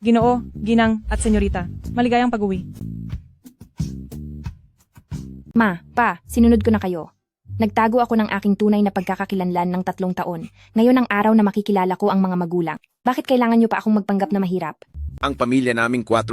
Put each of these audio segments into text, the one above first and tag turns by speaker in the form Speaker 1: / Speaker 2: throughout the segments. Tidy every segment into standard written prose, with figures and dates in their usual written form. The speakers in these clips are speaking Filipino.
Speaker 1: Ginoo, Ginang, at Senyorita. Maligayang pag-uwi.
Speaker 2: Ma, pa, sinunod ko na kayo. Nagtago ako ng aking tunay na pagkakakilanlan ng 3 taon. Ngayon ang araw na makikilala ko ang mga magulang. Bakit kailangan niyo pa akong magpanggap na mahirap?
Speaker 3: Ang pamilya naming 4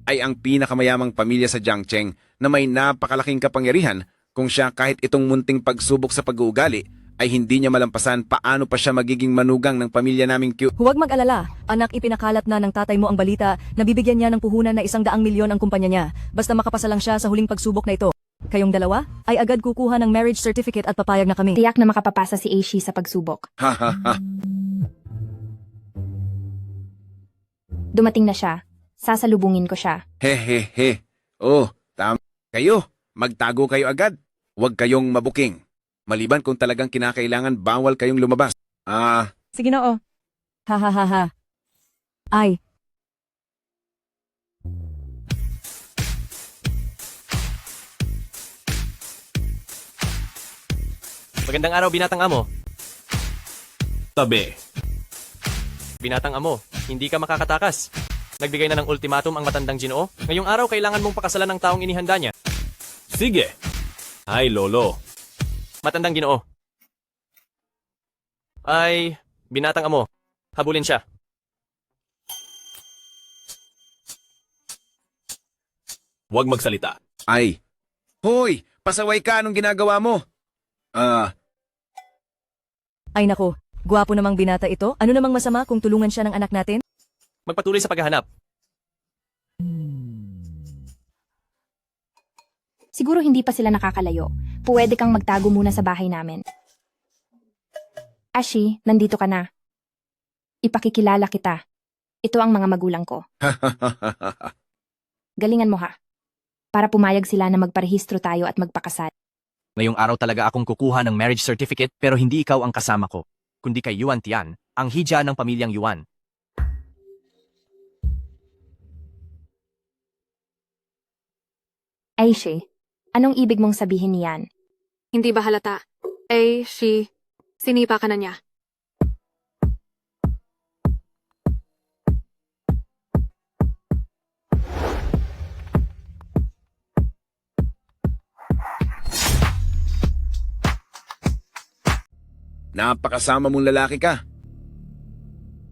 Speaker 3: ay ang pinakamayamang pamilya sa Jiangcheng na may napakalaking kapangyarihan kung siya kahit itong munting pagsubok sa pag-uugali ay hindi niya malampasan paano pa siya magiging manugang ng pamilya naming cute.
Speaker 4: Huwag mag-alala, anak, ipinakalat na ng tatay mo ang balita na bibigyan niya ng puhunan na 100 milyon ang kumpanya niya. Basta makapasa lang siya sa huling pagsubok na ito. Kayong dalawa ay agad kukuha ng marriage certificate at papayag na kami.
Speaker 2: Tiyak na makapapasa si Aishi sa pagsubok.
Speaker 3: Ha ha ha.
Speaker 2: Dumating na siya. Sasalubungin ko siya.
Speaker 3: He he he. Oh, tama kayo. Magtago kayo agad. Huwag kayong mabuking. Maliban kung talagang kinakailangan, bawal kayong lumabas.
Speaker 1: Sige Ginoo.
Speaker 4: Ha ha ha ha. Ay,
Speaker 5: Magandang araw, binatang amo.
Speaker 6: Tabi.
Speaker 5: Binatang amo, hindi ka makakatakas. Nagbigay na ng ultimatum ang matandang Ginoo. Ngayong araw, kailangan mong pakasalan ng taong inihanda niya.
Speaker 6: Sige. Ay, lolo.
Speaker 5: Matandang Ginoo. Ay, binatang amo. Habulin siya.
Speaker 6: Huwag magsalita.
Speaker 3: Ay. Hoy, pasaway ka, anong ginagawa mo?
Speaker 4: ay nako. Gwapo namang binata ito. Ano namang masama kung tulungan siya ng anak natin?
Speaker 5: Magpatuloy sa paghahanap.
Speaker 2: Siguro hindi pa sila nakakalayo. Pwede kang magtago muna sa bahay namin. Ashi, nandito ka na. Ipakikilala kita. Ito ang mga magulang ko. Galingan mo ha. Para pumayag sila na magparehistro tayo at magpakasal.
Speaker 5: Ngayong araw talaga akong kukuha ng marriage certificate pero hindi ikaw ang kasama ko, kundi kay Yuan Tian, ang hija ng pamilyang Yuan.
Speaker 2: Aishi, anong ibig mong sabihin niyan?
Speaker 7: Hindi ba halata? Sinipa ka na niya.
Speaker 3: Napakasama mong lalaki ka.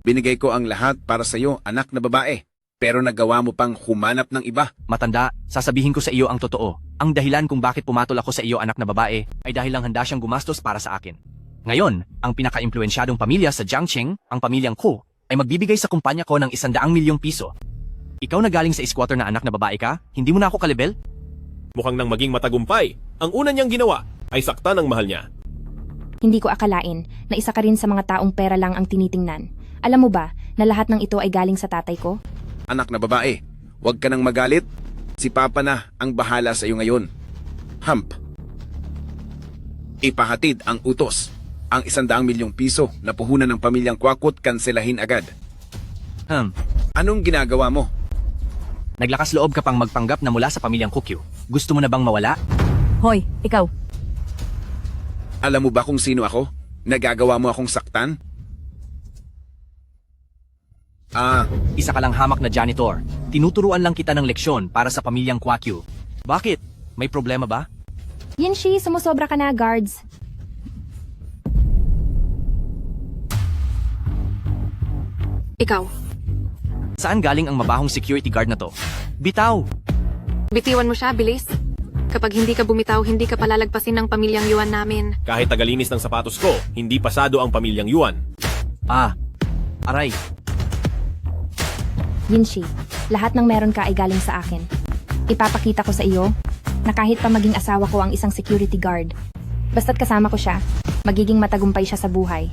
Speaker 3: Binigay ko ang lahat para sa iyo, anak na babae. Pero nagawa mo pang humanap ng iba.
Speaker 5: Matanda, sasabihin ko sa iyo ang totoo. Ang dahilan kung bakit pumatol ako sa iyo, anak na babae, ay dahil lang handa siyang gumastos para sa akin. Ngayon, ang pinaka-impluensyadong pamilya sa Jiangcheng, ang pamilyang Ko, ay magbibigay sa kumpanya ko ng 100 milyong piso. Ikaw na galing sa squatter na anak na babae ka? Hindi mo na ako kalibel?
Speaker 6: Mukhang nang maging matagumpay. Ang una niyang ginawa ay saktan ang mahal niya.
Speaker 2: Hindi ko akalain na isa ka rin sa mga taong pera lang ang tinitingnan. Alam mo ba na lahat ng ito ay galing sa tatay ko?
Speaker 3: Anak na babae, huwag ka nang magalit. Si Papa na ang bahala sa iyo ngayon. Hump. Ipahatid ang utos. Ang 100 milyong piso na puhunan ng pamilyang Kwakot kanselahin agad. Anong ginagawa mo?
Speaker 5: Naglakas loob ka pang magpanggap na mula sa pamilyang Kukyu. Gusto mo na bang mawala?
Speaker 4: Hoy, ikaw.
Speaker 3: Alam mo ba kung sino ako? Nagagawa mo akong saktan?
Speaker 5: Isa ka lang hamak na janitor. Tinuturuan lang kita ng leksyon para sa pamilyang Kwakyu. Bakit? May problema ba?
Speaker 2: Yanshi, sumusobra ka na, guards.
Speaker 7: Ikaw,
Speaker 5: Saan galing ang mabahong security guard na to? Bitaw!
Speaker 7: bitiwan mo siya, bilis. Kapag hindi ka bumitaw, hindi ka palalagpasin ng pamilyang Yuan namin.
Speaker 6: Kahit tagalinis ng sapatos ko, hindi pasado ang pamilyang Yuan.
Speaker 5: Aray.
Speaker 2: Yanshi, lahat ng meron ka ay galing sa akin. Ipapakita ko sa iyo na kahit pa maging asawa ko ang isang security guard, basta't kasama ko siya, magiging matagumpay siya sa buhay.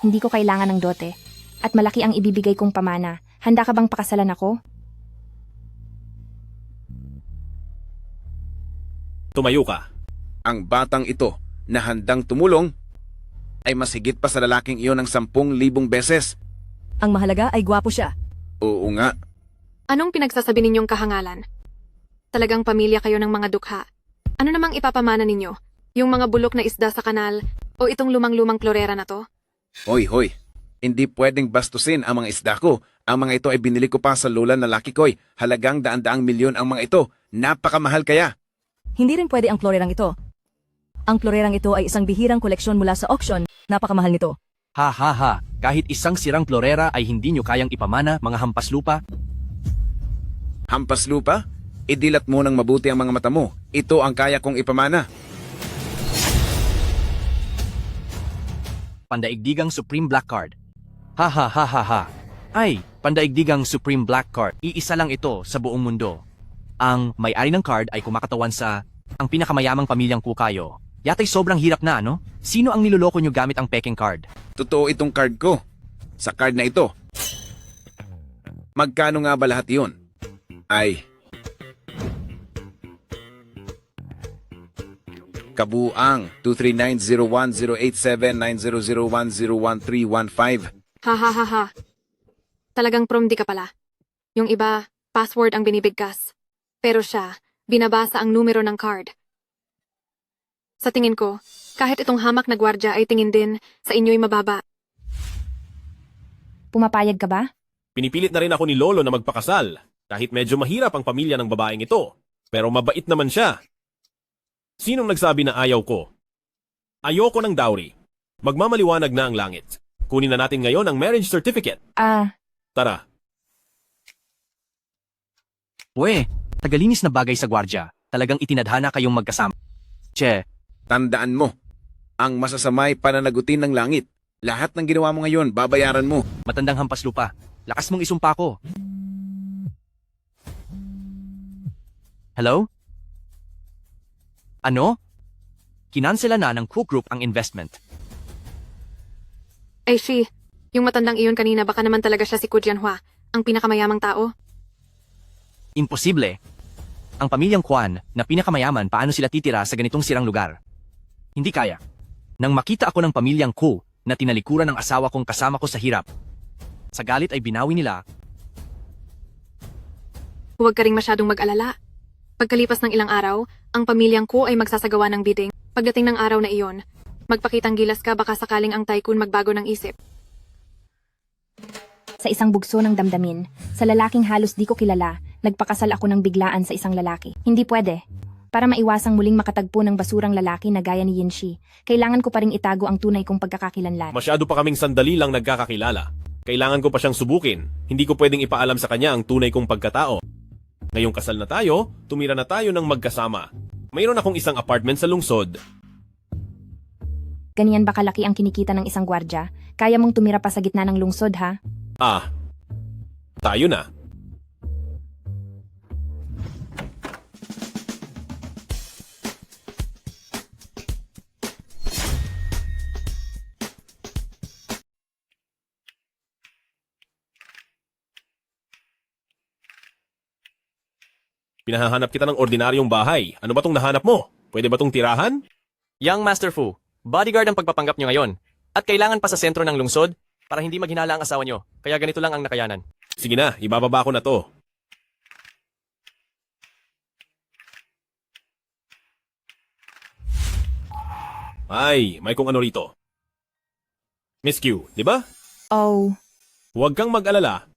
Speaker 2: Hindi ko kailangan ng dote, at malaki ang ibibigay kong pamana. Handa ka bang pakasalan ako?
Speaker 6: Tumayo ka.
Speaker 3: Ang batang ito na handang tumulong ay mas higit pa sa lalaking iyon ng 10,000 beses.
Speaker 4: Ang mahalaga ay gwapo siya.
Speaker 3: Oo nga.
Speaker 7: Anong pinagsasabi ninyong kahangalan? Talagang pamilya kayo ng mga dukha. Ano namang ipapamana ninyo? Yung mga bulok na isda sa kanal o itong lumang-lumang klorera na to?
Speaker 3: Hoy, hoy. Hindi pwedeng bastusin ang mga isda ko. Ang mga ito ay binili ko pa sa lola na Lucky Koy. Halagang daan-daang milyon ang mga ito. Napakamahal kaya.
Speaker 4: Hindi rin pwede ang florerang ito. Ang florerang ito ay isang bihirang koleksyon mula sa auction. Napakamahal nito.
Speaker 5: Ha ha ha, kahit isang sirang florera ay hindi nyo kayang ipamana, mga hampas lupa.
Speaker 3: Hampas lupa? Idilat mo ng mabuti ang mga mata mo. Ito ang kaya kong ipamana.
Speaker 5: Pandaigdigang Supreme Black Card. Ha ha ha ha ha. Ay, pandaigdigang Supreme Black Card. Iisa lang ito sa buong mundo. Ang may-ari ng card ay kumakatawan sa ang pinakamayamang pamilyang kukayo. Yata'y sobrang hirap na, ano? Sino ang niloloko nyo gamit ang peking card?
Speaker 3: Totoo itong card ko. Sa card na ito. Magkano nga ba lahat yun? Ay. Kabuang 23901087900101315.
Speaker 7: Ha ha ha ha. Talagang promdi ka pala. Yung iba, password ang binibigkas. Pero siya, binabasa ang numero ng card. Sa tingin ko, kahit itong hamak na gwardya ay tingin din sa inyo'y mababa.
Speaker 2: Pumapayag ka ba?
Speaker 6: Pinipilit na rin ako ni Lolo na magpakasal. Kahit medyo mahirap ang pamilya ng babaeng ito. Pero mabait naman siya. Sinong nagsabi na ayaw ko? Ayoko ng dowry. Magmamaliwanag na ang langit. Kunin na natin ngayon ang marriage certificate. Tara.
Speaker 5: We, tagalinis na bagay sa gwardya. Talagang itinadhana kayong magkasama. Che,
Speaker 3: Tandaan mo, ang masasamay pananagutin ng langit. Lahat ng ginawa mo ngayon, babayaran mo.
Speaker 5: matandang hampas lupa. Lakas mong isumpa ko. Hello? Ano? Kinansela na ng Cook Group ang investment.
Speaker 7: Ay yung matandang iyon kanina baka naman talaga siya si Ku Jianhua, ang pinakamayamang tao.
Speaker 5: Imposible. Ang pamilyang Kwan na pinakamayaman, paano sila titira sa ganitong sirang lugar? Hindi kaya. Nang makita ako ng pamilyang Ko na tinalikuran ng asawa kong kasama ko sa hirap, sa galit ay binawi nila.
Speaker 7: Huwag ka ring masyadong mag-alala. Pagkalipas ng ilang araw, ang pamilyang Ku ay magsasagawa ng bidding. Pagdating ng araw na iyon, magpakitang gilas ka baka sakaling ang tycoon magbago ng isip.
Speaker 2: Sa isang bugso ng damdamin, sa lalaking halos di ko kilala, nagpakasal ako ng biglaan sa isang lalaki. Hindi pwede. Para maiwasang muling makatagpo ng basurang lalaki na gaya ni Yinshi, kailangan ko pa ring itago ang tunay kong pagkakakilanlan.
Speaker 6: Masyado pa kaming sandali lang nagkakakilala. Kailangan ko pa siyang subukin. Hindi ko pwedeng ipaalam sa kanya ang tunay kong pagkatao. Ngayong kasal na tayo, tumira na tayo ng magkasama. Mayroon akong isang apartment sa lungsod.
Speaker 2: Ganyan ba kalaki ang kinikita ng isang gwardya? Kaya mong tumira pa sa gitna ng lungsod, ha?
Speaker 6: Tayo na. Pinahahanap kita ng ordinaryong bahay. Ano ba tong nahanap mo? Pwede ba tong tirahan?
Speaker 5: Young Master Fu, bodyguard ang pagpapanggap nyo ngayon. At kailangan pa sa sentro ng lungsod para hindi maghinala ang asawa nyo. Kaya ganito lang ang nakayanan.
Speaker 6: Sige na, ibababa ko na to. Ay, may kung ano rito. Miss Q, di ba?
Speaker 2: Oh,
Speaker 6: Huwag kang mag-alala.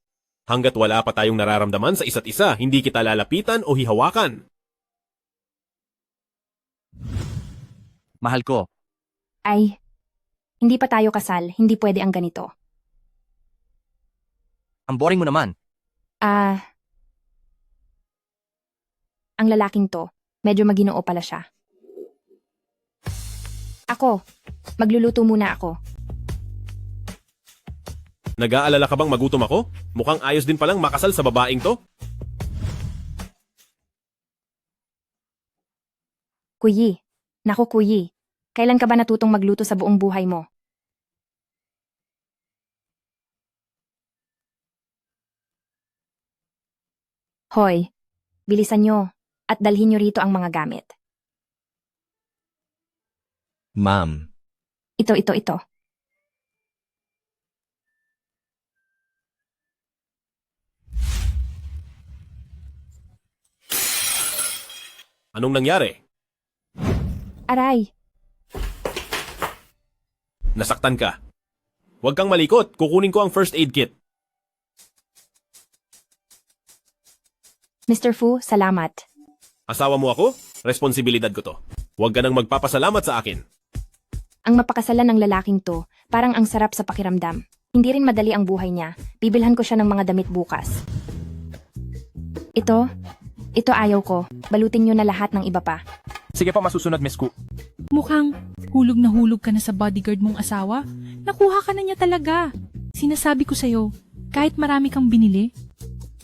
Speaker 6: Hanggat wala pa tayong nararamdaman sa isa't isa, hindi kita lalapitan o hihawakan.
Speaker 5: Mahal ko,
Speaker 2: ay. Hindi pa tayo kasal, hindi pwede ang ganito.
Speaker 5: ang boring mo naman.
Speaker 2: Ang lalaking to, medyo maginoo pala siya. Ako, magluluto muna ako.
Speaker 6: Nag-aalala ka bang magutom ako? Mukhang ayos din palang makasal sa babaeng to.
Speaker 2: Kuyi, naku Kuyi, kailan ka ba natutong magluto sa buong buhay mo? Hoy, bilisan nyo at dalhin nyo rito ang mga gamit.
Speaker 8: Ma'am,
Speaker 2: Ito.
Speaker 6: Anong nangyari?
Speaker 2: Aray,
Speaker 6: Nasaktan ka. Huwag kang malikot. Kukunin ko ang first aid kit.
Speaker 2: Mr. Fu, salamat.
Speaker 6: Asawa mo ako? Responsibilidad ko to. Huwag ka nang magpapasalamat sa akin.
Speaker 2: Ang mapakasalan ng lalaking to, parang ang sarap sa pakiramdam. Hindi rin madali ang buhay niya. Bibilhan ko siya ng mga damit bukas. Ito ayaw ko. Balutin niyo na lahat ng iba pa.
Speaker 9: Sige po, masusunod, Miss Ku.
Speaker 10: Mukhang hulog ka na sa bodyguard mong asawa. Nakuha ka na niya talaga. Sinasabi ko sa'yo, kahit marami kang binili,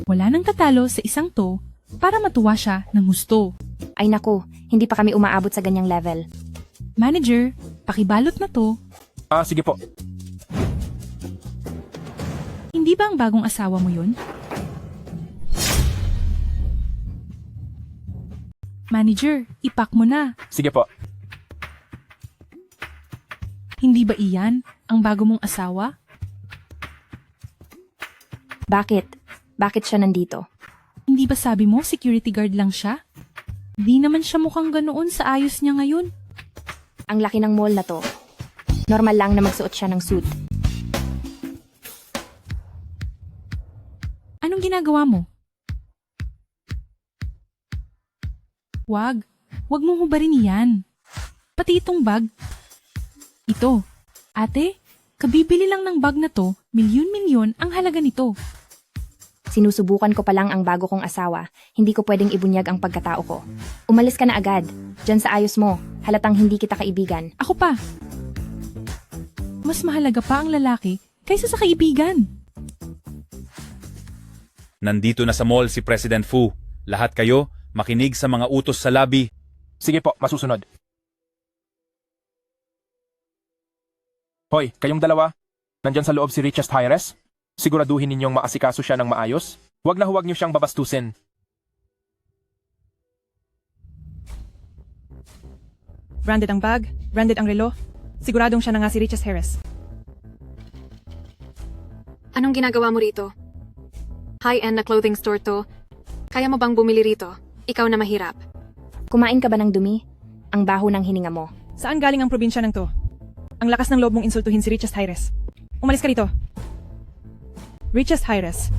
Speaker 10: wala nang tatalo sa isang to para matuwa siya ng husto.
Speaker 2: Ay naku, hindi pa kami umaabot sa ganyang level.
Speaker 10: Manager, pakibalot na to.
Speaker 9: Sige po.
Speaker 10: Hindi ba ang bagong asawa mo yun? Manager, ipak mo na.
Speaker 9: Sige po.
Speaker 10: Hindi ba iyan ang bago mong asawa?
Speaker 2: Bakit? Bakit siya nandito?
Speaker 10: Hindi ba sabi mo security guard lang siya? Di naman siya mukhang ganoon sa ayos niya ngayon.
Speaker 2: Ang laki ng mall na to. Normal lang na magsuot siya ng suit.
Speaker 10: Anong ginagawa mo? Wag mong hubarin yan. Pati itong bag. Ito, ate, kabibili lang ng bag na to, milyon-milyon ang halaga nito.
Speaker 2: Sinusubukan ko pa lang ang bago kong asawa. Hindi ko pwedeng ibunyag ang pagkatao ko. Umalis ka na agad. Diyan sa ayos mo. Halatang hindi kita kaibigan.
Speaker 10: Ako pa. Mas mahalaga pa ang lalaki kaysa sa kaibigan.
Speaker 11: Nandito na sa mall si President Fu. Lahat kayo, makinig sa mga utos sa lobby.
Speaker 9: Sige po, masusunod. Hoy, kayong dalawa. Nandyan sa loob si Richest Hires? Siguraduhin ninyong maasikaso siya ng maayos. Huwag na huwag niyo siyang babastusin.
Speaker 1: Branded ang bag, branded ang relo. Siguradong siya na nga si Richest Harris.
Speaker 7: Anong ginagawa mo rito? High-end na clothing store to. Kaya mo bang bumili rito? Ikaw na mahirap.
Speaker 2: Kumain ka ba ng dumi? Ang baho ng hininga mo.
Speaker 1: Saan galing ang probinsya ng to? Ang lakas ng loob mong insultuhin si Richest Harris. Umalis ka rito. Richest Harris.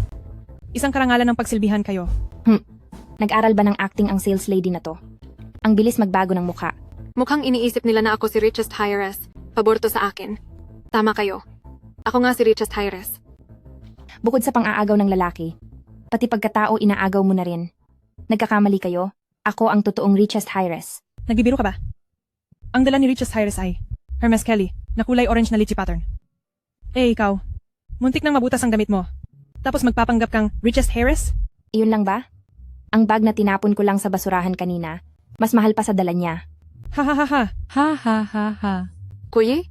Speaker 1: Isang karangalan ng pagsilbihan kayo.
Speaker 2: Nag-aral ba ng acting ang sales lady na to? Ang bilis magbago ng mukha.
Speaker 7: Mukhang iniisip nila na ako si Richest Hires. Pabor to sa akin. Tama kayo. Ako nga si Richest Hires.
Speaker 2: Bukod sa pang-aagaw ng lalaki, pati pagkatao inaagaw mo na rin. Nagkakamali kayo. Ako ang totoong Richest Hires.
Speaker 1: Nagbibiro ka ba? Ang dala ni Richest Harris ay Hermes Kelly na kulay orange na lychee pattern. Eh ikaw, muntik nang mabutas ang damit mo. Tapos magpapanggap kang Richest Harris?
Speaker 2: Iyon lang ba? Ang bag na tinapon ko lang sa basurahan kanina, mas mahal pa sa dala niya.
Speaker 1: Ha ha ha ha.
Speaker 10: Ha ha ha ha.
Speaker 7: Kuya,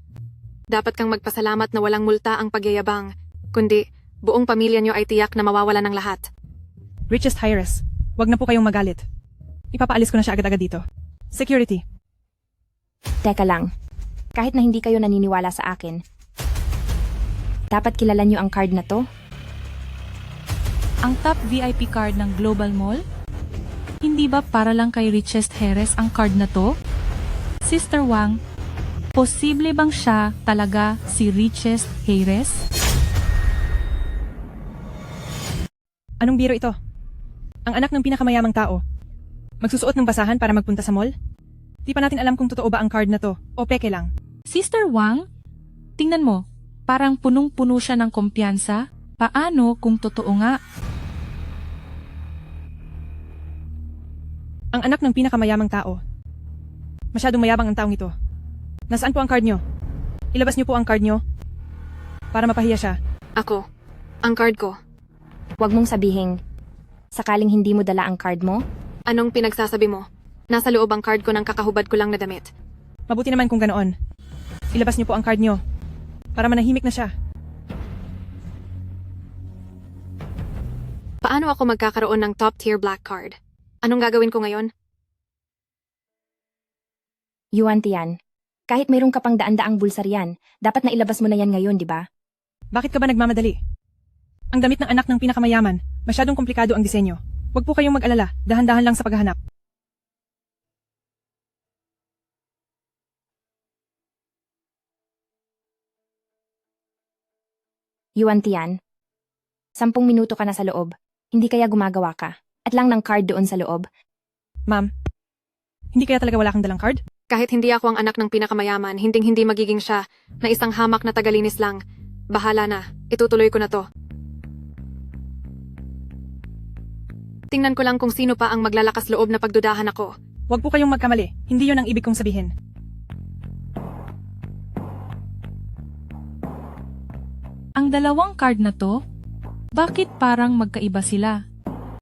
Speaker 7: dapat kang magpasalamat na walang multa ang pagyayabang. Kundi, buong pamilya niyo ay tiyak na mawawala ng lahat.
Speaker 1: Richest Harris, wag na po kayong magalit. Ipapaalis ko na siya agad-agad dito. Security.
Speaker 2: Teka lang. Kahit na hindi kayo naniniwala sa akin, dapat kilala niyo ang card na to?
Speaker 10: Ang top VIP card ng Global Mall? Hindi ba para lang kay Richest Harris ang card na to? Sister Wang, posible bang siya talaga si Richest Harris?
Speaker 1: Anong biro ito? Ang anak ng pinakamayamang tao. Magsusuot ng basahan para magpunta sa mall? Di pa natin alam kung totoo ba ang card na to o peke lang.
Speaker 10: Sister Wang, tingnan mo, parang punong-puno siya ng kumpiyansa. Paano kung totoo nga?
Speaker 1: Ang anak ng pinakamayamang tao. Masyadong mayabang ang taong ito. Nasaan po ang card nyo? Ilabas nyo po ang card nyo para mapahiya siya.
Speaker 7: Ako, ang card ko.
Speaker 2: Huwag mong sabihin, sakaling hindi mo dala ang card mo?
Speaker 7: Anong pinagsasabi mo? Nasa loob ang card ko ng kakahubad ko lang na damit.
Speaker 1: Mabuti naman kung ganoon. Ilabas nyo po ang card nyo para manahimik na siya.
Speaker 7: Paano ako magkakaroon ng top-tier black card? Anong gagawin ko ngayon?
Speaker 2: Yuan Tian. Kahit mayroong ka pang daan-daang bulsar yan, dapat na ilabas mo na yan ngayon, di ba?
Speaker 1: Bakit ka ba nagmamadali? Ang damit ng anak ng pinakamayaman, masyadong komplikado ang disenyo. Huwag po kayong mag-alala, dahan-dahan lang sa paghahanap.
Speaker 2: Yuan Tian. 10 minuto ka na sa loob. Hindi kaya gumagawa ka. At lang ng card doon sa loob.
Speaker 1: Ma'am, hindi kaya talaga wala kang dalang card?
Speaker 7: Kahit hindi ako ang anak ng pinakamayaman, hinding-hindi magiging siya na isang hamak na tagalinis lang. Bahala na, itutuloy ko na to. Tingnan ko lang kung sino pa ang maglalakas loob na pagdudahan ako.
Speaker 1: Huwag po kayong magkamali. Hindi yon ang ibig kong sabihin.
Speaker 10: Ang dalawang card na to, bakit parang magkaiba sila?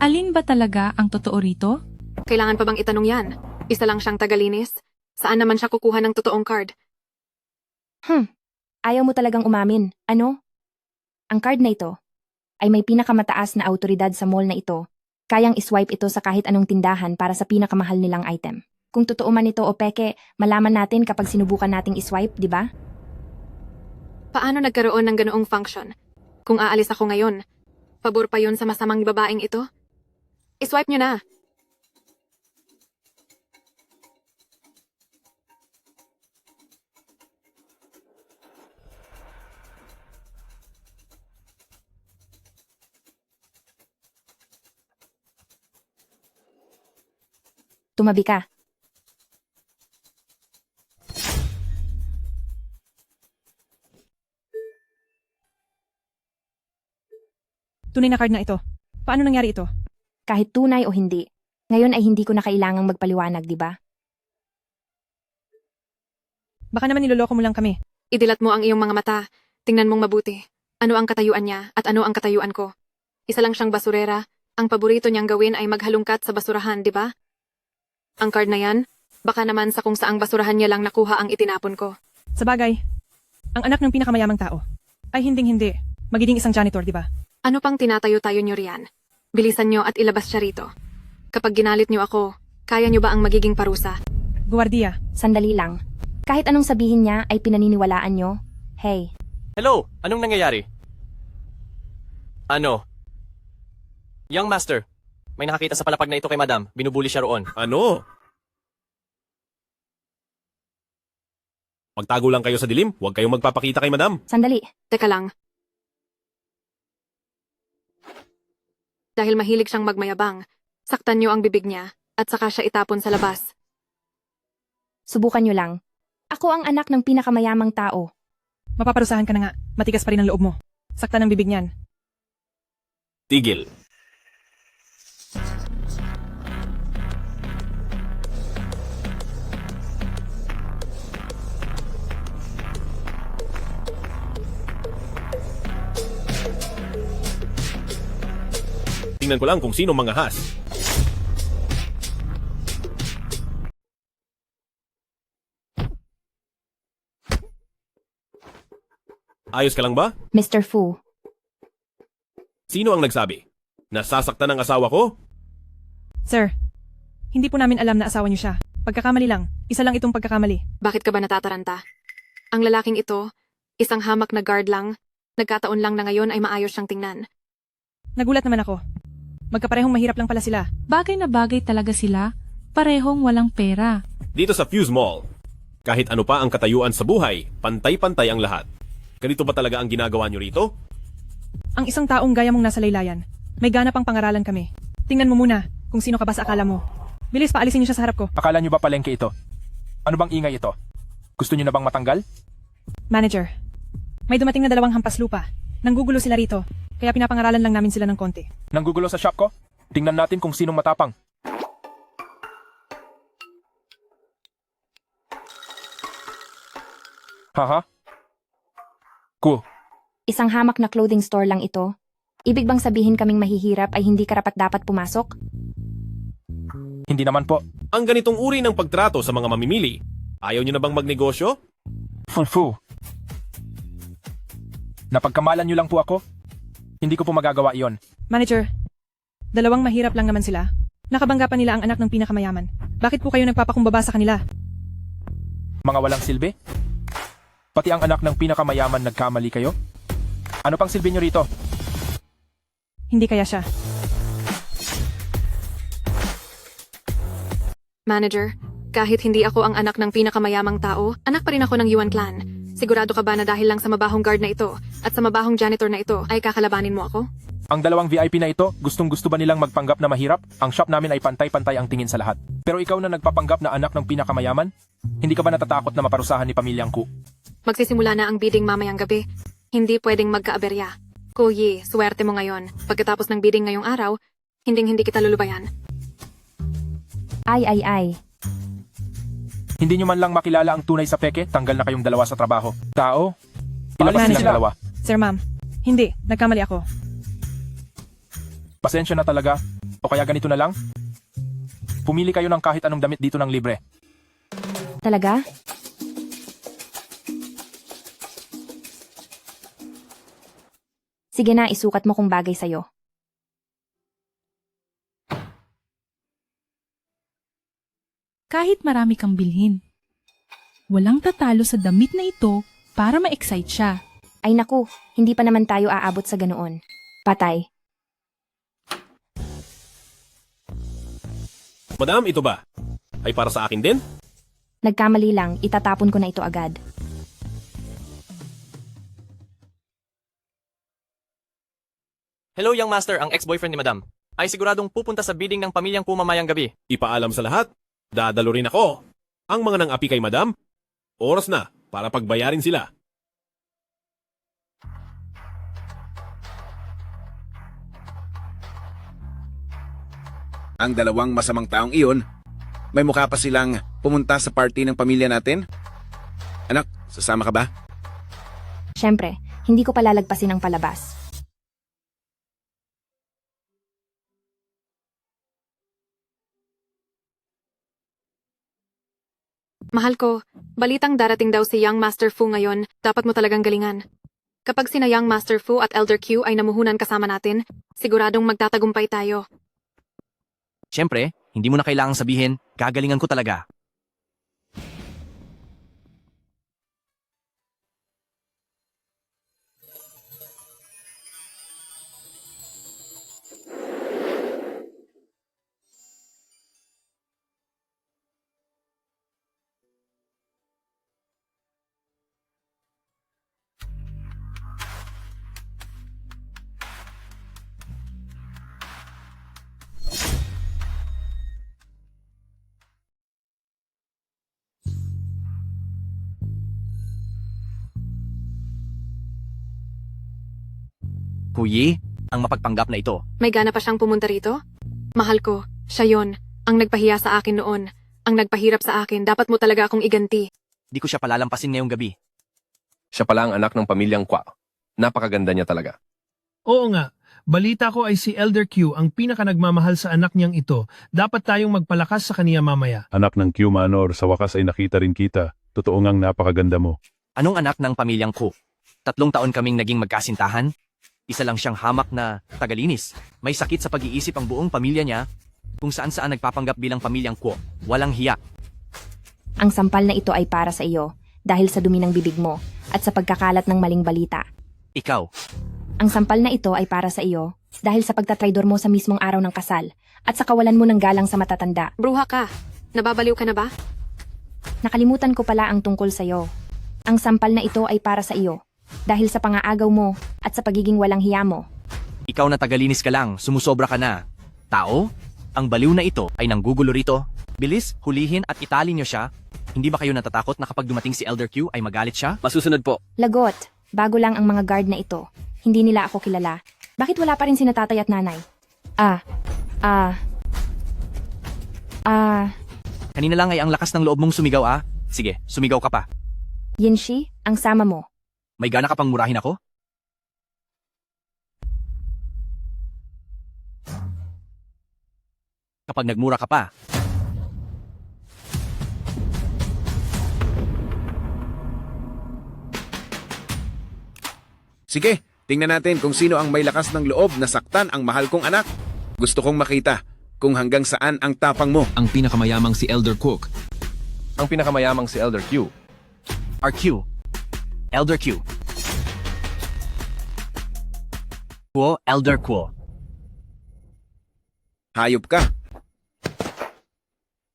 Speaker 10: Alin ba talaga ang totoo rito?
Speaker 7: Kailangan pa bang itanong yan? Isa lang siyang tagalinis? Saan naman siya kukuha ng totoong card?
Speaker 2: Ayaw mo talagang umamin. Ano? Ang card na ito ay may pinakamataas na autoridad sa mall na ito. Kayang iswipe ito sa kahit anong tindahan para sa pinakamahal nilang item. Kung totoo man ito o peke, malaman natin kapag sinubukan nating iswipe, di ba?
Speaker 7: Paano nagkaroon ng ganoong function? Kung aalis ako ngayon, pabor pa yun sa masamang babaeng ito? Iswipe nyo na.
Speaker 2: Tumabi ka.
Speaker 1: Tunay na card na ito. Paano nangyari ito?
Speaker 2: Kahit tunay o hindi. Ngayon ay hindi ko na kailangang magpaliwanag, di ba?
Speaker 1: Baka naman niloloko mo lang kami.
Speaker 7: Idilat mo ang iyong mga mata. Tingnan mong mabuti. Ano ang katayuan niya at ano ang katayuan ko? Isa lang siyang basurera. Ang paborito niyang gawin ay maghalungkat sa basurahan, di ba? Ang card na yan, baka naman sa kung saang basurahan niya lang nakuha ang itinapon ko.
Speaker 1: Sa bagay, ang anak ng pinakamayamang tao ay hinding-hindi magiging isang janitor, di ba?
Speaker 7: Ano pang tinatayo-tayo niyo riyan? Bilisan niyo at ilabas siya rito. Kapag ginalit niyo ako, kaya niyo ba ang magiging parusa?
Speaker 1: Guwardiya,
Speaker 2: Sandali lang. Kahit anong sabihin niya ay pinaniniwalaan nyo. Hey,
Speaker 5: Hello, anong nangyayari? Ano? Young Master, may nakakita sa palapag na ito kay Madam. Binubuli siya roon.
Speaker 6: Ano? Magtago lang kayo sa dilim. Huwag kayong magpapakita kay madam.
Speaker 2: sandali.
Speaker 7: Teka lang. Dahil mahilig siyang magmayabang, saktan niyo ang bibig niya at saka siya itapon sa labas.
Speaker 2: Subukan nyo lang. Ako ang anak ng pinakamayamang tao.
Speaker 1: mapaparusahan ka na nga. Matigas pa rin ang loob mo. Saktan ang bibig niyan.
Speaker 6: Tigil. Tingnan ko lang kung sino mangahas. Ayos ka lang ba?
Speaker 2: Mr. Fu,
Speaker 6: Sino ang nagsabi? Nasasaktan ang asawa ko?
Speaker 1: Sir, hindi po namin alam na asawa niyo siya. Pagkakamali lang. Isa lang itong pagkakamali.
Speaker 7: Bakit ka ba natataranta? Ang lalaking ito, isang hamak na guard lang, nagkataon lang na ngayon ay maayos siyang tingnan.
Speaker 1: Nagulat naman ako. Magkaparehong mahirap lang pala sila.
Speaker 10: Bagay na bagay talaga sila, parehong walang pera.
Speaker 6: Dito sa Fuse Mall, kahit ano pa ang katayuan sa buhay, pantay-pantay ang lahat. Ganito ba talaga ang ginagawa nyo rito?
Speaker 1: Ang isang taong gaya mong nasa laylayan, may ganap ang pangaralan kami. Tingnan mo muna kung sino ka ba sa akala mo. Bilis, paalisin niyo siya sa harap ko.
Speaker 9: Akala nyo ba palengke ito? Ano bang ingay ito? Gusto nyo na bang matanggal?
Speaker 1: Manager, may dumating na 2 hampas lupa. Nanggugulo sila rito, kaya pinapangaralan lang namin sila ng konti.
Speaker 9: Nanggugulo sa shop ko? Tingnan natin kung sinong matapang. Haha?
Speaker 2: isang hamak na clothing store lang ito. Ibig bang sabihin kaming mahihirap ay hindi karapat-dapat pumasok?
Speaker 9: Hindi naman po.
Speaker 6: Ang ganitong uri ng pagtrato sa mga mamimili, ayaw nyo na bang magnegosyo?
Speaker 9: Fu. Napagkamalan nyo lang po ako? Hindi ko po magagawa iyon.
Speaker 1: Manager, 2 mahirap lang naman sila. Nakabangga pa nila ang anak ng pinakamayaman. Bakit po kayo nagpapakumbaba sa kanila?
Speaker 9: Mga walang silbi? Pati ang anak ng pinakamayaman nagkamali kayo? Ano pang silbi nyo rito?
Speaker 1: Hindi kaya siya.
Speaker 7: Manager, kahit hindi ako ang anak ng pinakamayamang tao, anak pa rin ako ng Yuan clan. Sigurado ka ba na dahil lang sa mabahong guard na ito at sa mabahong janitor na ito ay kakalabanin mo ako?
Speaker 9: Ang dalawang VIP na ito, gustong-gusto ba nilang magpanggap na mahirap? Ang shop namin ay pantay-pantay ang tingin sa lahat. Pero ikaw na nagpapanggap na anak ng pinakamayaman? Hindi ka ba natatakot na maparusahan ni pamilyang Ku?
Speaker 7: Magsisimula na ang bidding mamayang gabi. Hindi pwedeng magkaaberya. Kuyi, swerte mo ngayon. Pagkatapos ng bidding ngayong araw, hindi kita lulubayan.
Speaker 2: Ay.
Speaker 9: Hindi nyo man lang makilala ang tunay sa peke, tanggal na kayong dalawa sa trabaho. Tao, ilabas
Speaker 1: Manager.
Speaker 9: silang dalawa.
Speaker 1: Sir ma'am, hindi. Nagkamali ako.
Speaker 9: Pasensya na talaga. O kaya ganito na lang? Pumili kayo ng kahit anong damit dito ng libre.
Speaker 2: Talaga? Sige na, isukat mo kung bagay sa'yo.
Speaker 10: Kahit marami kang bilhin. Walang tatalo sa damit na ito para ma-excite siya.
Speaker 2: Ay naku, hindi pa naman tayo aabot sa ganoon. Patay.
Speaker 6: Madam, ito ba? Ay para sa akin din?
Speaker 2: Nagkamali lang, itatapon ko na ito agad.
Speaker 5: Hello, young master, ang ex-boyfriend ni madam. Ay siguradong pupunta sa bidding ng pamilyang Ku mamayang gabi.
Speaker 6: Ipaalam sa lahat. Dadalo rin ako. Ang mga nang-api kay madam, oras na para pagbayarin sila.
Speaker 3: Ang dalawang masamang taong iyon, may mukha pa silang pumunta sa party ng pamilya natin? Anak, sasama ka ba?
Speaker 2: Siyempre, hindi ko palalagpasin ang palabas.
Speaker 7: Mahal ko, balitang darating daw si Young Master Fu ngayon, dapat mo talagang galingan. Kapag sina Young Master Fu at Elder Q ay namuhunan kasama natin, siguradong magtatagumpay tayo.
Speaker 5: Siyempre, hindi mo na kailangang sabihin, gagalingan ko talaga. Kuyi, ang mapagpanggap na ito.
Speaker 7: May gana pa siyang pumunta rito? Mahal ko, siya yon, ang nagpahiya sa akin noon, ang nagpahirap sa akin, dapat mo talaga akong iganti.
Speaker 5: Di ko siya palalampasin ngayong gabi.
Speaker 12: Siya pala ang anak ng pamilyang Kwa. Napakaganda niya talaga.
Speaker 13: Oo nga, balita ko ay si Elder Q ang pinaka nagmamahal sa anak niyang ito. Dapat tayong magpalakas sa kaniya mamaya.
Speaker 11: Anak ng Q Manor, sa wakas ay nakita rin kita. Totoo ngang napakaganda mo.
Speaker 5: Anong anak ng pamilyang Ku? 3 taon kaming naging magkasintahan. Isa lang siyang hamak na tagalinis. May sakit sa pag-iisip ang buong pamilya niya. Kung saan-saan nagpapanggap bilang pamilyang Ku. Walang hiya.
Speaker 2: Ang sampal na ito ay para sa iyo, dahil sa dumi ng bibig mo, at sa pagkakalat ng maling balita.
Speaker 5: Ikaw,
Speaker 2: Ang sampal na ito ay para sa iyo, dahil sa pagtatraidor mo sa mismong araw ng kasal, at sa kawalan mo ng galang sa matatanda.
Speaker 7: Bruha ka, nababaliw ka na ba?
Speaker 2: Nakalimutan ko pala ang tungkol sa iyo. Ang sampal na ito ay para sa iyo, dahil sa pangaagaw mo, at sa pagiging walang hiya mo.
Speaker 5: ikaw na tagalinis ka lang, sumusobra ka na. Tao, ang baliw na ito ay nanggugulo rito. Bilis, hulihin at itali niyo siya. Hindi ba kayo natatakot na kapag dumating si Elder Q ay magalit siya?
Speaker 12: Masusunod po.
Speaker 2: Lagot, bago lang ang mga guard na ito. Hindi nila ako kilala. Bakit wala pa rin sina tatay at nanay?
Speaker 5: Kanina lang ay ang lakas ng loob mong sumigaw ah. Sige, sumigaw ka pa.
Speaker 2: Yinshi, ang sama mo.
Speaker 5: May gana ka pang murahin ako? Kapag nagmura ka pa,
Speaker 3: Sige, tingnan natin kung sino ang may lakas ng loob na saktan ang mahal kong anak. Gusto kong makita kung hanggang saan ang tapang mo.
Speaker 12: Ang pinakamayamang si Elder Cook. Ang pinakamayamang si Elder Q.
Speaker 5: RQ, Elder Q. Quo, Elder Quo.
Speaker 3: Hayop ka.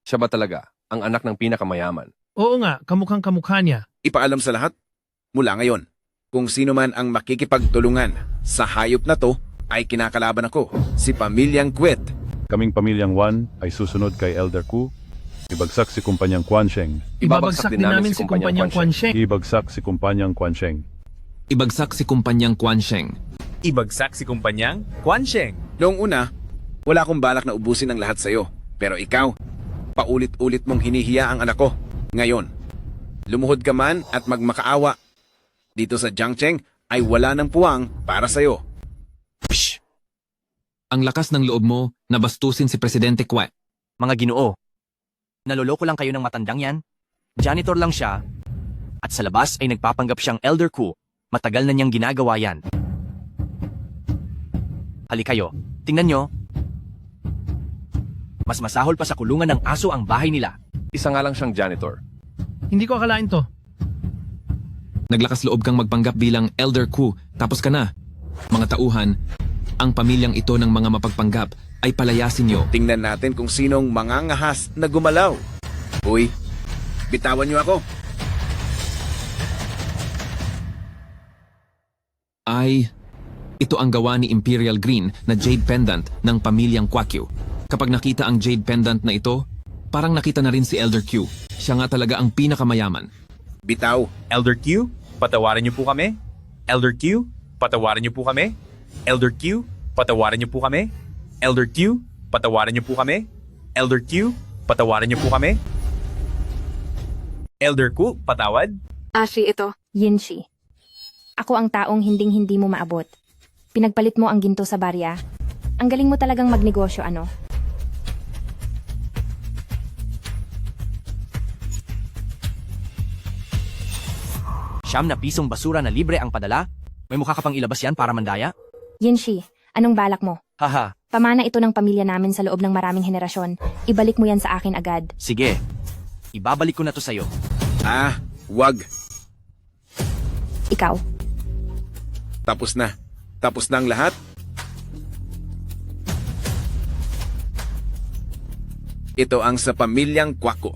Speaker 12: Siya ba talaga ang anak ng pinakamayaman?
Speaker 13: Oo nga, kamukhang kamukha niya.
Speaker 3: Ipaalam sa lahat. Mula ngayon, kung sino man ang makikipagtulungan sa hayop na to ay kinakalaban ako, si Pamilyang Kwet.
Speaker 11: Kaming Pamilyang Wan ay susunod kay Elder Ku. Ibagsak si Kumpanyang Kwansheng.
Speaker 13: Ibabagsak din namin si Kumpanyang Kwansheng.
Speaker 11: Ibagsak si Kumpanyang Kwansheng.
Speaker 8: Ibagsak si Kumpanyang Kwansheng.
Speaker 5: Ibagsak si kumpanyang Kwansheng.
Speaker 3: Noong una, wala akong balak na ubusin ang lahat sa'yo. Pero ikaw, paulit-ulit mong hinihiya ang anak ko. Ngayon, lumuhod ka man at magmakaawa. Dito sa Jiangcheng ay wala ng puwang para sa'yo.
Speaker 8: Psh! Ang lakas ng loob mo na bastusin si Presidente Kwet.
Speaker 5: Mga Ginoo, naloloko lang kayo ng matandang yan? Janitor lang siya. At sa labas ay nagpapanggap siyang Elder Ku. Matagal na niyang ginagawa yan. Hali kayo, tingnan nyo. Mas masahol pa sa kulungan ng aso ang bahay nila.
Speaker 12: Isa nga lang siyang janitor.
Speaker 13: Hindi ko akalain to.
Speaker 8: Naglakas loob kang magpanggap bilang Elder Ku, tapos ka na. Mga tauhan, ang pamilyang ito ng mga mapagpanggap ay palayasin niyo.
Speaker 3: Tingnan natin kung sinong mangangahas na gumalaw. Uy, bitawan niyo ako.
Speaker 8: Ay, ito ang gawa ni Imperial Green na jade pendant ng pamilyang Kwakyu. Kapag nakita ang jade pendant na ito, parang nakita na rin si Elder Q. Siya nga talaga ang pinakamayaman.
Speaker 3: Bitaw.
Speaker 5: Elder Q, patawarin niyo po kami. Elder Q, patawarin niyo po kami. Elder Q, patawarin niyo po kami. Elder Q, patawarin niyo po kami. Elder Q, patawarin niyo po kami. Elder Q, patawad.
Speaker 7: Ashi, ito.
Speaker 2: Yinshi. Ako ang taong hinding-hindi mo maabot. Pinagpalit mo ang ginto sa barya. Ang galing mo talagang magnegosyo, ano?
Speaker 5: Siyam na pisong basura na libre ang padala? May mukha ka pang ilabas yan para mandaya?
Speaker 2: Yinshi, anong balak mo?
Speaker 5: Haha,
Speaker 2: Pamana ito ng pamilya namin sa loob ng maraming henerasyon. Ibalik mo yan sa akin agad.
Speaker 5: sige. Ibabalik ko na to sa'yo.
Speaker 3: Ah, wag.
Speaker 2: Ikaw.
Speaker 3: Tapos na. Tapos na ang lahat? Ito ang sa Pamilyang Kwako.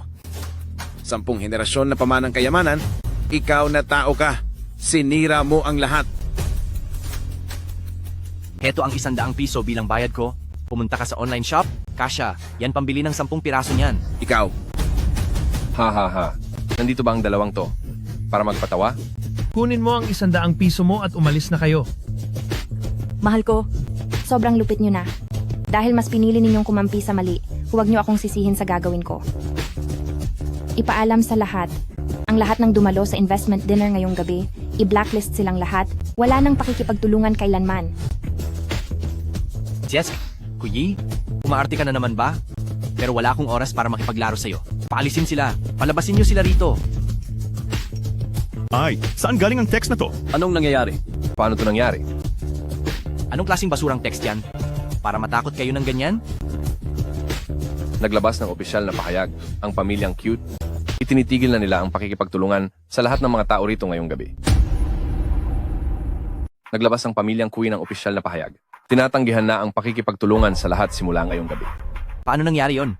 Speaker 3: 10 henerasyon na pamanang kayamanan, ikaw na tao ka. Sinira mo ang lahat.
Speaker 5: Heto ang 100 piso bilang bayad ko. Pumunta ka sa online shop, kasya. Yan pambili ng 10 piraso niyan.
Speaker 3: Ikaw,
Speaker 12: Ha ha ha. Nandito ba ang dalawang to? Para magpatawa?
Speaker 13: Kunin mo ang 100 piso mo at umalis na kayo.
Speaker 4: Mahal ko,
Speaker 2: Sobrang lupit nyo na. Dahil mas pinili ninyong kumampi sa mali, huwag nyo akong sisihin sa gagawin ko. Ipaalam sa lahat. Ang lahat ng dumalo sa investment dinner ngayong gabi, i-blacklist silang lahat, wala nang pakikipagtulungan kailanman.
Speaker 5: Jess, Kuyi, umaarte ka na naman ba? Pero wala akong oras para makipaglaro sa'yo. Paalisin sila. Palabasin niyo sila rito.
Speaker 11: Ay, saan galing ang text na to?
Speaker 12: Anong nangyayari? Paano to nangyari?
Speaker 5: Anong klaseng basurang text yan? Para matakot kayo ng ganyan?
Speaker 12: Naglabas ng opisyal na pahayag ang pamilyang cute. Itinitigil na nila ang pakikipagtulungan sa lahat ng mga tao rito ngayong gabi. Naglabas ang pamilyang Kui ng opisyal na pahayag. Tinatanggihan na ang pakikipagtulungan sa lahat simula ngayong gabi.
Speaker 5: Paano nangyari yon?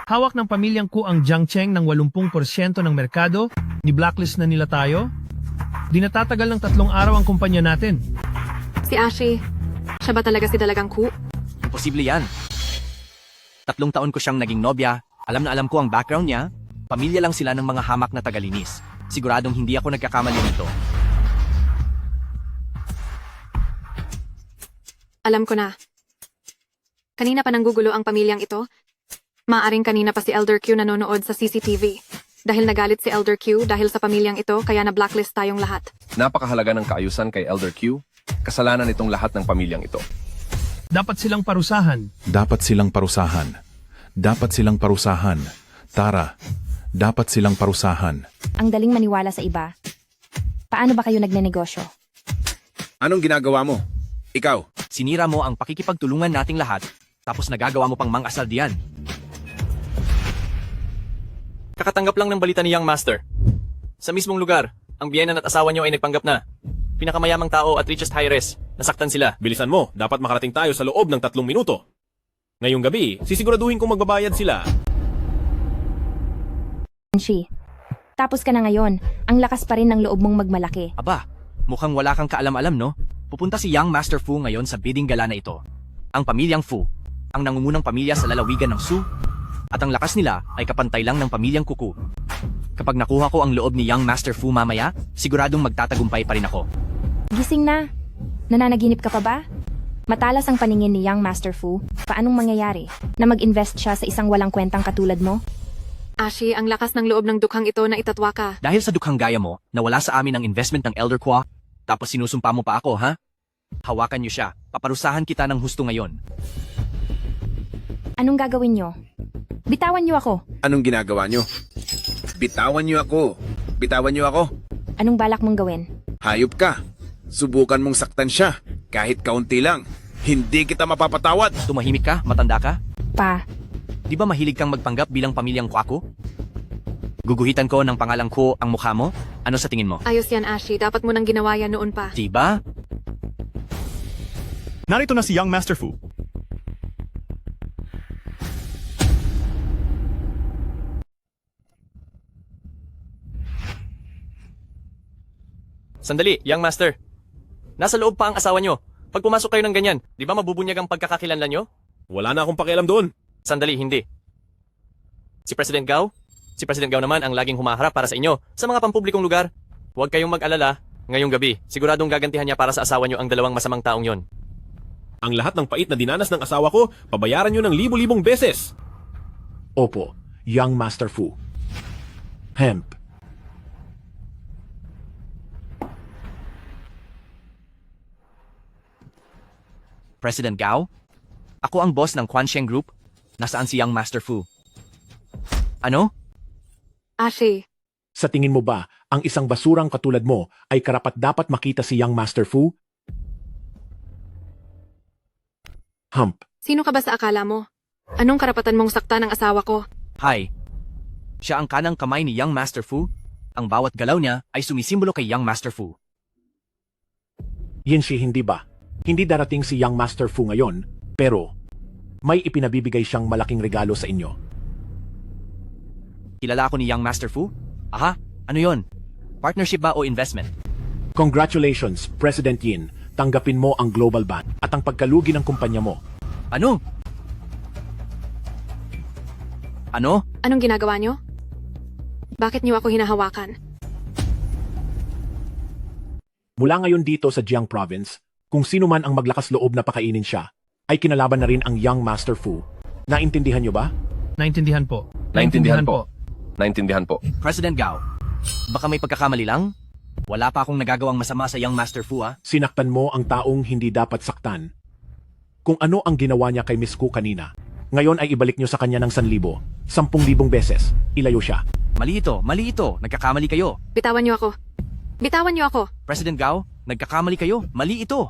Speaker 13: Hawak ng pamilyang Ku ang Jiangcheng ng 80% ng merkado. Ni-blacklist na nila tayo. Di natatagal ng 3 araw ang kumpanya natin.
Speaker 7: Si Ashi, siya ba talaga si Dalagang Ku?
Speaker 5: Imposible yan. 3 taon ko siyang naging nobya. Alam na alam ko ang background niya. Pamilya lang sila ng mga hamak na tagalinis. Siguradong hindi ako nagkakamali nito.
Speaker 7: Alam ko na. Kanina pa nanggugulo ang pamilyang ito. Maaring kanina pa si Elder Q nanonood sa CCTV. Dahil nagalit si Elder Q dahil sa pamilyang ito kaya na-blacklist tayong lahat.
Speaker 12: Napakahalaga ng kaayusan kay Elder Q. Kasalanan itong lahat ng pamilyang ito.
Speaker 13: Dapat silang parusahan.
Speaker 11: Dapat silang parusahan. Dapat silang parusahan. Tara, dapat silang parusahan.
Speaker 2: Ang daling maniwala sa iba. Paano ba kayo nagnenegosyo?
Speaker 3: anong ginagawa mo? Ikaw,
Speaker 5: Sinira mo ang pakikipagtulungan nating lahat, tapos nagagawa mo pang mang-asal diyan. Kakatanggap lang ng balita ni Young Master. Sa mismong lugar, ang biyenan at asawa niyo ay nagpanggap na. Pinakamayamang tao at richest heiress, nasaktan sila.
Speaker 6: Bilisan mo, dapat makarating tayo sa loob ng 3 minuto. Ngayong gabi, sisiguraduhin kong magbabayad sila.
Speaker 2: Yinshi, Tapos ka na ngayon, ang lakas pa rin ng loob mong magmalaki.
Speaker 5: Aba, mukhang wala kang kaalam-alam no? Pupunta si Young Master Fu ngayon sa bidding gala na ito. Ang pamilyang Fu, ang nangungunang pamilya sa lalawigan ng Su, at ang lakas nila ay kapantay lang ng pamilyang Kuku. Kapag nakuha ko ang loob ni Young Master Fu mamaya, siguradong magtatagumpay pa rin ako.
Speaker 2: Gising na. Nananaginip ka pa ba? Matalas ang paningin ni Young Master Fu. Paanong mangyayari na mag-invest siya sa isang walang kwentang katulad mo?
Speaker 7: Ashi, ang lakas ng loob ng dukhang ito na itatwa ka.
Speaker 5: Dahil sa dukhang gaya mo, nawala sa amin ang investment ng Elder Kwa, tapos sinusumpa mo pa ako, ha? Hawakan niyo siya. Paparusahan kita ng husto ngayon.
Speaker 2: Anong gagawin nyo? Bitawan nyo ako.
Speaker 3: Anong ginagawa nyo? Bitawan nyo ako. Bitawan nyo ako.
Speaker 2: Anong balak mong gawin?
Speaker 3: Hayop ka. Subukan mong saktan siya. Kahit kaunti lang. Hindi kita mapapatawad.
Speaker 5: Tumahimik ka? Matanda ka?
Speaker 2: Pa,
Speaker 5: Di ba mahilig kang magpanggap bilang pamilyang Kwaku? Guguhitan ko ng pangalang Ko ang mukha mo? Ano sa tingin mo?
Speaker 7: Ayos yan, Ashi. Dapat mo nang ginawa yan noon pa.
Speaker 5: Diba?
Speaker 14: Narito na si Young Master Fu.
Speaker 5: Sandali, Young Master. Nasa loob pa ang asawa nyo. Pag pumasok kayo ng ganyan, di ba mabubunyag ang pagkakakilanlan nyo?
Speaker 6: Wala na akong pakialam doon.
Speaker 5: Sandali, hindi. Si President Gao? Si President Gao naman ang laging humaharap para sa inyo sa mga pampublikong lugar. Huwag kayong mag-alala. Ngayong gabi, siguradong gagantihan niya para sa asawa nyo ang dalawang masamang taong yon.
Speaker 6: Ang lahat ng pait na dinanas ng asawa ko, pabayaran nyo ng libo-libong beses.
Speaker 15: Opo, Young Master Fu. Hemp.
Speaker 5: President Gao? Ako ang boss ng Quansheng Group. Nasaan si Young Master Fu? Ano?
Speaker 7: Ashi,
Speaker 15: Sa tingin mo ba, ang isang basurang katulad mo ay karapat-dapat makita si Young Master Fu? Hump.
Speaker 7: sino ka ba sa akala mo? Anong karapatan mong saktan ng asawa ko?
Speaker 5: Hi. Siya ang kanang kamay ni Young Master Fu. Ang bawat galaw niya ay sumisimbolo kay Young Master Fu.
Speaker 15: Yinshi, hindi ba? Hindi darating si Young Master Fu ngayon, pero may ipinabibigay siyang malaking regalo sa inyo.
Speaker 5: Kilala ako ni Young Master Fu? Aha, ano yon? Partnership ba o investment?
Speaker 15: Congratulations, President Yin. Tanggapin mo ang Global Ban at ang pagkalugi ng kumpanya mo.
Speaker 5: Ano? Ano?
Speaker 7: Anong ginagawa nyo? Bakit niyo ako hinahawakan?
Speaker 15: Mula ngayon dito sa Jiang Province, kung sino man ang maglakas loob na pakainin siya, ay kinalaban na rin ang Young Master Fu. Naintindihan nyo ba?
Speaker 13: Naintindihan po.
Speaker 12: Naintindihan po. Naintindihan po.
Speaker 5: President Gao, baka may pagkakamali lang? Wala pa akong nagagawang masama sa Young Master Fu, ah.
Speaker 15: Sinaktan mo ang taong hindi dapat saktan. Kung ano ang ginawa niya kay Miss Ku kanina, ngayon ay ibalik nyo sa kanya ng 1,000, 10,000 beses. Ilayo siya.
Speaker 5: Mali ito, mali ito. Nagkakamali kayo.
Speaker 7: Bitawan niyo ako. Bitawan niyo ako.
Speaker 5: President Gao, nagkakamali kayo. Mali ito.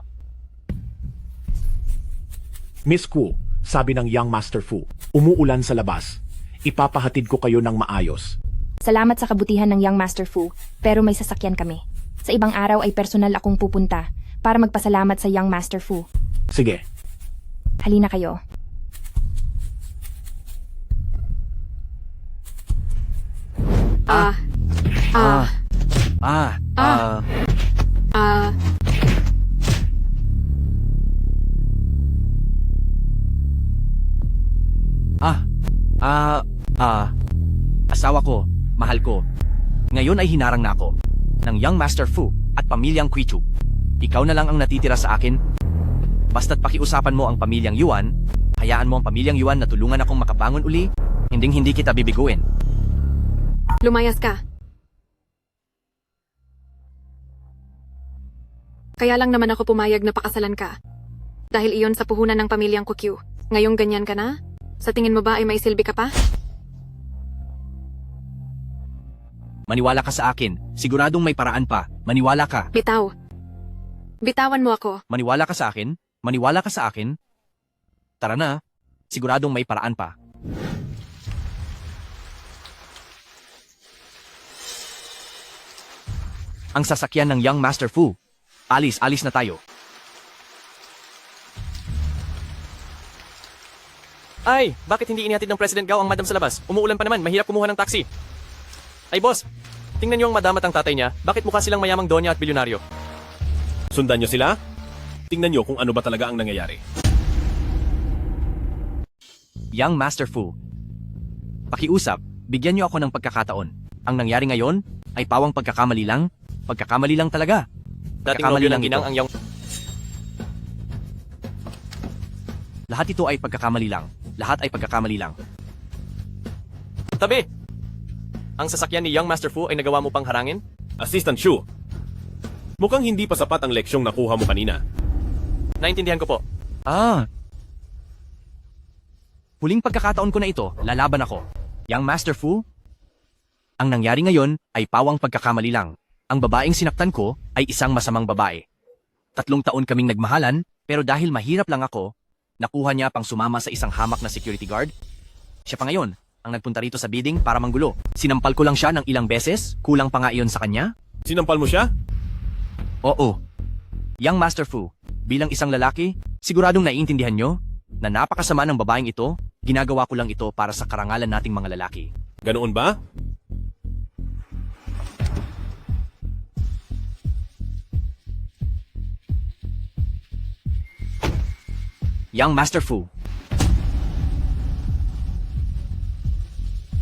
Speaker 15: Miss Ku, sabi ng Young Master Fu, umuulan sa labas. Ipapahatid ko kayo ng maayos.
Speaker 2: salamat sa kabutihan ng Young Master Fu, pero may sasakyan kami. Sa ibang araw ay personal akong pupunta para magpasalamat sa Young Master Fu.
Speaker 15: Sige.
Speaker 2: Halina kayo.
Speaker 5: Asawa ko, mahal ko. Ngayon ay hinarang na ako ng Young Master Fu at pamilyang Quichu. Ikaw na lang ang natitira sa akin. Basta't pakiusapan mo ang pamilyang Yuan, hayaan mo ang pamilyang Yuan na tulungan akong makabangon uli, hinding-hindi kita bibiguin.
Speaker 7: Lumayas ka. Kaya lang naman ako pumayag na pakasalan ka. Dahil iyon sa puhunan ng pamilyang Kukyu. Ngayong ganyan ka na? Sa tingin mo ba ay may silbi ka pa?
Speaker 5: Maniwala ka sa akin. Siguradong may paraan pa. Maniwala ka.
Speaker 7: Bitaw. Bitawan mo ako.
Speaker 5: Maniwala ka sa akin. Maniwala ka sa akin. Tara na. Siguradong may paraan pa. Ang sasakyan ng Young Master Fu. Alis na tayo. Ay, bakit hindi inihatid ng President Gao ang madam sa labas? Umuulan pa naman, mahirap kumuha ng taxi. Ay boss, Tingnan niyo ang madam at ang tatay niya. Bakit mukha silang mayamang donya at bilyonaryo?
Speaker 6: Sundan niyo sila? Tingnan niyo kung ano ba talaga ang nangyayari.
Speaker 5: Young Master Fu. Pakiusap, bigyan niyo ako ng pagkakataon. Ang nangyari ngayon ay pawang pagkakamali lang. Pagkakamali lang talaga.
Speaker 12: Dating nobyo ng ginang ang iyong...
Speaker 5: Lahat ito ay pagkakamali lang. Lahat ay pagkakamali lang.
Speaker 12: Tabi! Ang sasakyan ni Young Master Fu ay nagawa mo pang harangin?
Speaker 6: Assistant Shu, mukhang hindi pa sapat ang leksyong nakuha mo kanina.
Speaker 12: Naintindihan ko po.
Speaker 5: Huling pagkakataon ko na ito, lalaban ako. Young Master Fu, ang nangyari ngayon ay pawang pagkakamali lang. Ang babaeng sinaktan ko ay isang masamang babae. 3 taon kaming nagmahalan, pero dahil mahirap lang ako, nakuha niya pang sumama sa isang hamak na security guard. Siya pa ngayon, ang nagpunta rito sa bidding para manggulo. Sinampal ko lang siya ng ilang beses, kulang pa nga iyon sa kanya.
Speaker 6: Sinampal mo siya?
Speaker 5: Oo. Young Master Fu, bilang isang lalaki, siguradong naiintindihan nyo na napakasama ng babaeng ito, ginagawa ko lang ito para sa karangalan nating mga lalaki.
Speaker 6: Ganoon ba?
Speaker 5: Young Master Fu.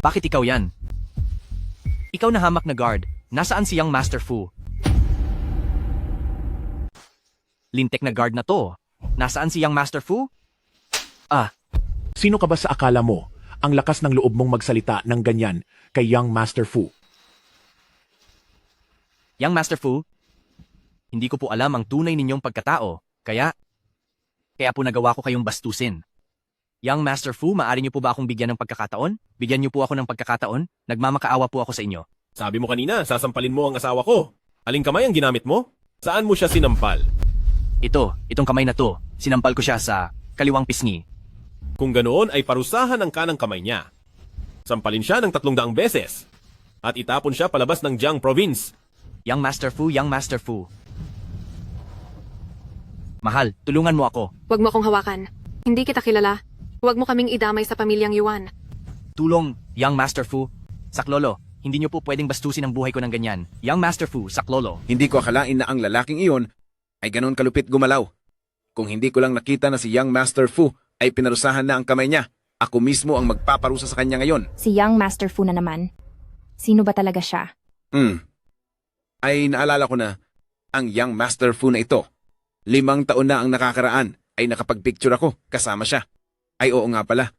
Speaker 5: Bakit ikaw yan? Ikaw na hamak na guard. Nasaan si Young Master Fu? Lintek na guard na to. Nasaan si Young Master Fu?
Speaker 15: Sino ka ba sa akala mo? Ang lakas ng loob mong magsalita ng ganyan kay Young Master Fu.
Speaker 5: Young Master Fu, hindi ko po alam ang tunay ninyong pagkatao, kaya po nagawa ko kayong bastusin. Young Master Fu, maaari niyo po ba akong bigyan ng pagkakataon? Bigyan niyo po ako ng pagkakataon? Nagmamakaawa po ako sa inyo.
Speaker 6: Sabi mo kanina, sasampalin mo ang asawa ko. Aling kamay ang ginamit mo? Saan mo siya sinampal?
Speaker 5: Itong kamay na to, sinampal ko siya sa kaliwang pisngi.
Speaker 6: Kung ganoon ay parusahan ang kanang kamay niya. Sampalin siya ng 300 beses. At itapon siya palabas ng Jiang Province.
Speaker 5: Young Master Fu, Young Master Fu. Mahal, tulungan mo ako.
Speaker 7: Huwag mo akong hawakan. Hindi kita kilala. Huwag mo kaming idamay sa pamilyang Yuan.
Speaker 5: Tulong, Young Master Fu. Saklolo, hindi niyo po pwedeng bastusin ang buhay ko ng ganyan. Young Master Fu, Saklolo.
Speaker 3: Hindi ko akalain na ang lalaking iyon ay ganon kalupit gumalaw. Kung hindi ko lang nakita na si Young Master Fu ay pinarusahan na ang kamay niya, ako mismo ang magpaparusa sa kanya ngayon.
Speaker 2: Si Young Master Fu na naman. Sino ba talaga siya?
Speaker 3: Ay naalala ko na, ang Young Master Fu na ito. 5 taon na ang nakakaraan ay nakapagpicture ako kasama siya. Ay oo nga pala.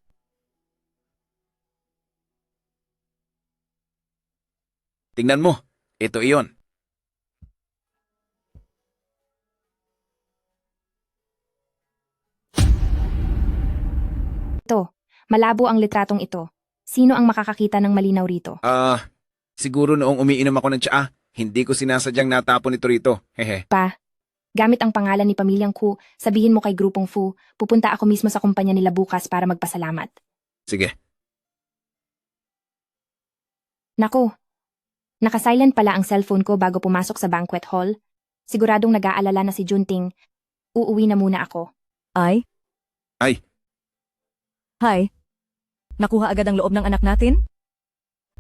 Speaker 3: Tingnan mo, ito iyon.
Speaker 2: Malabo ang litratong ito. Sino ang makakakita ng malinaw rito?
Speaker 3: Siguro noong umiinom ako ng tsaa, hindi ko sinasadyang natapon ito rito. Hehe.
Speaker 2: Pa, gamit ang pangalan ni pamilyang Ku, sabihin mo kay grupong Fu, pupunta ako mismo sa kumpanya nila bukas para magpasalamat.
Speaker 3: Sige.
Speaker 2: Naku, naka-silent pala ang cellphone ko bago pumasok sa banquet hall. Siguradong nag-aalala na si Junting. Uuwi na muna ako.
Speaker 4: Ay?
Speaker 3: Ay.
Speaker 4: Hi. Nakuha agad ang loob ng anak natin?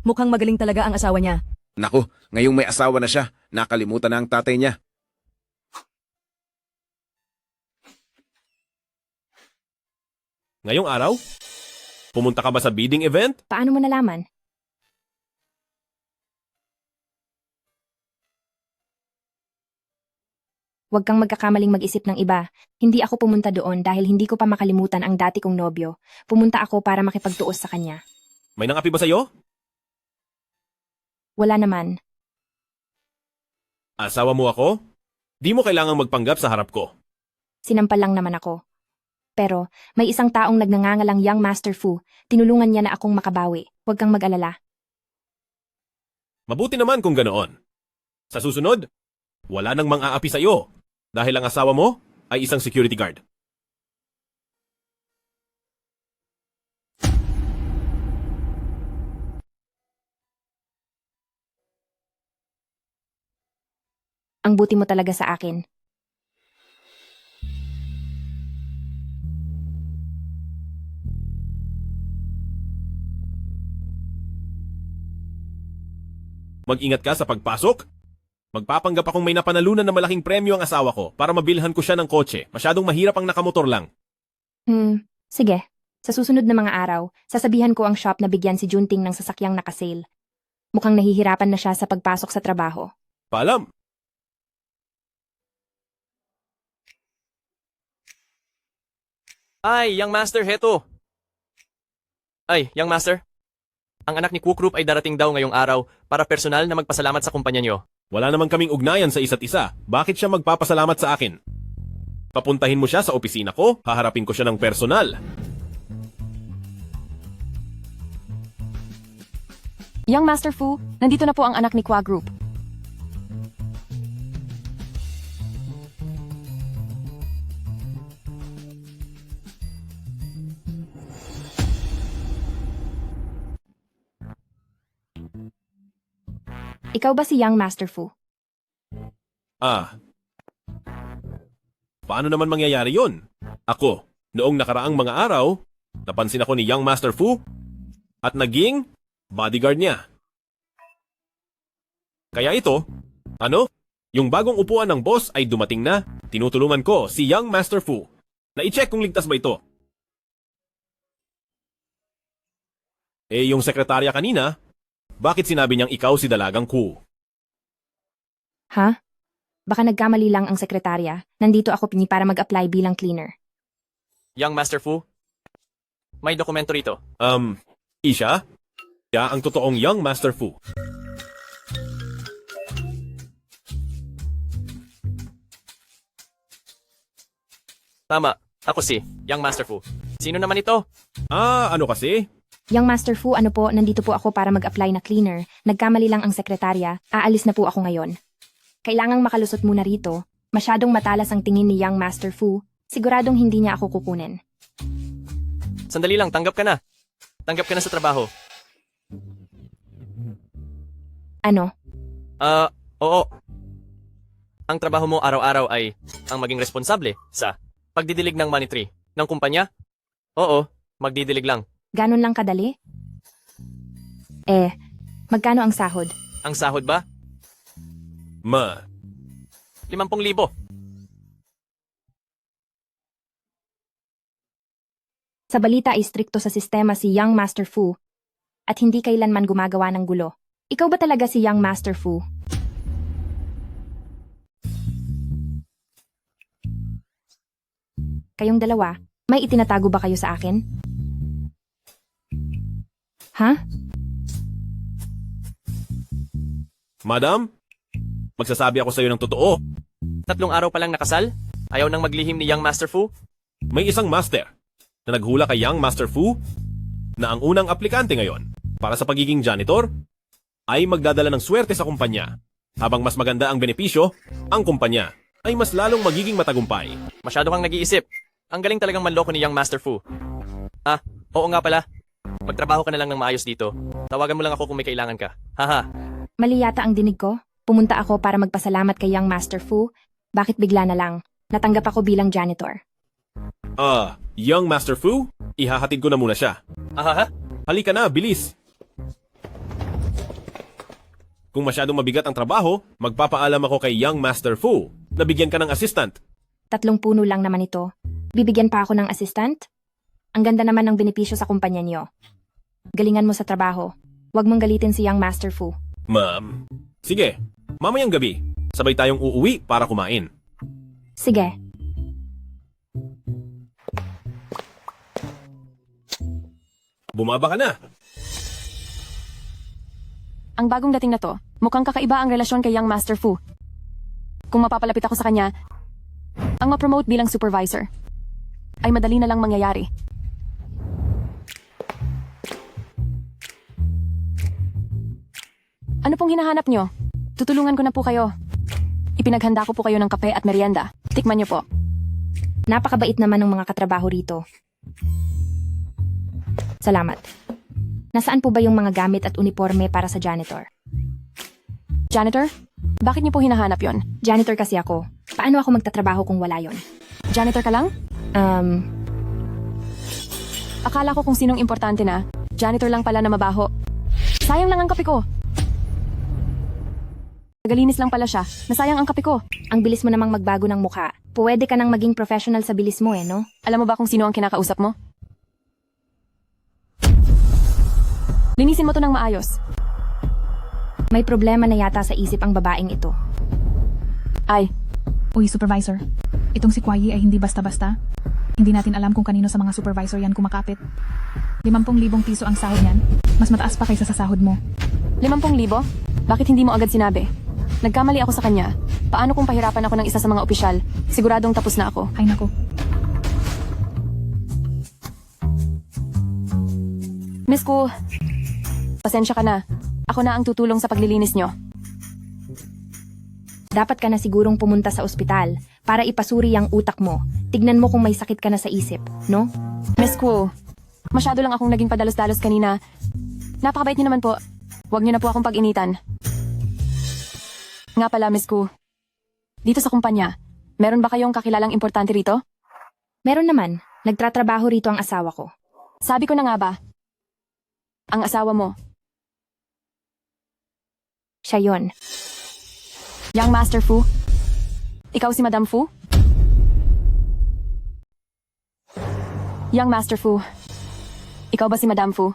Speaker 4: Mukhang magaling talaga ang asawa niya.
Speaker 3: Naku, ngayong may asawa na siya, nakalimutan na ang tatay niya.
Speaker 6: Ngayong araw? Pumunta ka ba sa bidding event?
Speaker 2: Paano mo nalaman? Huwag kang magkakamaling mag-isip ng iba. Hindi ako pumunta doon dahil hindi ko pa makalimutan ang dati kong nobyo. Pumunta ako para makipagtuos sa kanya.
Speaker 6: May nangapi ba sa'yo?
Speaker 2: Wala naman.
Speaker 6: Asawa mo ako? Di mo kailangang magpanggap sa harap ko.
Speaker 2: Sinampal lang naman ako. Pero may isang taong nagngangalang Young Master Fu. Tinulungan niya na akong makabawi. Huwag kang mag-alala.
Speaker 6: Mabuti naman kung ganoon. Sa susunod, wala nang mang-aapi sa'yo. Dahil ang asawa mo ay isang security guard.
Speaker 2: Ang buti mo talaga sa akin.
Speaker 6: Mag-ingat ka sa pagpasok. Magpapanggap akong may napanalunan na malaking premyo ang asawa ko para mabilhan ko siya ng kotse. Masyadong mahirap ang nakamotor lang.
Speaker 2: Sige. Sa susunod na mga araw, sasabihan ko ang shop na bigyan si Junting ng sasakyang nakasale. Mukhang nahihirapan na siya sa pagpasok sa trabaho.
Speaker 6: Paalam.
Speaker 5: Ay, Young Master, heto. Ay, Young Master. Ang anak ni Kwok ay darating daw ngayong araw para personal na magpasalamat sa kumpanya niyo.
Speaker 6: Wala naman kaming ugnayan sa isa't isa. Bakit siya magpapasalamat sa akin? Papuntahin mo siya sa opisina ko, haharapin ko siya ng personal.
Speaker 4: Young Master Fu, nandito na po ang anak ni Kwa Group.
Speaker 2: Ikaw ba si Young Master Fu?
Speaker 6: Paano naman mangyayari yon? Ako, noong nakaraang mga araw, napansin ako ni Young Master Fu at naging bodyguard niya. Kaya ito, yung bagong upuan ng boss ay dumating na, tinutulungan ko si Young Master Fu. Na-i-check kung ligtas ba ito. Yung sekretarya kanina, bakit sinabi niyang ikaw si Dalagang Ku?
Speaker 2: Ha? Baka nagkamali lang ang sekretarya. Nandito ako para mag-apply bilang cleaner.
Speaker 5: Young Master Fu, may dokumento rito.
Speaker 6: Isha? Siya ang totoong Young Master Fu.
Speaker 5: Tama, ako si Young Master Fu. Sino naman ito?
Speaker 6: Ano kasi?
Speaker 2: Young Master Fu, nandito po ako para mag-apply na cleaner. Nagkamali lang ang sekretarya. Aalis na po ako ngayon. Kailangang makalusot muna rito. Masyadong matalas ang tingin ni Young Master Fu. Siguradong hindi niya ako kukunin.
Speaker 5: Sandali lang, tanggap ka na. Tanggap ka na sa trabaho.
Speaker 2: Ano?
Speaker 5: Oo. Ang trabaho mo araw-araw ay ang maging responsable sa pagdidilig ng money tree ng kumpanya? Oo, magdidilig lang.
Speaker 2: Ganon lang kadali? Magkano ang sahod?
Speaker 5: Ang sahod ba? 50,000.
Speaker 2: Sa balita ay strikto sa sistema si Young Master Fu at hindi kailanman gumagawa ng gulo. Ikaw ba talaga si Young Master Fu? Kayong dalawa, may itinatago ba kayo sa akin? Ha?
Speaker 6: Madam, magsasabi ako sa iyo ng totoo.
Speaker 5: 3 araw pa lang nakasal? Ayaw nang maglihim ni Young Master Fu?
Speaker 6: May isang master na naghula kay Young Master Fu na ang unang aplikante ngayon para sa pagiging janitor ay magdadala ng swerte sa kumpanya. Habang mas maganda ang benepisyo, ang kumpanya ay mas lalong magiging matagumpay.
Speaker 5: Masyado kang nag-iisip. Ang galing talagang manloko ni Young Master Fu. Oo nga pala. Magtrabaho ka na lang ng maayos dito. Tawagan mo lang ako kung may kailangan ka. Haha.
Speaker 2: Mali yata ang dinig ko. Pumunta ako para magpasalamat kay Young Master Fu. Bakit bigla na lang? Natanggap ako bilang janitor.
Speaker 6: Young Master Fu, ihahatid ko na muna siya. Halika na, bilis. Kung masyadong mabigat ang trabaho, magpapaalam ako kay Young Master Fu. Nabigyan ka ng assistant.
Speaker 2: 3 puno lang naman ito. Bibigyan pa ako ng assistant? Ang ganda naman ng benepisyo sa kumpanya niyo. Galingan mo sa trabaho. Huwag mong galitin si Young Master Fu.
Speaker 6: Ma'am. Sige, mamayang gabi, sabay tayong uuwi para kumain.
Speaker 2: Sige.
Speaker 6: Bumaba ka na.
Speaker 4: Ang bagong dating na to, mukhang kakaiba ang relasyon kay Young Master Fu. Kung mapapalapit ako sa kanya, ang ma-promote bilang supervisor ay madali na lang mangyayari. Ano pong hinahanap nyo? Tutulungan ko na po kayo. Ipinaghanda ko po kayo ng kape at merienda. Tikman nyo po.
Speaker 2: Napakabait naman ng mga katrabaho rito. Salamat. Nasaan po ba yung mga gamit at uniforme para sa janitor?
Speaker 4: Janitor? Bakit niyo po hinahanap yon?
Speaker 2: Janitor kasi ako. Paano ako magtatrabaho kung wala yon?
Speaker 4: Janitor ka lang? Akala ko kung sinong importante na. Janitor lang pala na mabaho. Sayang lang ang kape ko.
Speaker 2: Galinis lang pala siya. Nasayang ang kape ko. Ang bilis mo namang magbago ng mukha. Pwede ka nang maging professional sa bilis mo no?
Speaker 4: Alam mo ba kung sino ang kinakausap mo? Linisin mo to ng maayos.
Speaker 2: May problema na yata sa isip ang babaeng ito.
Speaker 4: Ay,
Speaker 10: Uy, supervisor. Itong si Kwayi ay hindi basta-basta. Hindi natin alam kung kanino sa mga supervisor yan kumakapit. 50,000 piso ang sahod niyan. Mas mataas pa kaysa sa sahod mo.
Speaker 4: 50,000? Bakit hindi mo agad sinabi? Nagkamali ako sa kanya. Paano kung pahirapan ako ng isa sa mga opisyal? Siguradong tapos na ako.
Speaker 10: Ay nako.
Speaker 4: Miss Ku, pasensya ka na. Ako na ang tutulong sa paglilinis nyo.
Speaker 2: Dapat ka na sigurong pumunta sa ospital para ipasuri ang utak mo. Tignan mo kung may sakit ka na sa isip, no?
Speaker 4: Miss Ku, masyado lang akong naging padalos-dalos kanina. Napakabait niyo naman po. Huwag niyo na po akong pag-initan. Nga pala, Miss Ku. Dito sa kumpanya, meron ba kayong kakilalang importante rito?
Speaker 2: Meron naman. Nagtratrabaho rito ang asawa ko.
Speaker 4: Sabi ko na nga ba? Ang asawa mo,
Speaker 2: Siya yon.
Speaker 4: Young Master Fu? Ikaw si Madam Fu? Young Master Fu, ikaw ba si Madam Fu?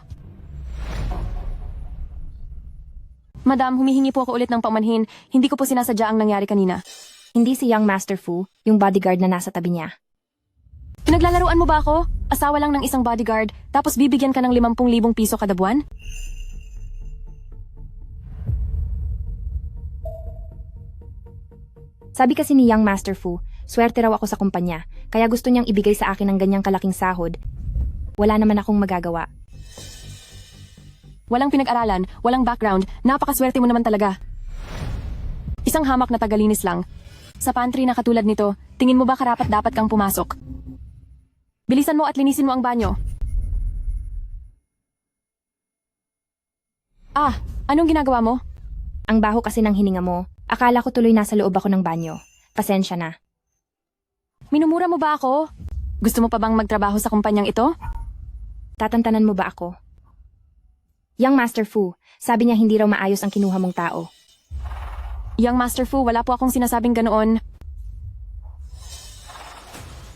Speaker 4: Madam, humihingi po ako ulit ng paumanhin. Hindi ko po sinasadya ang nangyari kanina.
Speaker 2: Hindi si Young Master Fu, yung bodyguard na nasa tabi niya.
Speaker 4: Pinaglalaruan mo ba ako? Asawa lang ng isang bodyguard, tapos bibigyan ka ng 50,000 piso kada buwan?
Speaker 2: Sabi kasi ni Young Master Fu, swerte raw ako sa kumpanya, kaya gusto niyang ibigay sa akin ng ganyang kalaking sahod. Wala naman akong magagawa.
Speaker 4: Walang pinag-aralan, walang background, napakaswerte mo naman talaga. Isang hamak na tagalinis lang. Sa pantry na katulad nito, tingin mo ba karapat dapat kang pumasok? Bilisan mo at linisin mo ang banyo. Ah, anong ginagawa mo?
Speaker 2: Ang baho kasi ng hininga mo. Akala ko tuloy nasa loob ako ng banyo. Pasensya na.
Speaker 4: Minumura mo ba ako? Gusto mo pa bang magtrabaho sa kumpanyang ito?
Speaker 2: Tatantanan mo ba ako? Young Master Fu, sabi niya hindi raw maayos ang kinuha mong tao.
Speaker 4: Young Master Fu, wala po akong sinasabing ganoon.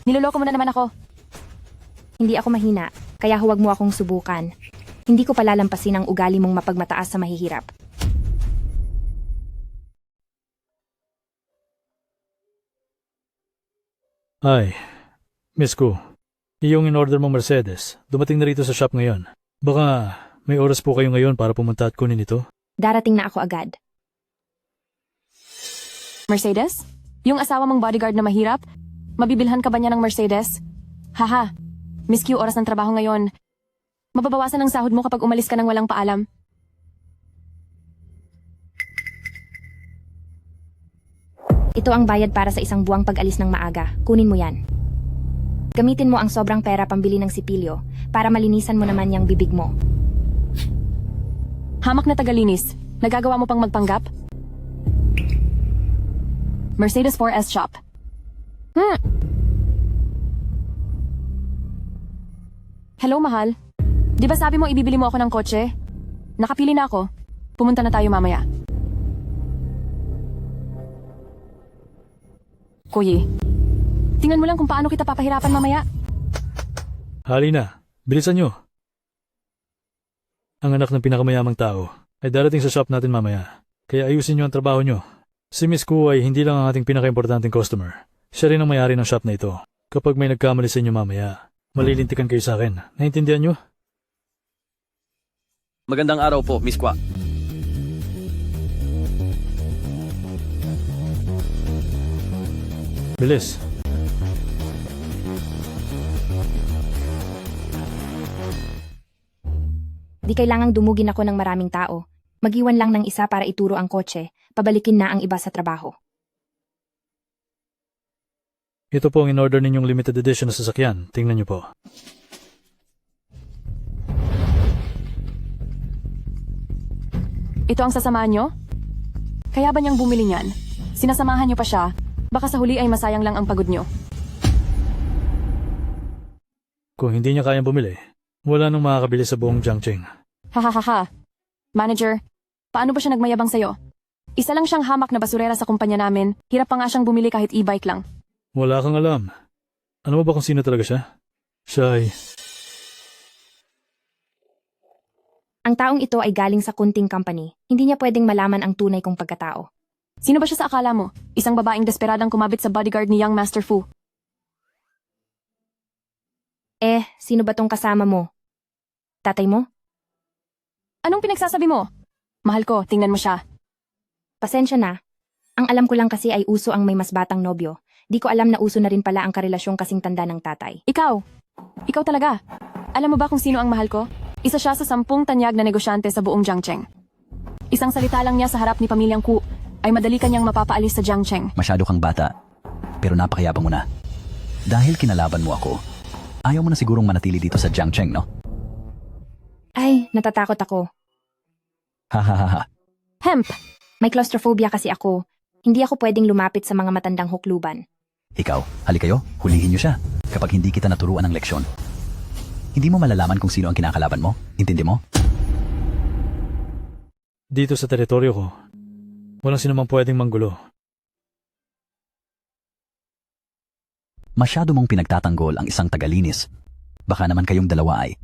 Speaker 4: Niloloko mo na naman ako.
Speaker 2: Hindi ako mahina, kaya huwag mo akong subukan. Hindi ko palalampasin ang ugali mong mapagmataas sa mahihirap.
Speaker 13: Ay, Miss Ku, yung in-order mong Mercedes, dumating na rito sa shop ngayon. Baka may oras po kayo ngayon para pumunta at kunin ito?
Speaker 2: Darating na ako agad.
Speaker 4: Mercedes? Yung asawa mong bodyguard na mahirap? Mabibilhan ka ba niya ng Mercedes? Haha, Miss Q, oras ng trabaho ngayon. Mababawasan ang sahod mo kapag umalis ka ng walang paalam.
Speaker 2: Ito ang bayad para sa isang buwang pag-alis ng maaga. Kunin mo yan. Gamitin mo ang sobrang pera pambili ng sipilyo para malinisan mo naman yung bibig mo.
Speaker 4: Hamak na tagalinis. Nagagawa mo pang magpanggap? Mercedes 4S shop. Hello, mahal. Di ba sabi mo ibibili mo ako ng kotse? Nakapili na ako. Pumunta na tayo mamaya. Kuyi, tingnan mo lang kung paano kita papahirapan mamaya.
Speaker 13: Halina, bilisan nyo. Ang anak ng pinakamayamang tao ay darating sa shop natin mamaya. Kaya ayusin nyo ang trabaho nyo. Si Miss Ku ay hindi lang ang ating pinaka-importanting customer. Siya rin ang may-ari ng shop na ito. Kapag may nagkamali sa inyo mamaya, malilintikan kayo sa akin. Naintindihan nyo?
Speaker 5: Magandang araw po, Miss Kwa.
Speaker 13: Bilis.
Speaker 2: Di kailangang dumugin ako ng maraming tao. Mag-iwan lang ng isa para ituro ang kotse, pabalikin na ang iba sa trabaho.
Speaker 13: Ito po ang in-order ninyong limited edition na sasakyan. Tingnan nyo po.
Speaker 4: Ito ang sasamahan nyo? Kaya ba niyang bumili niyan? Sinasamahan nyo pa siya? Baka sa huli ay masayang lang ang pagod nyo.
Speaker 13: Kung hindi niya kayang bumili, wala nang makakabili sa buong Jiangcheng.
Speaker 4: Hahaha. Manager, paano ba siya nagmayabang sa'yo? Isa lang siyang hamak na basurera sa kumpanya namin. Hirap pa nga siyang bumili kahit e-bike lang.
Speaker 13: Wala kang alam. Ano mo ba kung sino talaga siya? Siya ay...
Speaker 2: Ang taong ito ay galing sa kunting company. Hindi niya pwedeng malaman ang tunay kong pagkatao.
Speaker 4: Sino ba siya sa akala mo? Isang babaeng desperadang kumabit sa bodyguard ni Young Master Fu.
Speaker 2: Sino ba tong kasama mo? Tatay mo?
Speaker 4: Anong pinagsasabi mo? Mahal ko, tingnan mo siya.
Speaker 2: Pasensya na. Ang alam ko lang kasi ay uso ang may mas batang nobyo. Di ko alam na uso na rin pala ang karelasyong kasing tanda ng tatay.
Speaker 4: Ikaw talaga. Alam mo ba kung sino ang mahal ko? Isa siya sa 10 tanyag na negosyante sa buong Jiangcheng. Isang salita lang niya sa harap ni pamilyang Ku ay madali kanyang mapapaalis sa Jiangcheng.
Speaker 5: Masyado kang bata, pero napakayabang mo na. Dahil kinalaban mo ako, ayaw mo na sigurong manatili dito sa Jiangcheng, no?
Speaker 2: Ay, natatakot ako.
Speaker 5: Hahaha.
Speaker 4: Hemp!
Speaker 2: May claustrophobia kasi ako. Hindi ako pwedeng lumapit sa mga matandang hukluban.
Speaker 5: Ikaw, hali kayo, hulihin niyo siya kapag hindi kita naturuan ng leksyon. Hindi mo malalaman kung sino ang kinakalaban mo, intindi mo?
Speaker 13: Dito sa teritoryo ko, walang sinumang pwedeng manggulo.
Speaker 5: Masyado mong pinagtatanggol ang isang tagalinis. Baka naman kayong dalawa ay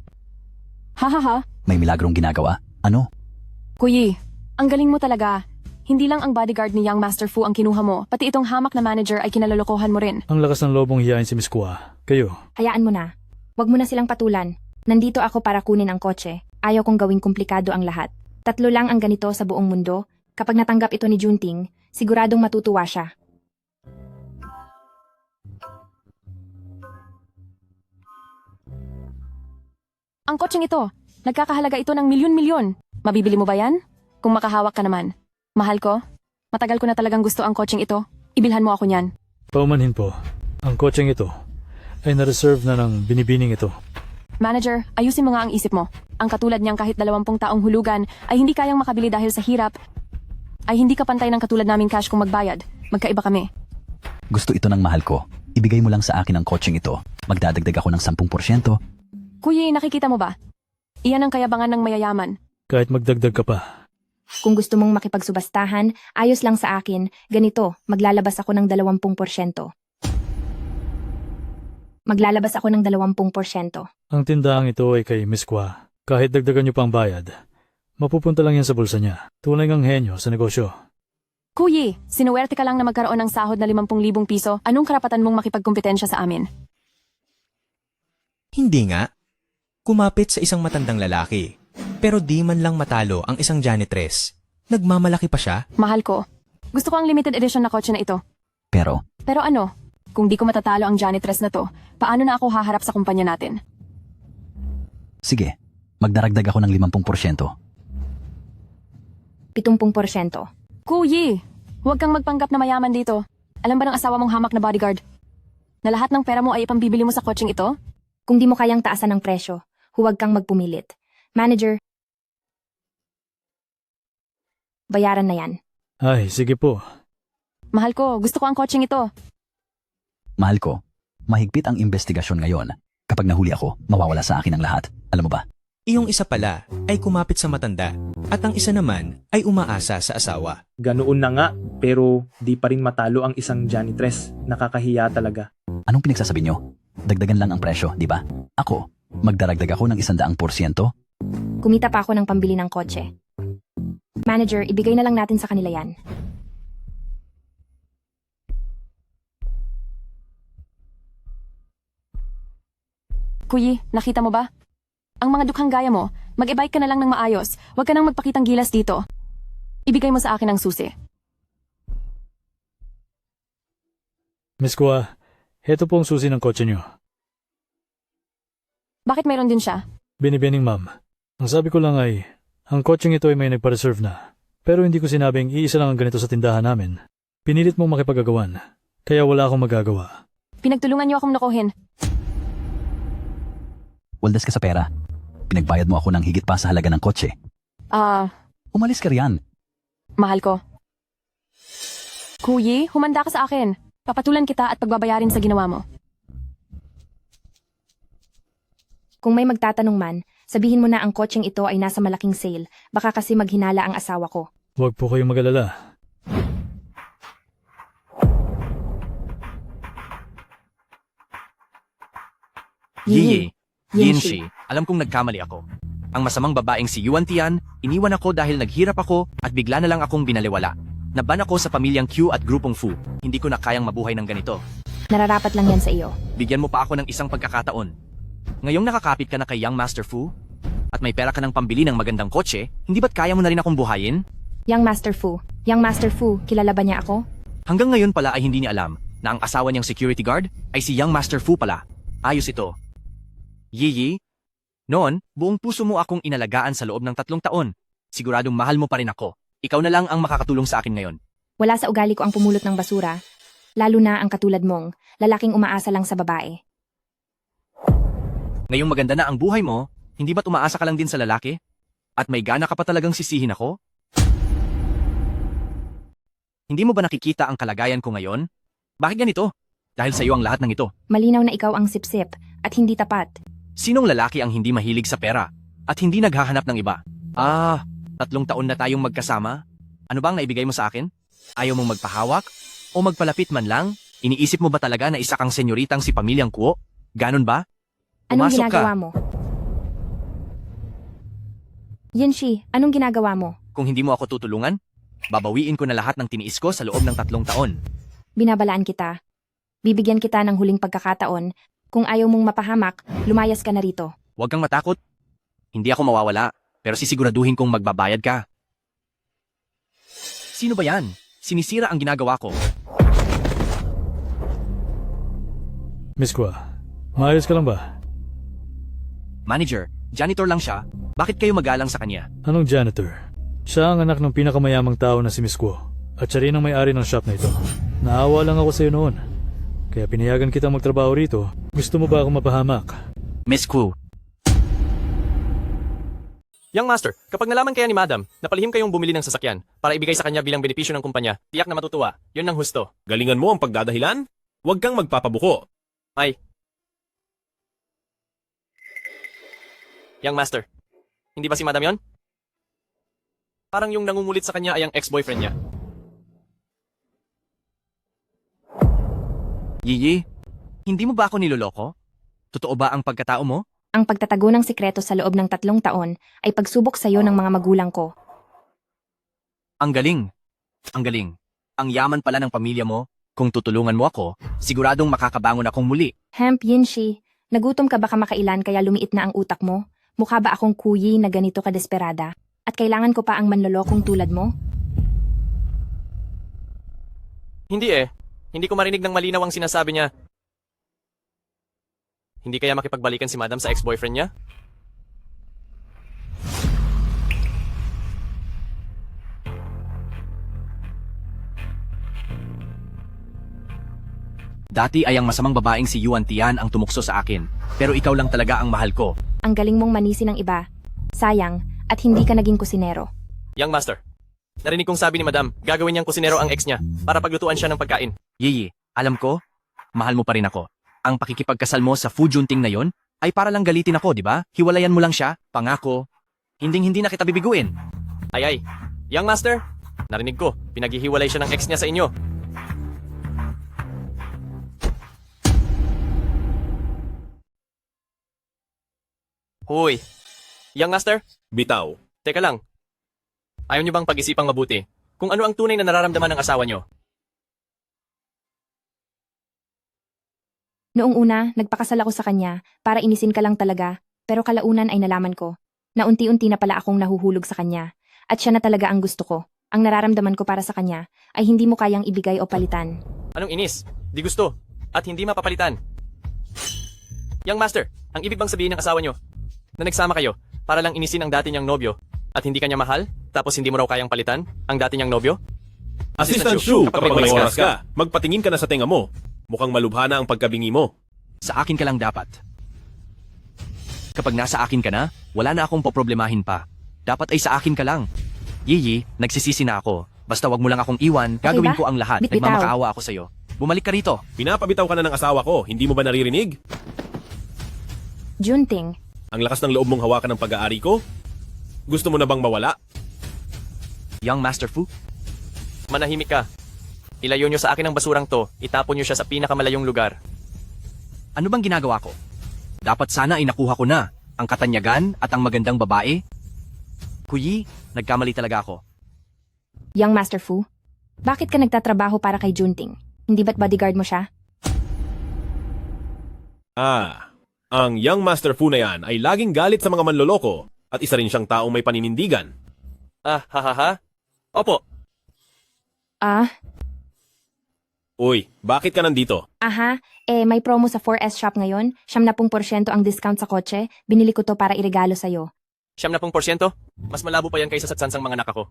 Speaker 4: Hahaha.
Speaker 5: may milagrong ginagawa. Ano?
Speaker 4: Kuyi, ang galing mo talaga. Hindi lang ang bodyguard ni Young Master Fu ang kinuha mo, pati itong hamak na manager ay kinalolokohan mo rin.
Speaker 13: Ang lakas ng lobong hiyain si Miss Kua. Kayo,
Speaker 2: Hayaan mo na. Huwag mo na silang patulan. Nandito ako para kunin ang kotse. Ayaw kong gawing komplikado ang lahat. 3 lang ang ganito sa buong mundo. Kapag natanggap ito ni Junting, siguradong matutuwa siya.
Speaker 4: Ang kotseng ito, nagkakahalaga ito ng milyon-milyon. Mabibili mo ba yan? Kung makahawak ka naman. Mahal ko, matagal ko na talagang gusto ang kotseng ito. Ibilhan mo ako niyan.
Speaker 13: paumanhin po. Ang kotseng ito ay na-reserve na ng binibining ito.
Speaker 4: Manager, ayusin mo nga ang isip mo. Ang katulad niyang kahit 20 taong hulugan ay hindi kayang makabili dahil sa hirap, ay hindi ka pantay ng katulad naming cash kung magbayad. Magkaiba kami.
Speaker 5: Gusto ito ng mahal ko. Ibigay mo lang sa akin ang kotseng ito. Magdadagdag ako ng 10%.
Speaker 4: Kuya, nakikita mo ba? Iyan ang kayabangan ng mayayaman.
Speaker 13: Kahit magdagdag ka pa.
Speaker 2: Kung gusto mong makipagsubastahan, ayos lang sa akin. Ganito, maglalabas ako ng 20%. Maglalabas ako ng 20%.
Speaker 13: Ang tindahang ito ay kay Miss Kua. Kahit dagdagan niyo pang bayad, mapupunta lang yan sa bulsa niya. Tunay ngang henyo sa negosyo.
Speaker 4: Kuya, sinuwerte ka lang na magkaroon ng sahod na 50,000 piso. Anong karapatan mong makipagkompetensya sa amin?
Speaker 14: Hindi nga. Kumapit sa isang matandang lalaki. Pero di man lang matalo ang isang janitress. Nagmamalaki pa siya.
Speaker 4: Mahal ko. Gusto ko ang limited edition na kotse na ito.
Speaker 5: Pero,
Speaker 4: Pero ano? Kung di ko matatalo ang janitress na to, paano na ako haharap sa kumpanya natin?
Speaker 5: sige, magdaragdag ako ng 50%.
Speaker 2: 70%.
Speaker 4: Kuyi, huwag kang magpanggap na mayaman dito. Alam ba ng asawa mong hamak na bodyguard? Na lahat ng pera mo ay ipambibili mo sa kotseng ito?
Speaker 2: Kung di mo kayang taasan ng presyo, huwag kang magpumilit. Manager, bayaran na yan.
Speaker 13: Ay, sige po.
Speaker 4: Mahal ko, gusto ko ang kotseng ito.
Speaker 5: Mahal ko, mahigpit ang investigasyon ngayon. Kapag nahuli ako, mawawala sa akin ang lahat. Alam mo ba?
Speaker 14: Iyong isa pala ay kumapit sa matanda at ang isa naman ay umaasa sa asawa.
Speaker 16: Ganoon na nga, pero di pa rin matalo ang isang janitress. Nakakahiya talaga.
Speaker 5: Anong pinagsasabi nyo? Dagdagan lang ang presyo, di ba? Ako, magdaragdag ako ng 100%?
Speaker 2: Kumita pa ako ng pambili ng kotse. Manager, ibigay na lang natin sa kanila yan.
Speaker 4: Kuyi, nakita mo ba? Ang mga dukhang gaya mo, mag-e-bike ka na lang ng maayos. Huwag ka nang magpakitang gilas dito. Ibigay mo sa akin ang susi.
Speaker 13: Miss Kua, heto po ang susi ng kotse niyo.
Speaker 4: Bakit mayroon din siya?
Speaker 13: Binibining ma'am. Ang sabi ko lang ay, ang kotseng ito ay may nagpa-reserve na. Pero hindi ko sinabing iisa lang ang ganito sa tindahan namin. Pinilit mong makipagagawan, kaya wala akong magagawa.
Speaker 4: Pinagtulungan niyo akong nakuhin.
Speaker 5: Waldas ka sa pera. Pinagbayad mo ako ng higit pa sa halaga ng kotse. Umalis ka riyan.
Speaker 4: Mahal ko. Kuyi, humanda ka sa akin. Papatulan kita at pagbabayarin sa ginawa mo.
Speaker 2: Kung may magtatanong man, sabihin mo na ang kotseng ito ay nasa malaking sale. Baka kasi maghinala ang asawa ko.
Speaker 13: Huwag po kayong mag-alala.
Speaker 5: Yiyi,
Speaker 2: Yinshi.
Speaker 5: Yinshi, alam kong nagkamali ako. Ang masamang babaeng si Yuan Tian, iniwan ako dahil naghirap ako at bigla na lang akong binaliwala. Naban ako sa pamilyang Q at grupong Fu. Hindi ko na kayang mabuhay ng ganito.
Speaker 2: Nararapat lang yan sa iyo.
Speaker 5: Bigyan mo pa ako ng isang pagkakataon. Ngayong nakakapit ka na kay Young Master Fu, at may pera ka ng pambili ng magandang kotse, hindi ba't kaya mo na rin akong buhayin?
Speaker 2: Young Master Fu, kilala ba niya ako?
Speaker 5: Hanggang ngayon pala ay hindi niya alam na ang asawa niyang security guard ay si Young Master Fu pala. Ayos ito. Yiyi, noon, buong puso mo akong inalagaan sa loob ng 3 taon. Siguradong mahal mo pa rin ako. Ikaw na lang ang makakatulong sa akin ngayon.
Speaker 2: Wala sa ugali ko ang pumulot ng basura, lalo na ang katulad mong, lalaking umaasa lang sa babae.
Speaker 5: Ngayong maganda na ang buhay mo, hindi ba't umaasa ka lang din sa lalaki? At may gana ka pa talagang sisihin ako? Hindi mo ba nakikita ang kalagayan ko ngayon? Bakit ganito? Dahil sa iyo ang lahat ng ito.
Speaker 2: Malinaw na ikaw ang sipsip at hindi tapat.
Speaker 5: Sinong lalaki ang hindi mahilig sa pera at hindi naghahanap ng iba? 3 taon na tayong magkasama? Ano bang naibigay mo sa akin? Ayaw mong magpahawak? O magpalapit man lang? Iniisip mo ba talaga na isa kang senyoritang si Pamilyang Kuo? Ganon ba?
Speaker 2: Anong
Speaker 5: Pumasok
Speaker 2: ginagawa
Speaker 5: ka.
Speaker 2: mo? Yinshi, anong ginagawa mo?
Speaker 5: Kung hindi mo ako tutulungan, babawiin ko na lahat ng tiniis ko sa loob ng 3 taon.
Speaker 2: Binabalaan kita. Bibigyan kita ng huling pagkakataon. Kung ayaw mong mapahamak, lumayas ka na rito.
Speaker 5: Huwag kang matakot. Hindi ako mawawala, pero sisiguraduhin kong magbabayad ka. Sino ba yan? Sinisira ang ginagawa ko.
Speaker 13: Miss Kwa, maayos ka lang ba?
Speaker 5: Manager, janitor lang siya. Bakit kayo magalang sa kanya?
Speaker 13: Anong janitor? Siya ang anak ng pinakamayamang tao na si Miss Kwa. At siya rin ang may-ari ng shop na ito. Naawa lang ako sa iyo noon. Kaya pinayagan kitang magtrabaho rito. Gusto mo ba ako mapahamak?
Speaker 5: Miss Ku.
Speaker 17: Young Master, kapag nalaman kaya ni Madam na palihim kayong bumili ng sasakyan para ibigay sa kanya bilang benepisyo ng kumpanya, tiyak na matutuwa. Yun ang husto.
Speaker 6: Galingan mo ang pagdadahilan? Huwag kang magpapabuko.
Speaker 17: Ay. Young Master, hindi ba si Madam yon? Parang yung nangungulit sa kanya ay ang ex-boyfriend niya.
Speaker 5: Yiyi, hindi mo ba ako niloloko? Totoo ba ang pagkatao mo?
Speaker 2: Ang pagtatago ng sikreto sa loob ng 3 taon ay pagsubok sa iyo ng mga magulang ko.
Speaker 5: Ang galing. Ang galing. Ang yaman pala ng pamilya mo. Kung tutulungan mo ako, siguradong makakabangon akong muli.
Speaker 2: Hemp, Yinshi, nagutom ka ba kamakailan kaya lumiit na ang utak mo? Mukha ba akong kuyi na ganito kadesperada? At kailangan ko pa ang manlolokong tulad mo?
Speaker 17: Hindi eh. Hindi ko marinig ng malinaw ang sinasabi niya. Hindi kaya makipagbalikan si Madam sa ex-boyfriend niya?
Speaker 5: Dati ay ang masamang babaeng si Yuan Tian ang tumukso sa akin. Pero ikaw lang talaga ang mahal ko.
Speaker 2: Ang galing mong manisi ng iba. Sayang, at hindi ka naging kusinero.
Speaker 17: Young Master, narinig kong sabi ni Madam, gagawin niyang kusinero ang ex niya para paglutuan siya ng pagkain.
Speaker 5: Yiyi, alam ko, mahal mo pa rin ako. Ang pakikipagkasal mo sa Fu Junting na yon ay para lang galitin ako, di ba? Hiwalayan mo lang siya, pangako. Hinding-hindi na kita bibiguin.
Speaker 17: Ay, Young Master, narinig ko, pinaghihiwalay siya ng ex niya sa inyo. Hoy, Young Master?
Speaker 6: Bitaw.
Speaker 17: Teka lang. Ayaw niyo bang pag-isipang mabuti kung ano ang tunay na nararamdaman ng asawa niyo?
Speaker 2: Noong una, nagpakasal ako sa kanya para inisin ka lang talaga, pero kalaunan ay nalaman ko na unti-unti na pala akong nahuhulog sa kanya at siya na talaga ang gusto ko. Ang nararamdaman ko para sa kanya ay hindi mo kayang ibigay o palitan.
Speaker 17: Anong inis? Di gusto. At hindi mapapalitan. Young Master, ang ibig bang sabihin ng asawa niyo na nagsama kayo para lang inisin ang dati niyang nobyo at hindi kanya mahal tapos hindi mo raw kayang palitan ang dati niyang nobyo?
Speaker 6: Assistant Shu, kapag may oras ka, magpatingin ka na sa tenga mo. Mukhang malubha na ang pagkabingi mo.
Speaker 5: Sa akin ka lang dapat. Kapag nasa akin ka na, wala na akong poproblemahin pa. Dapat ay sa akin ka lang. Yiyi, nagsisisi na ako. Basta wag mo lang akong iwan,
Speaker 2: Okay
Speaker 5: gagawin
Speaker 2: ba?
Speaker 5: ko ang lahat.
Speaker 2: Bitbitaw.
Speaker 5: Nagmamakaawa ako sa'yo. Bumalik ka rito.
Speaker 6: Pinapabitaw ka na ng asawa ko, hindi mo ba naririnig?
Speaker 2: Junting,
Speaker 6: Ang lakas ng loob mong hawakan ng pag-aari ko? Gusto mo na bang mawala?
Speaker 5: Young Master Fu?
Speaker 17: Manahimik ka. Ilayo niyo sa akin ang basurang to, itapon niyo siya sa pinakamalayong lugar.
Speaker 5: Ano bang ginagawa ko? Dapat sana ay nakuha ko na ang katanyagan at ang magandang babae. Kuyi, nagkamali talaga ako.
Speaker 2: Young Master Fu, bakit ka nagtatrabaho para kay Junting? Hindi ba't bodyguard mo siya?
Speaker 6: Ang Young Master Fu na yan ay laging galit sa mga manloloko at isa rin siyang taong may paninindigan.
Speaker 17: Opo.
Speaker 6: Uy, bakit ka nandito?
Speaker 2: May promo sa 4S shop ngayon. 70% ang discount sa kotse. Binili ko to para iregalo sa'yo.
Speaker 17: 70%? Mas malabo pa yan kaysa sa tsansang mga anak ako.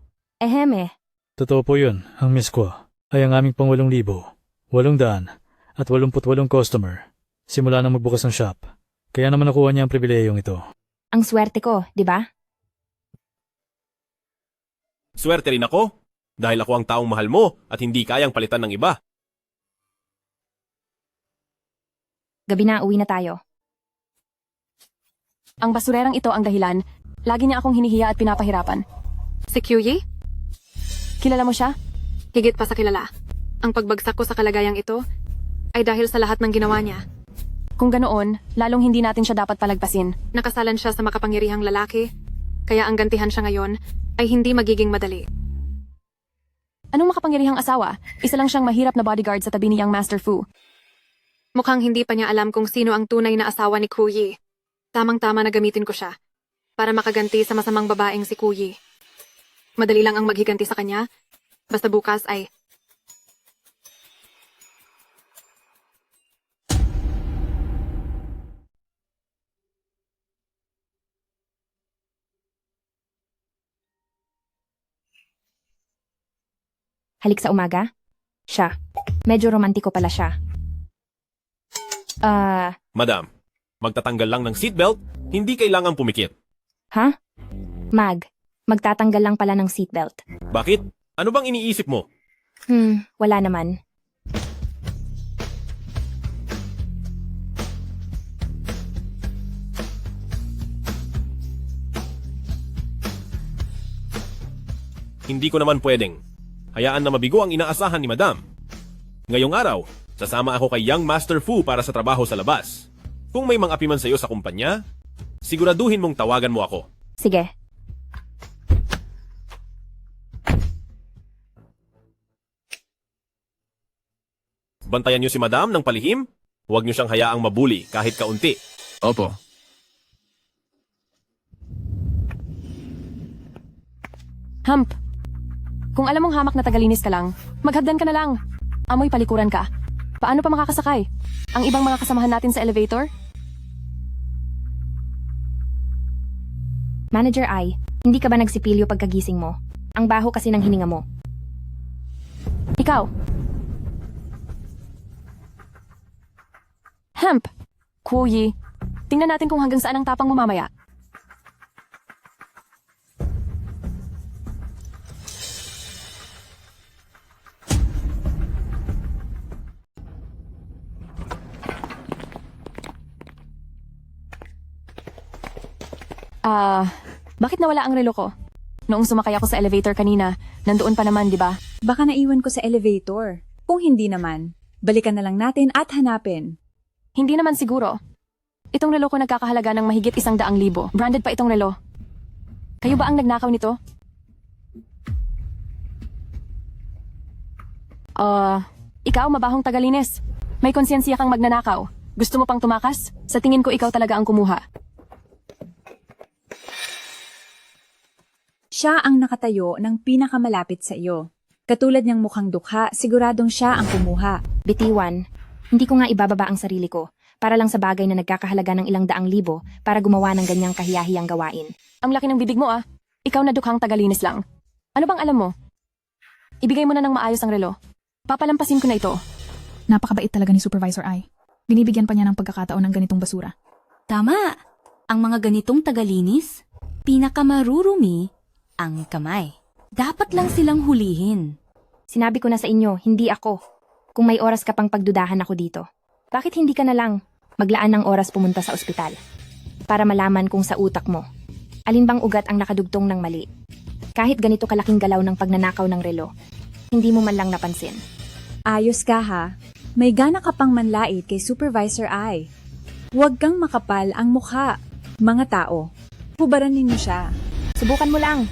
Speaker 13: Totoo po yun. Ang miss ko ay ang aming pang 8,000, 800 at 88 customer. Simula na magbukas ng shop. Kaya naman nakuha niya ang pribilehiyong ito.
Speaker 2: Ang swerte ko, di ba?
Speaker 6: Swerte rin ako dahil ako ang taong mahal mo at hindi kayang palitan ng iba.
Speaker 2: Gabi na, uwi na tayo.
Speaker 4: Ang basurerang ito ang dahilan. Lagi niya akong hinihiya at pinapahirapan.
Speaker 7: Si Kyuyi?
Speaker 4: Kilala mo siya?
Speaker 7: Higit pa sa kilala. Ang pagbagsak ko sa kalagayang ito ay dahil sa lahat ng ginawa niya.
Speaker 4: Kung ganoon, lalong hindi natin siya dapat palagpasin.
Speaker 7: Nakasalan siya sa makapangyarihang lalaki, kaya ang gantihan siya ngayon ay hindi magiging madali.
Speaker 4: Anong makapangyarihang asawa? Isa lang siyang mahirap na bodyguard sa tabi ni Young Master Fu.
Speaker 7: Mukhang hindi pa niya alam kung sino ang tunay na asawa ni Kuyi. Tamang-tama na gamitin ko siya para makaganti sa masamang babaeng si Kuyi. Madali lang ang maghiganti sa kanya, basta bukas ay...
Speaker 2: Halik sa umaga? Siya. Medyo romantiko pala siya.
Speaker 6: Madam, magtatanggal lang ng seatbelt, hindi kailangang pumikit.
Speaker 2: Magtatanggal lang pala ng seatbelt.
Speaker 6: Bakit? Ano bang iniisip mo?
Speaker 2: Wala naman.
Speaker 6: Hindi ko naman pwedeng. Hayaan na mabigo ang inaasahan ni Madam. Ngayong araw, sasama ako kay Young Master Fu para sa trabaho sa labas. Kung may mga api man sa iyo sa kumpanya, siguraduhin mong tawagan mo ako.
Speaker 2: Sige.
Speaker 6: Bantayan niyo si Madam ng palihim. Huwag niyo siyang hayaang mabuli kahit kaunti.
Speaker 12: Opo.
Speaker 4: Hump, kung alam mong hamak na tagalinis ka lang, maghagdan ka na lang. Amoy palikuran ka. Paano pa makakasakay? Ang ibang mga kasamahan natin sa elevator?
Speaker 2: Manager Ai, hindi ka ba nagsipilyo pagkagising mo? Ang baho kasi ng hininga mo.
Speaker 4: Ikaw. Hemp. Kuyi. Tingnan natin kung hanggang saan ang tapang mo mamaya. Bakit nawala ang relo ko? Noong sumakay ako sa elevator kanina, nandoon pa naman, di ba?
Speaker 18: Baka naiwan ko sa elevator. Kung hindi naman, balikan na lang natin at hanapin.
Speaker 4: Hindi naman siguro. Itong relo ko nagkakahalaga ng mahigit 100,000. Branded pa itong relo. Kayo ba ang nagnakaw nito? Ikaw, mabahong tagalinis. May konsyensya kang magnanakaw. Gusto mo pang tumakas? Sa tingin ko ikaw talaga ang kumuha.
Speaker 18: Siya ang nakatayo ng pinakamalapit sa iyo. Katulad niyang mukhang dukha, siguradong siya ang kumuha.
Speaker 2: Bitiwan, hindi ko nga ibababa ang sarili ko para lang sa bagay na nagkakahalaga ng 200,000 para gumawa ng ganyang kahiyahiyang gawain.
Speaker 4: Ang laki ng bibig mo Ikaw na dukhang tagalinis lang. Ano bang alam mo? Ibigay mo na ng maayos ang relo. Papalampasin ko na ito.
Speaker 10: Napakabait talaga ni Supervisor Ai. Binibigyan pa niya ng pagkakataon ng ganitong basura.
Speaker 19: Tama. Ang mga ganitong tagalinis, pinakamarurumi ang kamay. Dapat lang silang hulihin.
Speaker 2: Sinabi ko na sa inyo, hindi ako. Kung may oras ka pang pagdudahan ako dito, bakit hindi ka na lang maglaan ng oras pumunta sa ospital? Para malaman kung sa utak mo, alin bang ugat ang nakadugtong ng mali? Kahit ganito kalaking galaw ng pagnanakaw ng relo, hindi mo man lang napansin.
Speaker 18: Ayos ka ha? May gana ka pang manlait kay Supervisor Ai. Huwag kang makapal ang mukha. Mga tao, hubaran ninyo siya.
Speaker 2: Subukan mo lang.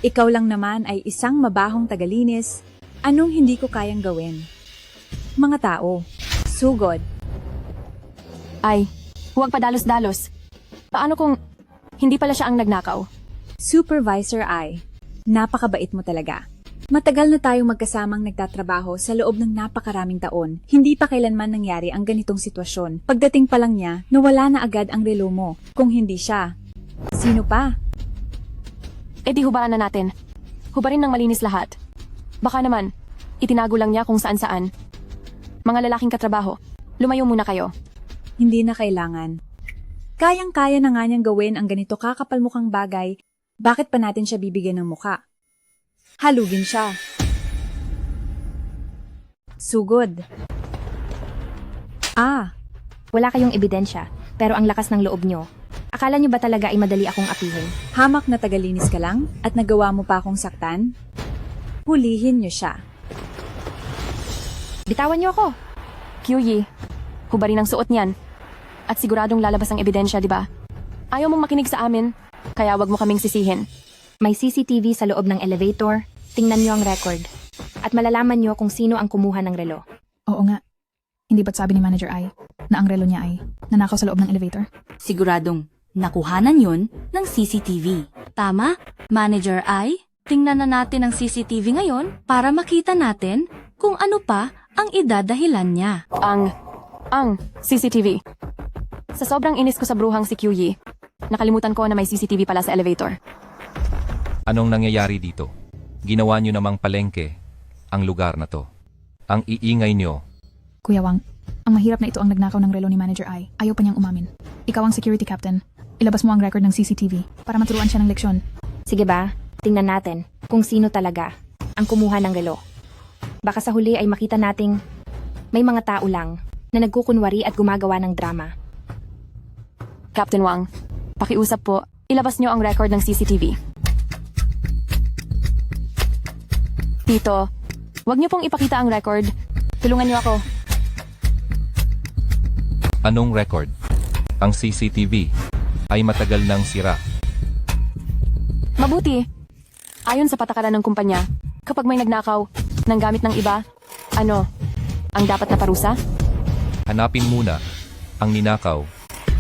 Speaker 18: Ikaw lang naman ay isang mabahong tagalinis. Anong hindi ko kayang gawin? Mga tao, sugod.
Speaker 4: Ay, huwag padalos-dalos. Paano kung hindi pala siya ang nagnakaw?
Speaker 18: Supervisor I, napakabait mo talaga. Matagal na tayong magkasamang nagtatrabaho sa loob ng napakaraming taon. Hindi pa kailanman nangyari ang ganitong sitwasyon. Pagdating pa lang niya, nawala na agad ang relo mo. Kung hindi siya, sino pa?
Speaker 4: Eh di hubaran na natin. Hubarin ng malinis lahat. Baka naman, itinago lang niya kung saan-saan. Mga lalaking katrabaho, lumayo muna kayo.
Speaker 18: Hindi na kailangan. Kayang-kaya na nga niyang gawin ang ganito kakapalmukhang bagay. Bakit pa natin siya bibigyan ng muka? Halugin siya. Sugod.
Speaker 2: Wala kayong ebidensya, pero ang lakas ng loob nyo. Akala nyo ba talaga ay madali akong apihin?
Speaker 18: Hamak na tagalinis ka lang at nagawa mo pa akong saktan? Hulihin niyo siya.
Speaker 2: Bitawan nyo ako.
Speaker 4: Kyuyi, hubarin ang suot niyan. At siguradong lalabas ang ebidensya, di ba? Ayaw mong makinig sa amin, kaya wag mo kaming sisihin.
Speaker 2: May CCTV sa loob ng elevator. Tingnan nyo ang record. At malalaman nyo kung sino ang kumuha ng relo.
Speaker 1: Oo nga. Hindi ba't sabi ni Manager I na ang relo niya ay nanakaw sa loob ng elevator?
Speaker 19: Siguradong nakuhanan yun ng CCTV. Tama, Manager I? Tingnan na natin ang CCTV ngayon para makita natin kung ano pa ang idadahilan niya.
Speaker 4: Ang CCTV. Sa sobrang inis ko sa bruhang si Kyuyi, nakalimutan ko na may CCTV pala sa elevator.
Speaker 12: Anong nangyayari dito? Ginawa nyo namang palengke ang lugar na to. Ang iingay nyo.
Speaker 1: Kuya Wang, ang mahirap na ito ang nagnakaw ng relo ni Manager I. Ayaw pa niyang umamin. Ikaw ang security captain. Ilabas mo ang record ng CCTV para maturuan siya ng leksyon.
Speaker 2: Sige ba? Tingnan natin kung sino talaga ang kumuha ng relo. Baka sa huli ay makita nating may mga tao lang na nagkukunwari at gumagawa ng drama.
Speaker 4: Captain Wang, pakiusap po, ilabas niyo ang record ng CCTV. Tito, wag niyo pong ipakita ang record. Tulungan niyo ako.
Speaker 12: Anong record? Ang CCTV ay matagal nang sira.
Speaker 4: Mabuti. Ayon sa patakaran ng kumpanya, kapag may nagnakaw ng gamit ng iba, ano ang dapat na parusa?
Speaker 12: Hanapin muna ang ninakaw.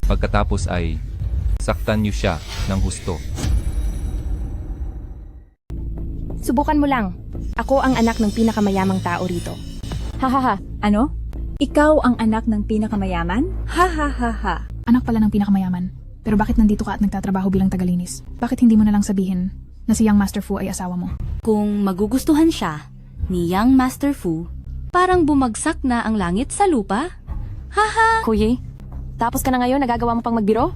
Speaker 12: Pagkatapos ay saktan niyo siya ng husto.
Speaker 2: Subukan mo lang. Ako ang anak ng pinakamayamang tao rito.
Speaker 18: Hahaha. Ano? Ikaw ang anak ng pinakamayaman? Hahaha.
Speaker 1: Anak pala ng pinakamayaman. Pero bakit nandito ka at nagtatrabaho bilang tagalinis? Bakit hindi mo na lang sabihin na si Young Master Fu ay asawa mo?
Speaker 19: Kung magugustuhan siya ni Young Master Fu, parang bumagsak na ang langit sa lupa. Haha!
Speaker 4: Kuyi, tapos ka na ngayon, nagagawa mo pang magbiro?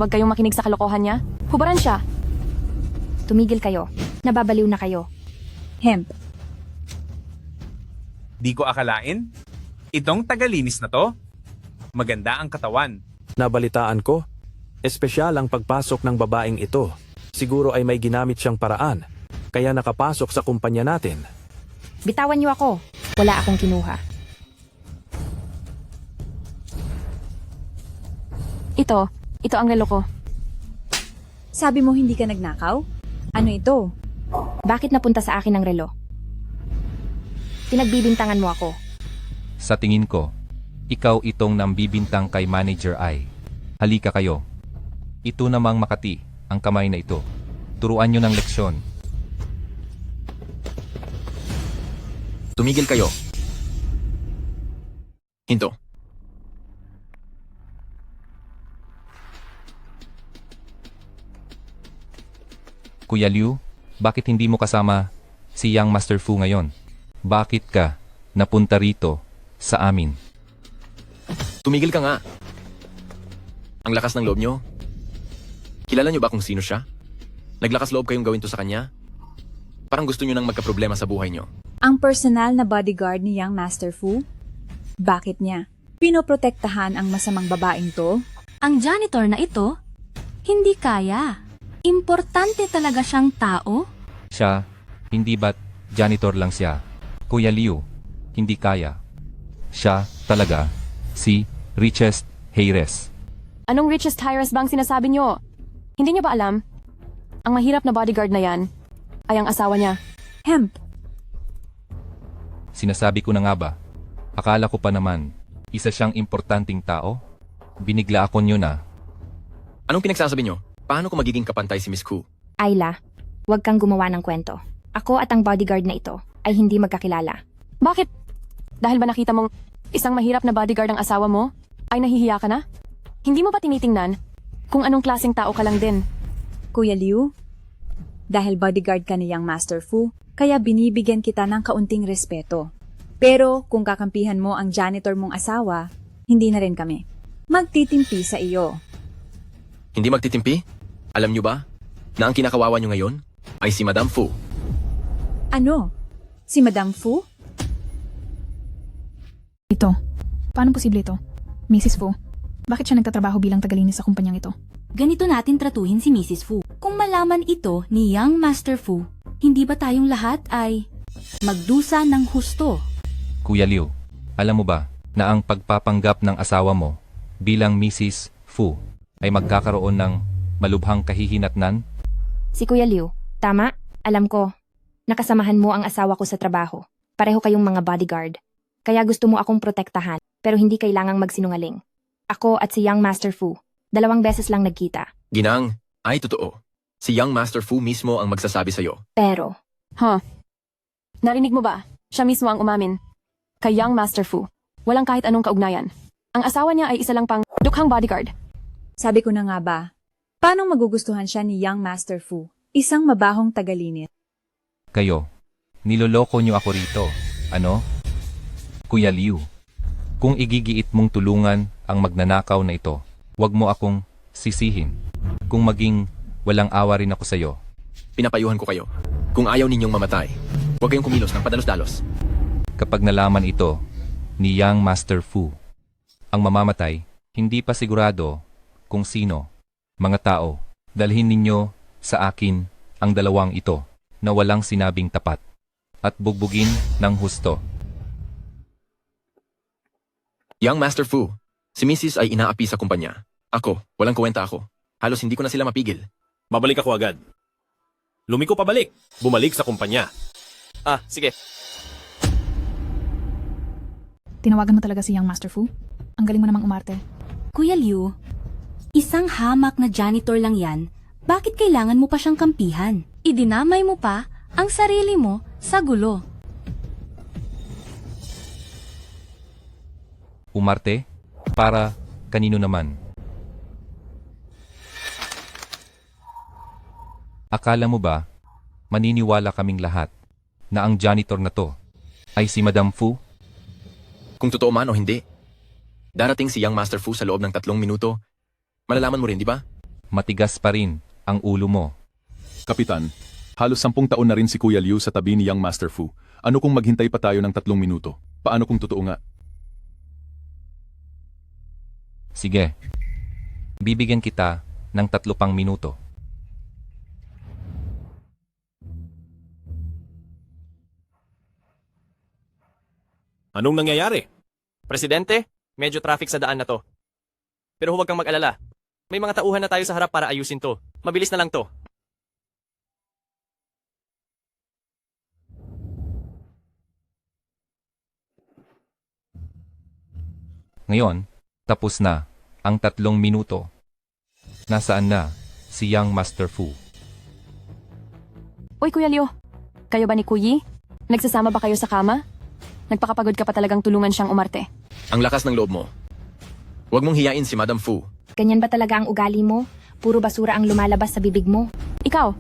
Speaker 4: Huwag kayong makinig sa kalokohan niya. Hubaran siya.
Speaker 2: Tumigil kayo. Nababaliw na kayo.
Speaker 18: Hemp.
Speaker 20: Di ko akalain. Itong tagalinis na to, maganda ang katawan.
Speaker 6: Nabalitaan ko, espesyal ang pagpasok ng babaeng ito. Siguro ay may ginamit siyang paraan, kaya nakapasok sa kumpanya natin.
Speaker 2: Bitawan niyo ako. Wala akong kinuha.
Speaker 4: Ito ang relo ko.
Speaker 18: Sabi mo hindi ka nagnakaw? Ano ito?
Speaker 2: Bakit napunta sa akin ang relo? Pinagbibintangan mo ako.
Speaker 12: Sa tingin ko, ikaw itong nambibintang kay Manager I. Halika kayo. Ito namang Makati, ang kamay na ito. Turuan nyo ng leksyon.
Speaker 5: Tumigil kayo. Hinto.
Speaker 12: Kuya Liu, bakit hindi mo kasama si Young Master Fu ngayon? Bakit ka napunta rito sa amin?
Speaker 17: Tumigil ka nga. Ang lakas ng loob nyo. Kilala nyo ba kung sino siya? Naglakas loob kayong gawin to sa kanya? Parang gusto nyo nang magkaproblema sa buhay nyo.
Speaker 18: Ang personal na bodyguard ni Young Master Fu? Bakit niya? Pinoprotektahan ang masamang babaeng to?
Speaker 19: Ang janitor na ito, hindi kaya. Importante talaga siyang tao?
Speaker 12: Siya, hindi ba't janitor lang siya? Kuya Liu, hindi kaya. Siya talaga, si richest Heires.
Speaker 4: Anong richest heiress bang sinasabi nyo? Hindi nyo ba alam? Ang mahirap na bodyguard na yan ay ang asawa niya.
Speaker 18: Hemp,
Speaker 12: Sinasabi ko na nga ba? Akala ko pa naman, isa siyang importanteng tao? Binigla ako nyo na.
Speaker 17: Anong pinagsasabi nyo? Paano ko magiging kapantay si Miss Ku?
Speaker 2: Ayla, huwag kang gumawa ng kwento. Ako at ang bodyguard na ito ay hindi magkakilala.
Speaker 4: Bakit? Dahil ba nakita mong isang mahirap na bodyguard ang asawa mo, ay nahihiya ka na? Hindi mo ba tinitingnan kung anong klaseng tao ka lang din?
Speaker 18: Kuya Liu, dahil bodyguard ka ni Young Master Fu, kaya binibigyan kita ng kaunting respeto. Pero kung kakampihan mo ang janitor mong asawa, hindi na rin kami. Magtitimpi sa iyo.
Speaker 17: Hindi magtitimpi? Alam nyo ba na ang kinakawawa nyo ngayon ay si Madam Fu?
Speaker 18: Ano? Si Madam Fu?
Speaker 21: Ito. Paano posible ito? Mrs. Fu, bakit siya nagtatrabaho bilang tagalinis sa kumpanyang ito?
Speaker 19: Ganito natin tratuhin si Mrs. Fu. Kung malaman ito ni Young Master Fu, hindi ba tayong lahat ay magdusa ng husto?
Speaker 12: Kuya Liu, alam mo ba na ang pagpapanggap ng asawa mo bilang Mrs. Fu ay magkakaroon ng malubhang kahihinatnan?
Speaker 2: Si Kuya Liu, tama? Alam ko, nakasamahan mo ang asawa ko sa trabaho. Pareho kayong mga bodyguard. Kaya gusto mo akong protektahan, pero hindi kailangang magsinungaling. Ako at si Young Master Fu, 2 beses lang nagkita.
Speaker 17: Ginang, ay totoo. Si Young Master Fu mismo ang magsasabi sa'yo.
Speaker 2: Pero,
Speaker 4: Narinig mo ba? Siya mismo ang umamin. Kay Young Master Fu, walang kahit anong kaugnayan. Ang asawa niya ay isa lang pang dukhang bodyguard.
Speaker 18: Sabi ko na nga ba, paano magugustuhan siya ni Young Master Fu, isang mabahong tagalinis?
Speaker 12: Kayo, niloloko nyo ako rito. Ano? Kuya Liu, kung igigiit mong tulungan ang magnanakaw na ito, wag mo akong sisihin. Kung maging walang awa rin ako sa'yo.
Speaker 17: Pinapayuhan ko kayo. Kung ayaw ninyong mamatay, huwag kayong kumilos ng padalos-dalos.
Speaker 12: Kapag nalaman ito ni Young Master Fu, ang mamamatay, hindi pa sigurado kung sino. Mga tao, dalhin ninyo sa akin ang 2 ito na walang sinabing tapat at bugbugin ng husto.
Speaker 17: Young Master Fu, si Mrs. ay inaapi sa kumpanya. Ako, walang kwenta ako. Halos hindi ko na sila mapigil.
Speaker 6: Babalik ako agad. Lumiko pabalik. Bumalik sa kumpanya.
Speaker 17: Sige.
Speaker 21: Tinawagan mo talaga si Young Master Fu? Ang galing mo namang umarte.
Speaker 19: Kuya Liu, isang hamak na janitor lang yan. Bakit kailangan mo pa siyang kampihan? Idinamay mo pa ang sarili mo sa gulo.
Speaker 12: Umarte? Para kanino naman? Akala mo ba, maniniwala kaming lahat na ang janitor na to ay si Madam Fu?
Speaker 17: Kung totoo man o hindi, darating si Young Master Fu sa loob ng 3 minuto. Malalaman mo rin, di ba?
Speaker 12: Matigas pa rin ang ulo mo.
Speaker 11: Kapitan, halos 10 taon na rin si Kuya Liu sa tabi ni Young Master Fu. Ano kung maghintay pa tayo ng 3 minuto? Paano kung totoo nga?
Speaker 12: Sige, bibigyan kita ng 3 pang minuto.
Speaker 6: Anong nangyayari?
Speaker 17: Presidente, medyo traffic sa daan na to. Pero huwag kang mag-alala. May mga tauhan na tayo sa harap para ayusin to. Mabilis na lang to.
Speaker 12: Ngayon, tapos na ang 3 minuto. Nasaan na si Young Master Fu?
Speaker 4: Uy, Kuya Liu, kayo ba ni Kuyi? Nagsasama ba kayo sa kama? Nagpakapagod ka pa talagang tulungan siyang umarte.
Speaker 17: Ang lakas ng loob mo. Huwag mong hiyain si Madam Fu.
Speaker 2: ganyan ba talaga ang ugali mo? Puro basura ang lumalabas sa bibig mo.
Speaker 4: Ikaw,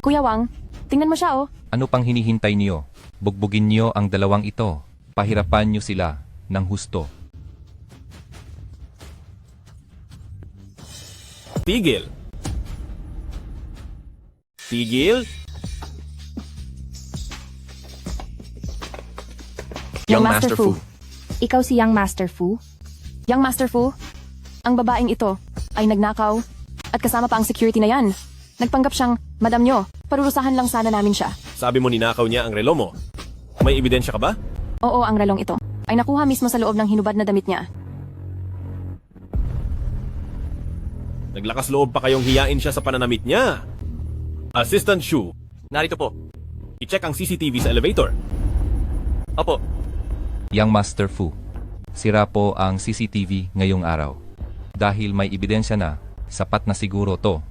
Speaker 4: Kuya Wang, tingnan mo siya oh.
Speaker 12: Ano pang hinihintay niyo? Bugbugin niyo ang 2 ito. Pahirapan niyo sila ng husto.
Speaker 6: Tigil. Tigil?
Speaker 2: Young Master Fu. Ikaw si Young Master Fu?
Speaker 4: Young Master Fu, ang babaeng ito ay nagnakaw at kasama pa ang security na yan. Nagpanggap siyang madam nyo. Parurusahan lang sana namin siya.
Speaker 6: Sabi mo ninakaw niya ang relo mo. May ebidensya ka ba?
Speaker 4: Oo, ang relong ito ay nakuha mismo sa loob ng hinubad na damit niya.
Speaker 6: Naglakas loob pa kayong hiyain siya sa pananamit niya. Assistant Shu,
Speaker 17: Narito po.
Speaker 6: i-check ang CCTV sa elevator.
Speaker 17: Opo.
Speaker 12: Young Master Fu, sira po ang CCTV ngayong araw. Dahil may ebidensya na, sapat na siguro to.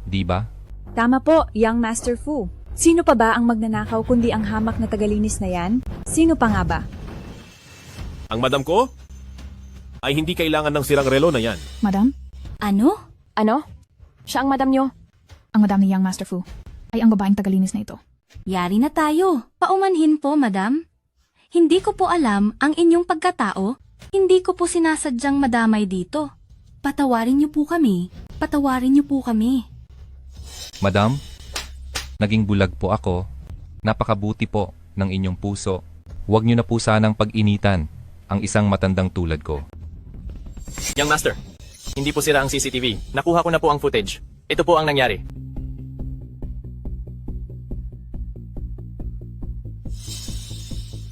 Speaker 12: Di ba?
Speaker 18: Tama po, Young Master Fu. Sino pa ba ang magnanakaw kundi ang hamak na tagalinis na yan? Sino pa nga ba?
Speaker 6: Ang madam ko ay hindi kailangan ng sirang relo na yan.
Speaker 21: Madam?
Speaker 19: Ano?
Speaker 4: Ano? Siya ang madam nyo.
Speaker 21: Ang madam ni Young Master Fu ay ang babaeng tagalinis na ito.
Speaker 19: Yari na tayo. Paumanhin po, madam. Hindi ko po alam ang inyong pagkatao. Hindi ko po sinasadyang madamay dito. Patawarin niyo po kami. Patawarin niyo po kami.
Speaker 12: Madam, naging bulag po ako. Napakabuti po ng inyong puso. Huwag niyo na po sanang pag-initan ang isang matandang tulad ko.
Speaker 17: Young Master, hindi po sira ang CCTV. Nakuha ko na po ang footage. Ito po ang nangyari.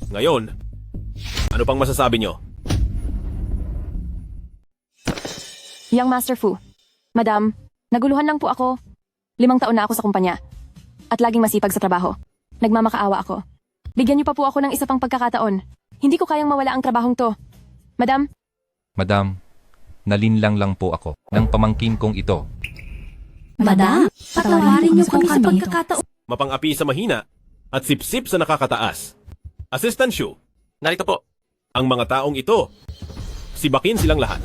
Speaker 6: Ngayon, ano pang masasabi nyo?
Speaker 4: Young Master Fu. Madam, naguluhan lang po ako. 5 taon na ako sa kumpanya. At laging masipag sa trabaho. Nagmamakaawa ako. Bigyan niyo pa po ako ng isa pang pagkakataon. Hindi ko kayang mawala ang trabahong to. Madam?
Speaker 12: Madam, nalinlang lang po ako ng pamangkin kong ito.
Speaker 19: Madam, patawarin niyo kami sa pagkakataon.
Speaker 6: Mapang-api sa mahina at sipsip sa nakakataas. Assistant Shu,
Speaker 17: Narito po.
Speaker 6: ang mga taong ito, sibakin silang lahat.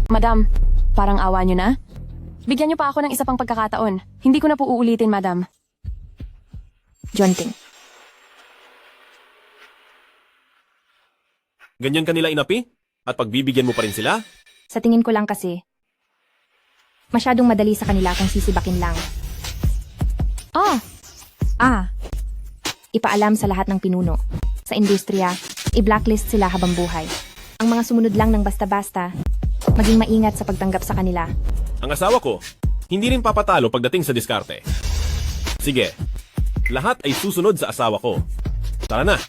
Speaker 4: Madam, parang awa niyo na? Bigyan niyo pa ako ng isa pang pagkakataon. Hindi ko na po uulitin, madam.
Speaker 2: Junting.
Speaker 6: Ganyan kanila inapi? At pagbibigyan mo pa rin sila?
Speaker 2: Sa tingin ko lang kasi, masyadong madali sa kanila kung sisibakin lang. Ipaalam sa lahat ng pinuno. Sa industriya, i-blacklist sila habang buhay. Ang mga sumunod lang ng basta-basta, maging maingat sa pagtanggap sa kanila.
Speaker 6: Ang asawa ko, hindi rin papatalo pagdating sa diskarte. Sige, lahat ay susunod sa asawa ko. Tara na.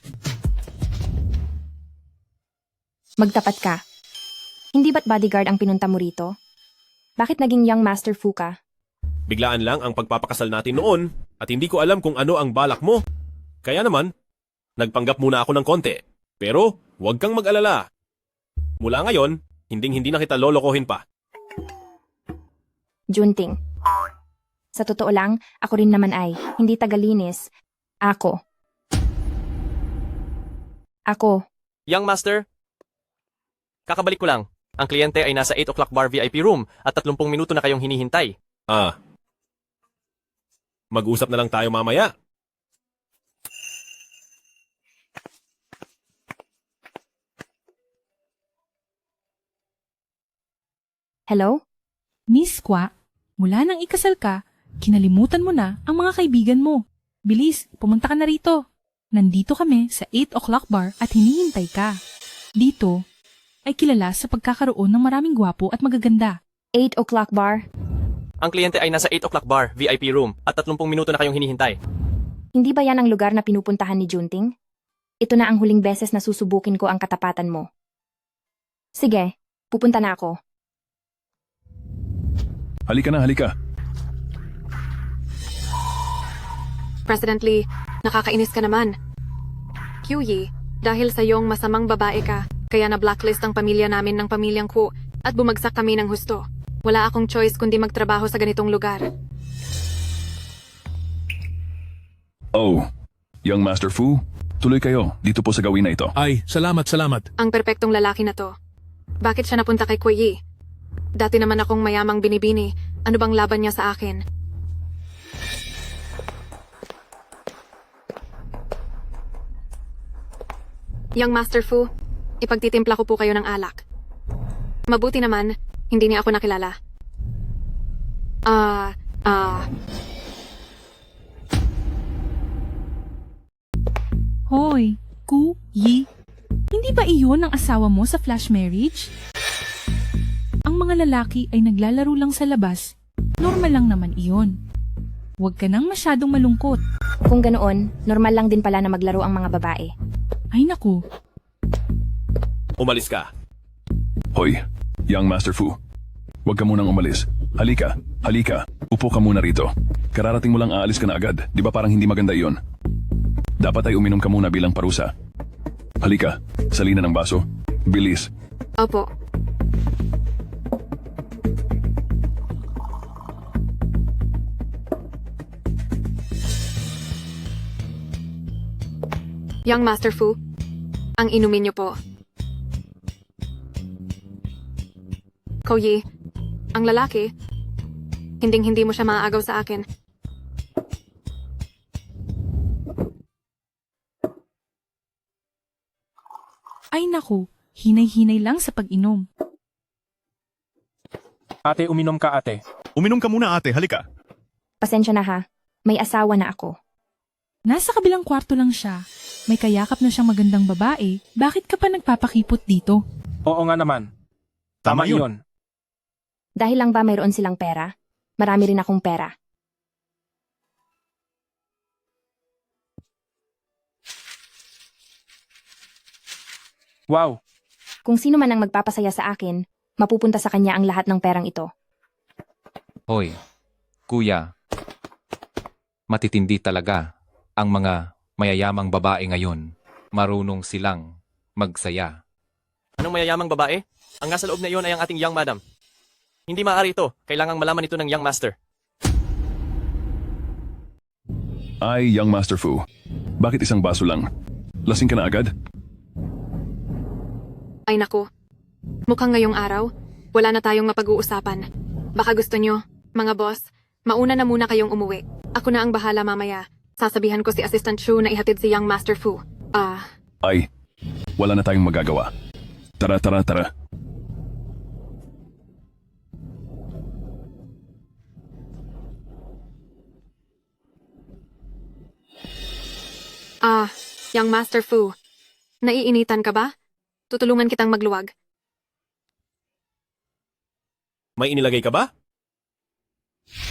Speaker 2: Magtapat ka. Hindi ba't bodyguard ang pinunta mo rito? Bakit naging Young Master Fu ka?
Speaker 6: Biglaan lang ang pagpapakasal natin noon at hindi ko alam kung ano ang balak mo. Kaya naman, nagpanggap muna ako ng konti. Pero huwag kang mag-alala. Mula ngayon, hinding-hindi na kita lolokohin pa.
Speaker 2: Junting. Sa totoo lang, ako rin naman ay, hindi tagalinis. Ako.
Speaker 17: Young Master, kakabalik ko lang. Ang kliyente ay nasa 8 o'clock bar VIP room at 30 minuto na kayong hinihintay.
Speaker 6: Mag-usap na lang tayo mamaya.
Speaker 2: Hello?
Speaker 10: Miss Kwa, mula nang ikasal ka, kinalimutan mo na ang mga kaibigan mo. Bilis, pumunta ka na rito. Nandito kami sa 8 o'clock bar at hinihintay ka. Dito ay kilala sa pagkakaroon ng maraming gwapo at magaganda.
Speaker 2: 8 o'clock bar?
Speaker 17: Ang kliyente ay nasa 8 o'clock bar VIP room at 30 minuto na kayong hinihintay.
Speaker 2: Hindi ba yan ang lugar na pinupuntahan ni Junting? Ito na ang huling beses na susubukin ko ang katapatan mo. Sige, pupunta na ako.
Speaker 11: Halika na, halika.
Speaker 7: President Lee, nakakainis ka naman. Kyuyi, dahil sa iyong masamang babae ka, kaya na-blacklist ang pamilya namin ng pamilyang Ku at bumagsak kami ng husto. Wala akong choice kundi magtrabaho sa ganitong lugar.
Speaker 11: Oh, Young Master Fu, tuloy kayo dito po sa gawin na ito.
Speaker 13: Ay, salamat.
Speaker 7: Ang perpektong lalaki na to. Bakit siya napunta kay Kuyi? Dati naman akong mayamang binibini. Ano bang laban niya sa akin? Young Master Fu, ipagtitimpla ko po kayo ng alak. Mabuti naman, hindi niya ako nakilala.
Speaker 10: Hoy, Yi, hindi ba iyon ang asawa mo sa flash marriage? Ang mga lalaki ay naglalaro lang sa labas. Normal lang naman iyon. Huwag ka nang masyadong malungkot.
Speaker 2: Kung ganoon, normal lang din pala na maglaro ang mga babae.
Speaker 10: Ay naku.
Speaker 6: Umalis ka.
Speaker 11: Hoy, Young Master Fu. Huwag ka munang umalis. Halika. Upo ka muna rito. Kararating mo lang aalis ka na agad. Di ba parang hindi maganda iyon? Dapat ay uminom ka muna bilang parusa. Halika, salina ng baso. Bilis.
Speaker 7: Opo. Young Master Fu, ang inumin niyo po. Koyi, ang lalaki, hinding-hindi mo siya maaagaw sa akin.
Speaker 10: Ay naku, hinay-hinay lang sa pag-inom.
Speaker 16: Ate, uminom ka ate.
Speaker 11: Uminom ka muna ate, halika.
Speaker 2: Pasensya na ha, may asawa na ako.
Speaker 10: Nasa kabilang kwarto lang siya. May kayakap na siyang magandang babae. Bakit ka pa nagpapakipot dito?
Speaker 16: Oo nga naman. Tama yun.
Speaker 2: Dahil lang ba mayroon silang pera? Marami rin akong pera.
Speaker 16: Wow.
Speaker 2: Kung sino man ang magpapasaya sa akin, mapupunta sa kanya ang lahat ng perang ito.
Speaker 12: Hoy, kuya. Matitindi talaga ang mga mayayamang babae ngayon. Marunong silang magsaya.
Speaker 17: Anong mayayamang babae? Ang nasa loob na iyon ay ang ating young madam. Hindi maaari ito. Kailangang malaman ito ng young master.
Speaker 11: Ay, young Master Fu. Bakit isang baso lang? Lasing ka na agad?
Speaker 7: Ay naku, mukhang ngayong araw, wala na tayong mapag-uusapan. Baka gusto nyo, mga boss, mauna na muna kayong umuwi. Ako na ang bahala mamaya. Sasabihan ko si Assistant Shu na ihatid si Young Master Fu.
Speaker 11: Ay, wala na tayong magagawa. Tara.
Speaker 7: Young Master Fu, naiinitan ka ba? Tutulungan kitang magluwag.
Speaker 6: May inilagay ka ba?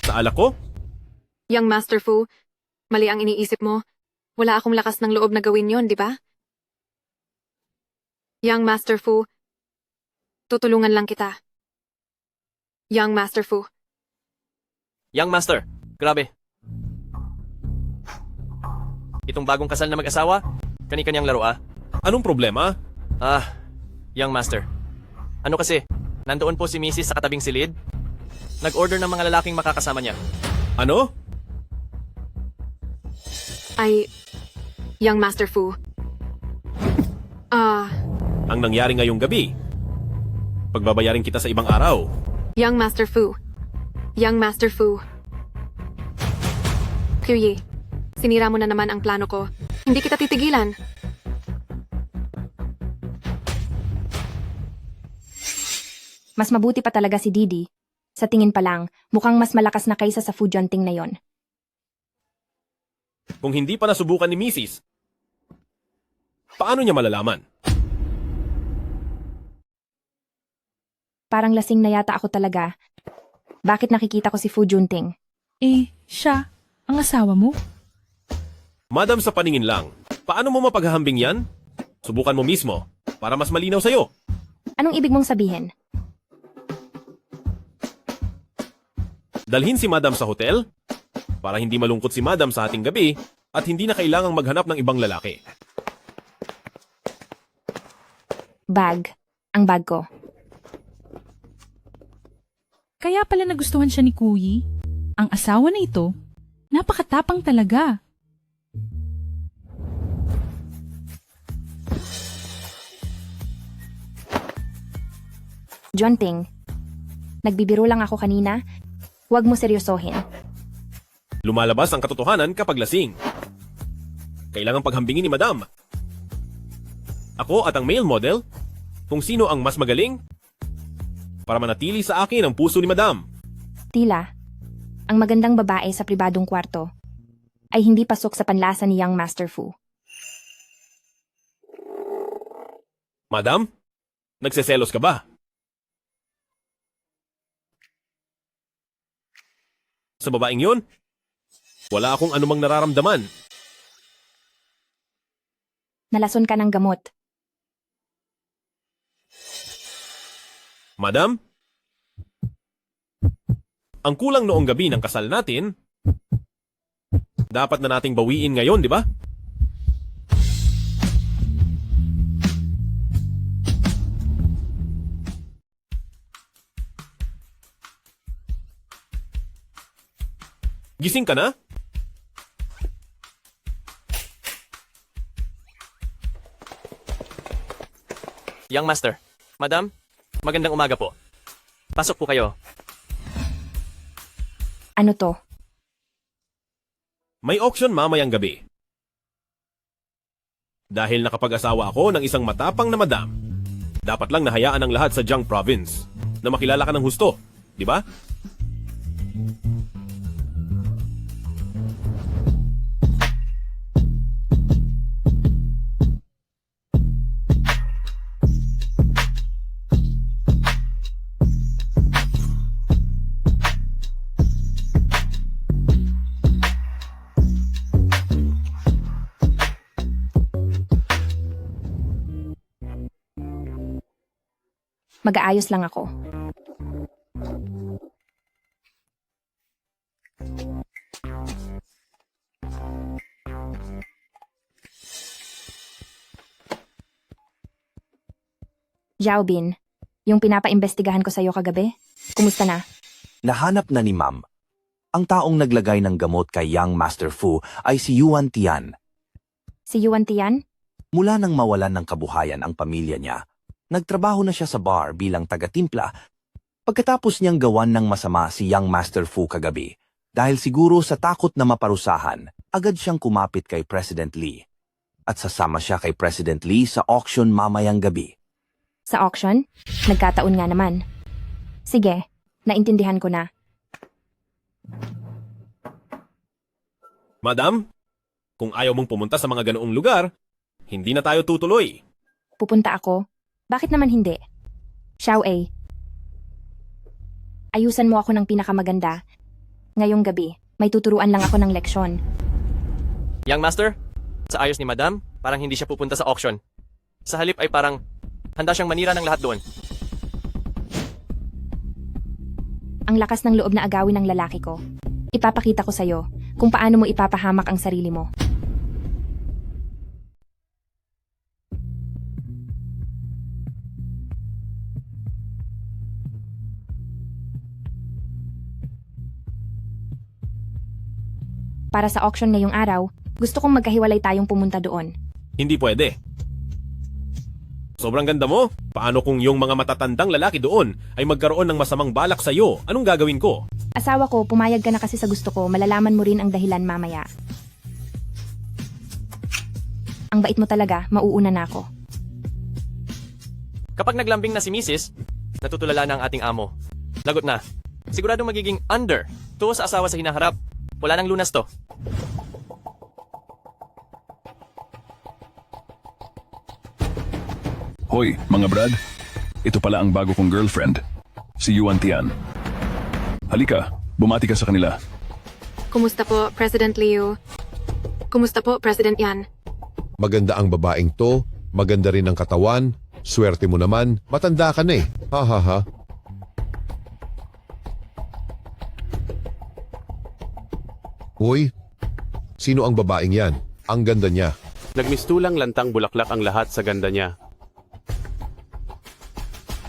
Speaker 6: Sa alak ko?
Speaker 7: Young Master Fu, mali ang iniisip mo. Wala akong lakas ng loob na gawin yon, di ba? Young Master Fu, tutulungan lang kita. Young Master Fu.
Speaker 17: Young master, grabe. Itong bagong kasal na mag-asawa, kani-kanyang laro
Speaker 6: Anong problema?
Speaker 17: Young master. Ano kasi, nandoon po si Mrs. sa katabing silid. Nag-order ng mga lalaking makakasama niya.
Speaker 6: Ano?
Speaker 7: Ay, Young Master Fu.
Speaker 6: Ang nangyari ngayong gabi. Pagbabayarin kita sa ibang araw.
Speaker 7: Young Master Fu. Young Master Fu. Kyuyi, sinira mo na naman ang plano ko. Hindi kita titigilan.
Speaker 2: Mas mabuti pa talaga si Didi. Sa tingin pa lang, mukhang mas malakas na kaysa sa food junting na yon.
Speaker 6: Kung hindi pa nasubukan ni Mrs., paano niya malalaman?
Speaker 2: Parang lasing na yata ako talaga. Bakit nakikita ko si Fu Junting?
Speaker 10: Siya, ang asawa mo?
Speaker 6: Madam, sa paningin lang, paano mo mapaghahambing yan? Subukan mo mismo, para mas malinaw sa'yo.
Speaker 2: Anong ibig mong sabihin?
Speaker 6: Dalhin si Madam sa hotel, para hindi malungkot si Madam sa ating gabi, at hindi na kailangang maghanap ng ibang lalaki.
Speaker 2: Bag. Ang bag ko.
Speaker 10: Kaya pala nagustuhan siya ni Kuyi. Ang asawa na ito, napakatapang talaga.
Speaker 2: Junting. Nagbibiro lang ako kanina. Huwag mo seryosohin.
Speaker 6: Lumalabas ang katotohanan kapag lasing. Kailangang paghambingin ni Madam. Ako at ang male model, kung sino ang mas magaling, para manatili sa akin ang puso ni Madam.
Speaker 2: Tila, ang magandang babae sa pribadong kwarto ay hindi pasok sa panlasa ni Young Master Fu.
Speaker 6: Madam, nagseselos ka ba? Sa babaeng yun, wala akong anumang nararamdaman.
Speaker 2: Nalason ka ng gamot.
Speaker 6: Madam, Ang kulang noong gabi ng kasal natin, dapat na nating bawiin ngayon, di ba? Gising ka na?
Speaker 17: Young Master, Madam, magandang umaga po. Pasok po kayo.
Speaker 2: Ano to?
Speaker 6: May auction mamayang gabi. Dahil nakapag-asawa ako ng isang matapang na madam, dapat lang nahayaan ang lahat sa Jiang Province na makilala ka ng husto, di ba?
Speaker 2: Mag-aayos lang ako. Xiaobin, yung pinapaimbestigahan ko sa'yo kagabi, kumusta na?
Speaker 9: Nahanap na ni Ma'am. Ang taong naglagay ng gamot kay Young Master Fu ay si Yuan Tian.
Speaker 2: Si Yuan Tian?
Speaker 9: Mula nang mawalan ng kabuhayan ang pamilya niya, nagtrabaho na siya sa bar bilang taga-timpla. Pagkatapos niyang gawan ng masama si Young Master Fu kagabi, dahil siguro sa takot na maparusahan, agad siyang kumapit kay President Lee. At sasama siya kay President Lee sa auction mamayang gabi.
Speaker 2: Sa auction? Nagkataon nga naman. Sige, naintindihan ko na.
Speaker 6: Madam, kung ayaw mong pumunta sa mga ganoong lugar, hindi na tayo tutuloy.
Speaker 2: Pupunta ako? Bakit naman hindi? Xiao A. Ayusan mo ako ng pinakamaganda. Ngayong gabi, may tuturuan lang ako ng leksyon.
Speaker 17: Young Master, sa ayos ni Madam, parang hindi siya pupunta sa auction. Sa halip ay parang handa siyang manira ng lahat doon.
Speaker 2: Ang lakas ng loob na agawin ng lalaki ko. Ipapakita ko sa'yo kung paano mo ipapahamak ang sarili mo. Para sa auction ngayong araw, gusto kong magkahiwalay tayong pumunta doon.
Speaker 6: Hindi pwede. Sobrang ganda mo. Paano kung yung mga matatandang lalaki doon ay magkaroon ng masamang balak sa'yo? Anong gagawin ko?
Speaker 2: Asawa ko, pumayag ka na kasi sa gusto ko, malalaman mo rin ang dahilan mamaya. Ang bait mo talaga, mauuna na ako.
Speaker 17: Kapag naglambing na si Mrs., natutulala na ang ating amo. Lagot na. Siguradong magiging under. Tuwa sa asawa sa hinaharap. Wala nang lunas to.
Speaker 11: Hoy, mga brad. Ito pala ang bago kong girlfriend. Si Yuan Tian. Halika, bumati ka sa kanila.
Speaker 7: Kumusta po, President Liu? Kumusta po, President Yan?
Speaker 22: Maganda ang babaeng to, maganda rin ang katawan, swerte mo naman, matanda ka na eh. Ha ha ha. Uy, sino ang babaeng yan? Ang ganda niya.
Speaker 23: Nagmistulang lantang bulaklak ang lahat sa ganda niya.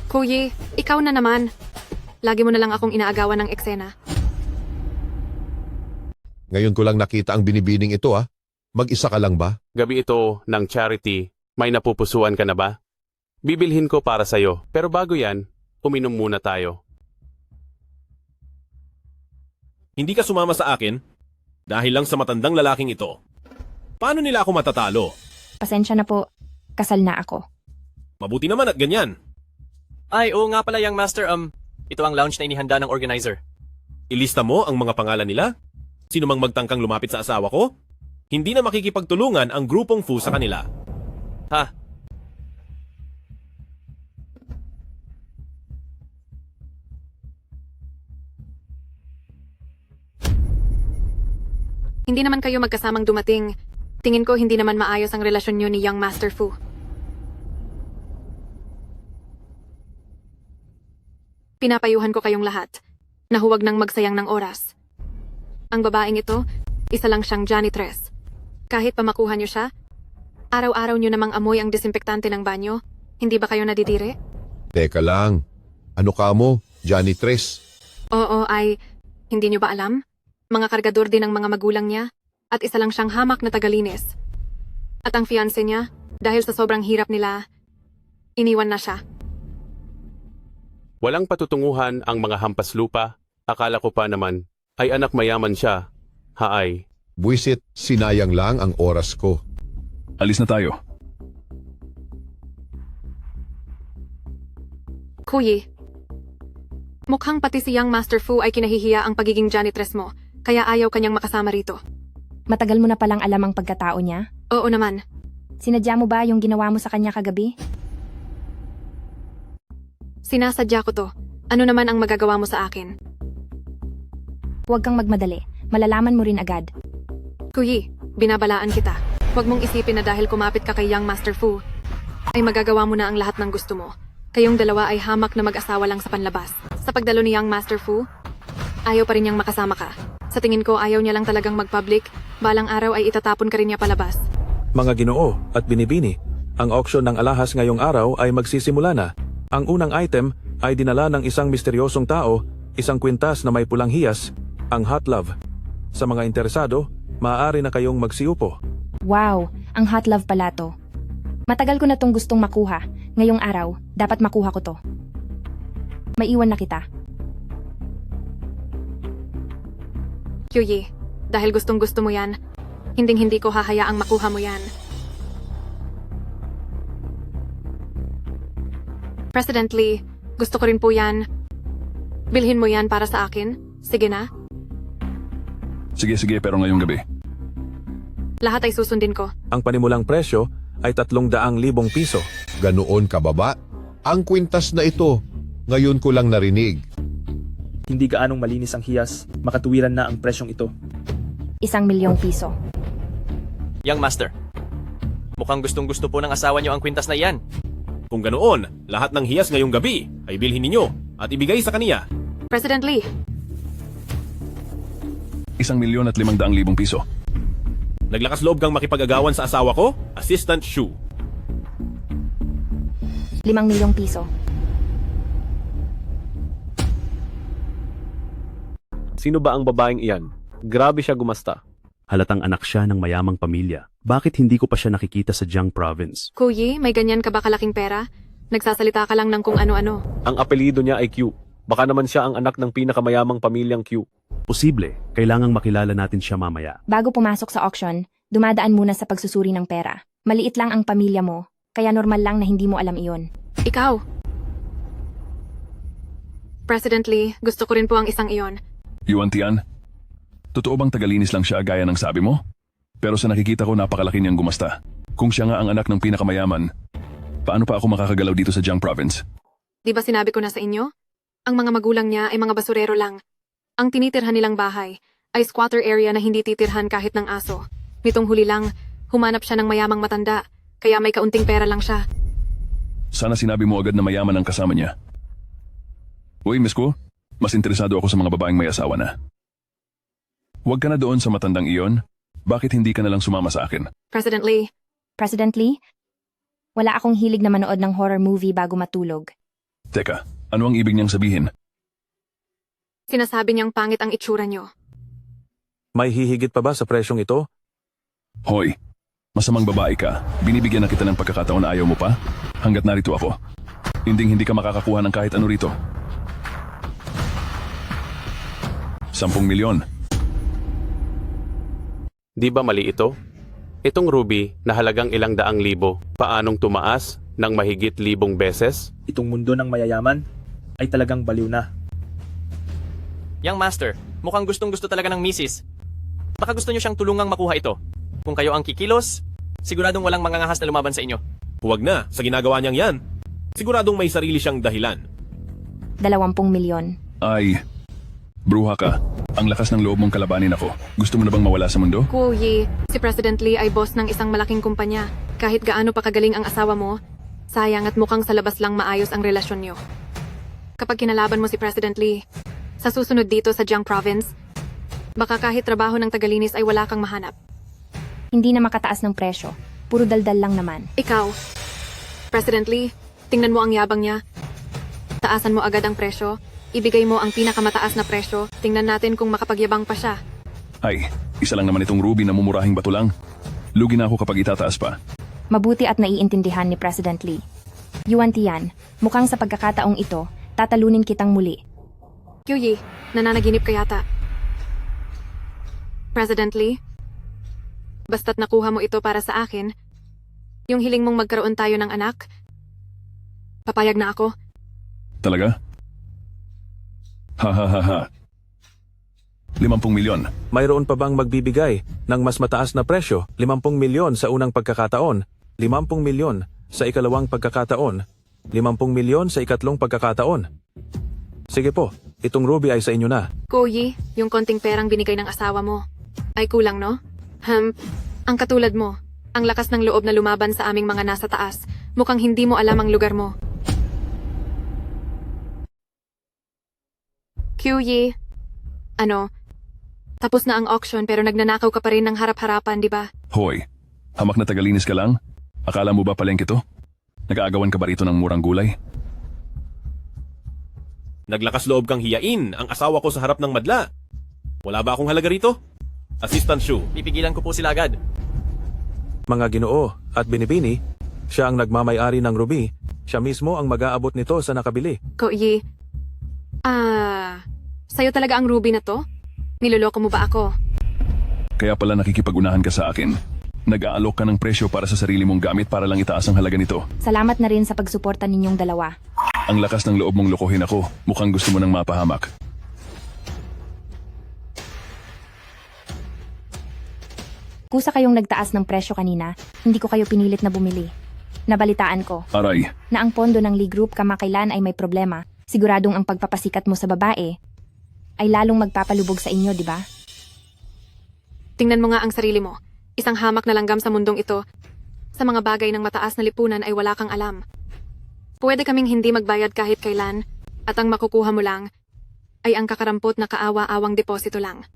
Speaker 7: Kuya, ikaw na naman. Lagi mo na lang akong inaagawan ng eksena.
Speaker 22: Ngayon ko lang nakita ang binibining ito ah. Mag-isa ka lang ba?
Speaker 23: Gabi ito ng charity, may napupusuan ka na ba? Bibilhin ko para sa'yo, pero bago yan, uminom muna tayo.
Speaker 6: Hindi ka sumama sa akin dahil lang sa matandang lalaking ito. Paano nila ako matatalo?
Speaker 2: Pasensya na po, kasal na ako.
Speaker 6: Mabuti naman at ganyan.
Speaker 17: Ay, oo nga pala, Young Master. Ito ang lounge na inihanda ng organizer.
Speaker 6: Ilista mo ang mga pangalan nila? Sino mang magtangkang lumapit sa asawa ko? Hindi na makikipagtulungan ang grupong Fu sa kanila.
Speaker 17: Ha?
Speaker 7: Hindi naman kayo magkasamang dumating. Tingin ko hindi naman maayos ang relasyon niyo ni Young Master Fu. Pinapayuhan ko kayong lahat. na huwag nang magsayang ng oras. Ang babaeng ito, isa lang siyang janitress. Kahit pa makuha niyo siya, araw-araw niyo namang amoy ang disinfektante ng banyo, hindi ba kayo nadidire?
Speaker 22: Teka lang. Ano ka mo, janitress?
Speaker 7: Oo ay, hindi niyo ba alam? Mga kargador din ang mga magulang niya, at isa lang siyang hamak na tagalinis. At ang fiancé niya, dahil sa sobrang hirap nila, iniwan na siya.
Speaker 23: Walang patutunguhan ang mga hampas lupa. Akala ko pa naman ay anak mayaman siya. Haay.
Speaker 22: Buisit, sinayang lang ang oras ko.
Speaker 11: Alis na tayo.
Speaker 7: Kuyi, mukhang pati si Young Master Fu ay kinahihiya ang pagiging janitress mo, kaya ayaw kanyang makasama rito.
Speaker 2: Matagal mo na palang alam ang pagkatao niya?
Speaker 7: Oo naman.
Speaker 2: Sinadya mo ba yung ginawa mo sa kanya kagabi?
Speaker 7: Sinasadya ko to. Ano naman ang magagawa mo sa akin?
Speaker 2: Huwag kang magmadali. Malalaman mo rin agad.
Speaker 7: Kuyi, binabalaan kita. Huwag mong isipin na dahil kumapit ka kay Young Master Fu, ay magagawa mo na ang lahat ng gusto mo. Kayong dalawa ay hamak na mag-asawa lang sa panlabas. Sa pagdalo ni Young Master Fu, ayaw pa rin niyang makasama ka. Sa tingin ko ayaw niya lang talagang mag-public, balang araw ay itatapon ka rin niya palabas.
Speaker 3: Mga Ginoo at Binibini, ang auction ng alahas ngayong araw ay magsisimula na. Ang unang item ay dinala ng isang misteryosong tao, isang kwintas na may pulang hiyas, ang Hot Love. Sa mga interesado, maaari na kayong magsiupo.
Speaker 2: Wow, ang hot love pala to. Matagal ko na tong gustong makuha. Ngayong araw, dapat makuha ko to. Maiwan na kita.
Speaker 7: Kyuyi, dahil gustong gusto mo yan, hinding-hindi ko hahayaang makuha mo yan. President Lee, gusto ko rin po yan. Bilhin mo yan para sa akin. Sige na.
Speaker 11: Sige, pero ngayong gabi.
Speaker 7: Lahat ay susundin ko.
Speaker 3: Ang panimulang presyo ay 300,000 piso.
Speaker 22: Ganoon kababa? Ang kwintas na ito, ngayon ko lang narinig.
Speaker 16: Hindi gaanong malinis ang hiyas, makatuwiran na ang presyong ito.
Speaker 2: 1,000,000 piso.
Speaker 17: Young Master, mukhang gustong-gusto po ng asawa niyo ang kwintas na iyan.
Speaker 6: Kung ganoon, lahat ng hiyas ngayong gabi ay bilhin ninyo at ibigay sa kaniya.
Speaker 7: President Lee,
Speaker 11: 1,500,000 piso.
Speaker 6: Naglakas loob kang makipag-agawan sa asawa ko? Assistant Shu.
Speaker 2: 5,000,000 piso.
Speaker 8: Sino ba ang babaeng iyan? Grabe siya gumasta. Halatang anak siya ng mayamang pamilya. Bakit hindi ko pa siya nakikita sa Jiang Province?
Speaker 7: Kuyi, may ganyan ka ba kalaking pera? Nagsasalita ka lang ng kung ano-ano.
Speaker 8: Ang apelido niya ay Q. Baka naman siya ang anak ng pinakamayamang pamilyang Q. Posible. Kailangang makilala natin siya mamaya.
Speaker 2: Bago pumasok sa auction, dumadaan muna sa pagsusuri ng pera. Maliit lang ang pamilya mo, kaya normal lang na hindi mo alam iyon.
Speaker 7: Ikaw. President Lee, gusto ko rin po ang isang iyon.
Speaker 11: Yuan Tian, totoo bang tagalinis lang siya gaya ng sabi mo? Pero sa nakikita ko napakalaki niyang gumasta. Kung siya nga ang anak ng pinakamayaman, paano pa ako makakagalaw dito sa Jiang Province?
Speaker 7: Di ba sinabi ko na sa inyo? Ang mga magulang niya ay mga basurero lang. Ang tinitirhan nilang bahay ay squatter area na hindi titirhan kahit ng aso. Nitong huli lang, humanap siya ng mayamang matanda, kaya may kaunting pera lang siya.
Speaker 11: Sana sinabi mo agad na mayaman ang kasama niya. Uy, miss ko, mas interesado ako sa mga babaeng may asawa na. Huwag ka na doon sa matandang iyon. Bakit hindi ka na lang sumama sa akin?
Speaker 7: President Lee.
Speaker 2: President Lee? Wala akong hilig na manood ng horror movie bago matulog.
Speaker 11: Teka, ano ang ibig niyang sabihin?
Speaker 7: Sinasabi niyang pangit ang itsura niyo.
Speaker 3: May hihigit pa ba sa presyong ito?
Speaker 11: Hoy, masamang babae ka. Binibigyan na kita ng pagkakataon na ayaw mo pa? Hanggat narito ako. Hindi ka makakakuha ng kahit ano rito. 10 milyon.
Speaker 23: Di ba mali ito? Itong ruby na halagang 100,000, paanong tumaas ng mahigit 1,000 beses?
Speaker 16: Itong mundo ng mayayaman ay talagang baliw na.
Speaker 17: Young Master, mukhang gustong-gusto talaga ng misis. Baka gusto niyo siyang tulungang makuha ito. Kung kayo ang kikilos, siguradong walang mangangahas na lumaban sa inyo.
Speaker 6: Huwag na, sa ginagawa niyang yan. Siguradong may sarili siyang dahilan.
Speaker 2: 20 milyon.
Speaker 11: Ay, bruha ka. Ang lakas ng loob mong kalabanin ako. Gusto mo na bang mawala sa mundo?
Speaker 7: Kuyi, si President Lee ay boss ng isang malaking kumpanya. Kahit gaano pa kagaling ang asawa mo, sayang at mukhang sa labas lang maayos ang relasyon niyo. Kapag kinalaban mo si President Lee, Sa susunod dito sa Jiang Province, baka kahit trabaho ng tagalinis ay wala kang mahanap.
Speaker 2: Hindi na makataas ng presyo. Puro daldal lang naman.
Speaker 7: Ikaw, President Lee, tingnan mo ang yabang niya. Taasan mo agad ang presyo. Ibigay mo ang pinakamataas na presyo. Tingnan natin kung makapagyabang pa siya.
Speaker 11: Ay, isa lang naman itong ruby na mumurahing bato lang. Lugi na ako kapag itataas pa.
Speaker 2: Mabuti at naiintindihan ni President Lee. Yuan Tian, mukhang sa pagkakataong ito, tatalunin kitang muli.
Speaker 7: Kyuyi, nananaginip ka yata. President Lee, basta't nakuha mo ito para sa akin, yung hiling mong magkaroon tayo ng anak, papayag na ako.
Speaker 11: Talaga? Ha ha ha ha. 50 milyon.
Speaker 3: Mayroon pa bang magbibigay ng mas mataas na presyo? 50 milyon sa unang pagkakataon, 50 milyon sa ikalawang pagkakataon, 50 milyon sa ikatlong pagkakataon. Sige po, itong ruby ay sa inyo na.
Speaker 7: Kuyi, yung konting perang binigay ng asawa mo, ay kulang no? Ang katulad mo, ang lakas ng loob na lumaban sa aming mga nasa taas, mukhang hindi mo alam ang lugar mo. Kyuyi, tapos na ang auction pero nagnanakaw ka pa rin ng harap-harapan, di ba?
Speaker 11: Hoy, hamak na tagalinis ka lang? Akala mo ba palengke to? Nag-aagawan ka ba rito ng murang gulay?
Speaker 6: Naglakas loob kang hiyain ang asawa ko sa harap ng madla. Wala ba akong halaga rito? Assistant Shu.
Speaker 17: Pipigilan ko po sila agad.
Speaker 3: Mga Ginoo at Binibini, siya ang nagmamay-ari ng ruby. Siya mismo ang mag-aabot nito sa nakabili.
Speaker 7: Kuyi, sa'yo talaga ang ruby na to? Niloloko mo ba ako?
Speaker 11: Kaya pala nakikipag-unahan ka sa akin. Nag-aalok ka ng presyo para sa sarili mong gamit para lang itaas ang halaga nito.
Speaker 2: Salamat na rin sa pagsuporta ninyong dalawa.
Speaker 11: Ang lakas ng loob mong lokohin ako. Mukhang gusto mo nang mapahamak.
Speaker 2: Kusa kayong nagtaas ng presyo kanina, hindi ko kayo pinilit na bumili. Nabalitaan ko
Speaker 11: Aray,
Speaker 2: na ang pondo ng Lee Group kamakailan ay may problema. Siguradong ang pagpapasikat mo sa babae ay lalong magpapalubog sa inyo, di ba?
Speaker 7: Tingnan mo nga ang sarili mo. Isang hamak na langgam sa mundong ito. Sa mga bagay ng mataas na lipunan ay wala kang alam. Pwede kaming hindi magbayad kahit kailan, at ang makukuha mo lang ay ang kakarampot na kaawa-awang deposito lang.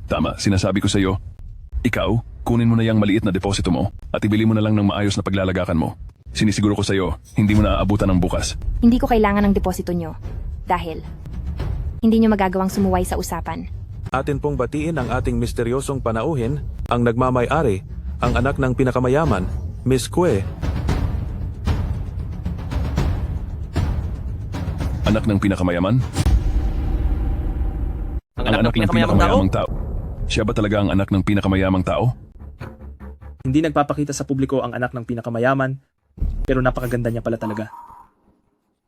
Speaker 11: tama, sinasabi ko sa iyo. Ikaw, kunin mo na yung maliit na deposito mo at ibili mo na lang ng maayos na paglalagakan mo. Sinisiguro ko sa iyo, hindi mo na aabutan ng bukas.
Speaker 2: Hindi ko kailangan ng deposito nyo. Dahil hindi nyo magagawang sumuway sa usapan.
Speaker 3: Atin pong batiin ang ating misteryosong panauhin, ang nagmamay-ari, ang anak ng pinakamayaman, Miss Kue.
Speaker 11: Anak ng pinakamayaman?
Speaker 17: Ang anak ng pinakamayamang
Speaker 11: tao? Siya ba talaga ang anak ng pinakamayamang tao?
Speaker 16: Hindi nagpapakita sa publiko ang anak ng pinakamayaman, pero napakaganda niya pala talaga.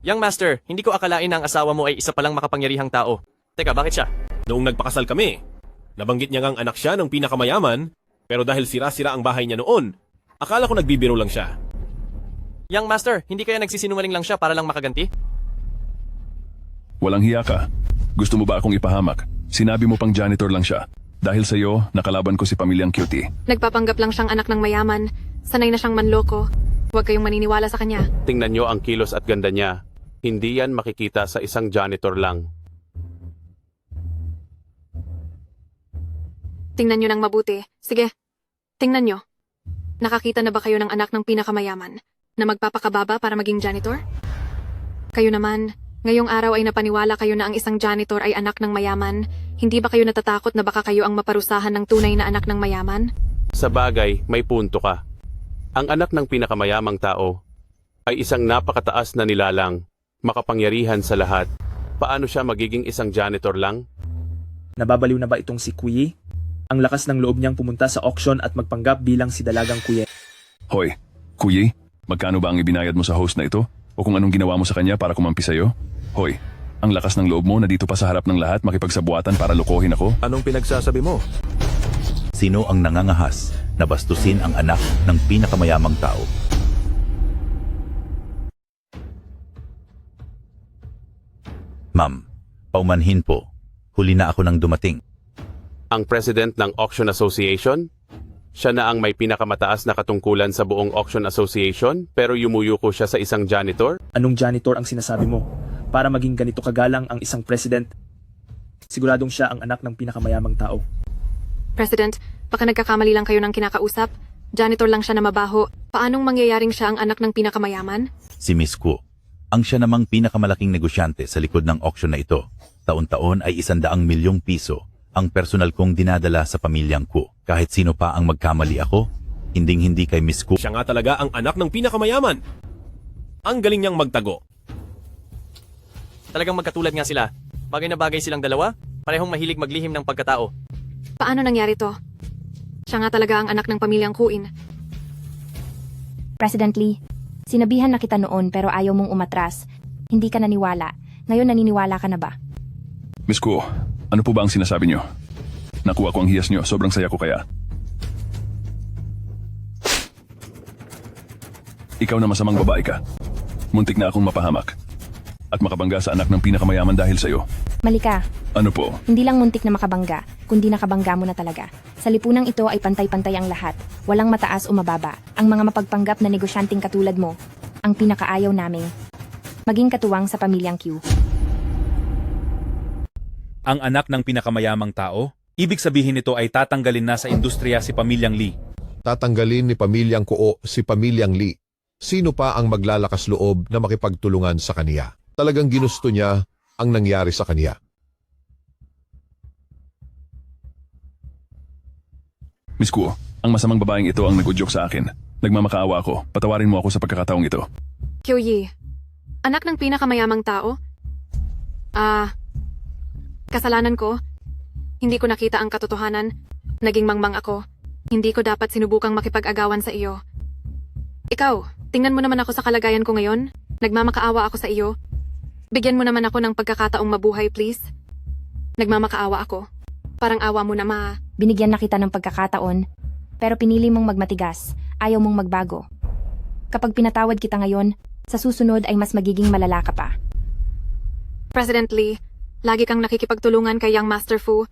Speaker 17: Young Master, hindi ko akalain na ang asawa mo ay isa palang makapangyarihang tao. Teka, bakit siya?
Speaker 6: Noong nagpakasal kami, nabanggit niya ngang anak siya ng pinakamayaman, pero dahil sira-sira ang bahay niya noon, akala ko nagbibiro lang siya.
Speaker 17: Young Master, hindi kaya nagsisinungaling lang siya para lang makaganti?
Speaker 11: Walang hiya ka. Gusto mo ba akong ipahamak? Sinabi mo pang janitor lang siya. Dahil sa iyo, nakalaban ko si pamilyang Cutie.
Speaker 7: Nagpapanggap lang siyang anak ng mayaman. Sanay na siyang manloko. Huwag kayong maniniwala sa kanya.
Speaker 23: Tingnan nyo ang kilos at ganda niya. Hindi yan makikita sa isang janitor lang.
Speaker 7: Tingnan nyo ng mabuti. Sige, tingnan nyo. Nakakita na ba kayo ng anak ng pinakamayaman na magpapakababa para maging janitor? Kayo naman, ngayong araw ay napaniwala kayo na ang isang janitor ay anak ng mayaman. Hindi ba kayo natatakot na baka kayo ang maparusahan ng tunay na anak ng mayaman?
Speaker 23: Sa bagay, may punto ka. Ang anak ng pinakamayamang tao ay isang napakataas na nilalang, makapangyarihan sa lahat. Paano siya magiging isang janitor lang?
Speaker 16: Nababaliw na ba itong si Kuyi? Ang lakas ng loob niyang pumunta sa auction at magpanggap bilang si Dalagang Kuye.
Speaker 11: Hoy, Kuyi, magkano ba ang ibinayad mo sa host na ito? O kung anong ginawa mo sa kanya para kumampi sa'yo? Hoy, ang lakas ng loob mo na dito pa sa harap ng lahat makipagsabuatan para lokohin ako?
Speaker 3: Anong pinagsasabi mo?
Speaker 1: Sino ang nangangahas na bastusin ang anak ng pinakamayamang tao? Ma'am, paumanhin po. Huli na ako nang dumating.
Speaker 23: Ang president ng Auction Association? Siya na ang may pinakamataas na katungkulan sa buong Auction Association pero yumuyuko siya sa isang janitor?
Speaker 16: Anong janitor ang sinasabi mo? Para maging ganito kagalang ang isang president? Siguradong siya ang anak ng pinakamayamang tao.
Speaker 7: President, baka nagkakamali lang kayo ng kinakausap. Janitor lang siya na mabaho. Paanong mangyayaring siya ang anak ng pinakamayaman?
Speaker 1: Si Miss Ku, ang siya namang pinakamalaking negosyante sa likod ng auction na ito. Taon-taon ay 100 milyong piso ang personal kong dinadala sa pamilyang Ku. Kahit sino pa ang magkamali ako, hinding-hindi kay Miss Ku.
Speaker 6: Siya nga talaga ang anak ng pinakamayaman. Ang galing niyang magtago.
Speaker 17: Talagang magkatulad nga sila. Bagay na bagay silang dalawa, parehong mahilig maglihim ng pagkatao.
Speaker 7: Paano nangyari to? Siya nga talaga ang anak ng pamilyang Kuin.
Speaker 2: President Lee, sinabihan na kita noon pero ayaw mong umatras. Hindi ka naniwala. Ngayon naniniwala ka na ba?
Speaker 11: Miss Ku, ano po ba ang sinasabi niyo? Nakuha ko ang hiyas niyo, sobrang saya ko kaya. Ikaw na masamang babae ka. Muntik na akong mapahamak. At makabangga sa anak ng pinakamayaman dahil sa'yo.
Speaker 2: Malika,
Speaker 11: Ano po?
Speaker 2: hindi lang muntik na makabangga, kundi nakabangga mo na talaga. Sa lipunang ito ay pantay-pantay ang lahat. Walang mataas o mababa. Ang mga mapagpanggap na negosyanteng katulad mo, ang pinakaayaw naming maging katuwang sa pamilyang Q.
Speaker 14: Ang anak ng pinakamayamang tao? Ibig sabihin nito ay tatanggalin na sa industriya si pamilyang Lee.
Speaker 22: Tatanggalin ni pamilyang Kuo si pamilyang Lee. Sino pa ang maglalakas loob na makipagtulungan sa kaniya? Talagang ginusto niya ang nangyari sa kaniya.
Speaker 11: Miss Ku, ang masamang babaeng ito ang nag-udyok sa akin. Nagmamakaawa ako. Patawarin mo ako sa pagkakataong ito.
Speaker 7: Kyoyi, anak ng pinakamayamang tao? Kasalanan ko. Hindi ko nakita ang katotohanan. Naging mangmang ako. Hindi ko dapat sinubukang makipag-agawan sa iyo. Ikaw, tingnan mo naman ako sa kalagayan ko ngayon. Nagmamakaawa ako sa iyo. Bigyan mo naman ako ng pagkakataong mabuhay, please. Nagmamakaawa ako. Parang awa mo na
Speaker 2: Binigyan na kita ng pagkakataon, pero pinili mong magmatigas, ayaw mong magbago. Kapag pinatawad kita ngayon, sa susunod ay mas magiging malala ka pa.
Speaker 7: President Lee, lagi kang nakikipagtulungan kay Young Master Fu.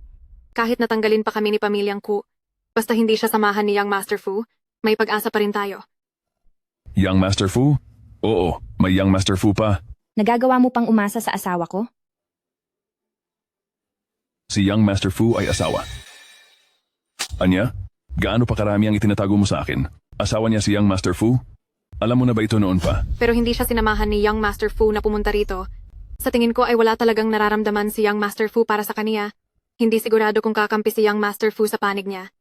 Speaker 7: Kahit natanggalin pa kami ni pamilyang Ku. Basta hindi siya samahan ni Young Master Fu, may pag-asa pa rin tayo.
Speaker 11: Young Master Fu? Oo, may Young Master Fu pa.
Speaker 2: Nagagawa mo pang umasa sa asawa ko?
Speaker 11: Si Young Master Fu ay asawa. Anya, gaano pa karami ang itinatago mo sa akin? Asawa niya si Young Master Fu? Alam mo na ba ito noon pa?
Speaker 7: Pero hindi siya sinamahan ni Young Master Fu na pumunta rito. Sa tingin ko ay wala talagang nararamdaman si Young Master Fu para sa kaniya. Hindi sigurado kung kakampi si Young Master Fu sa panig niya.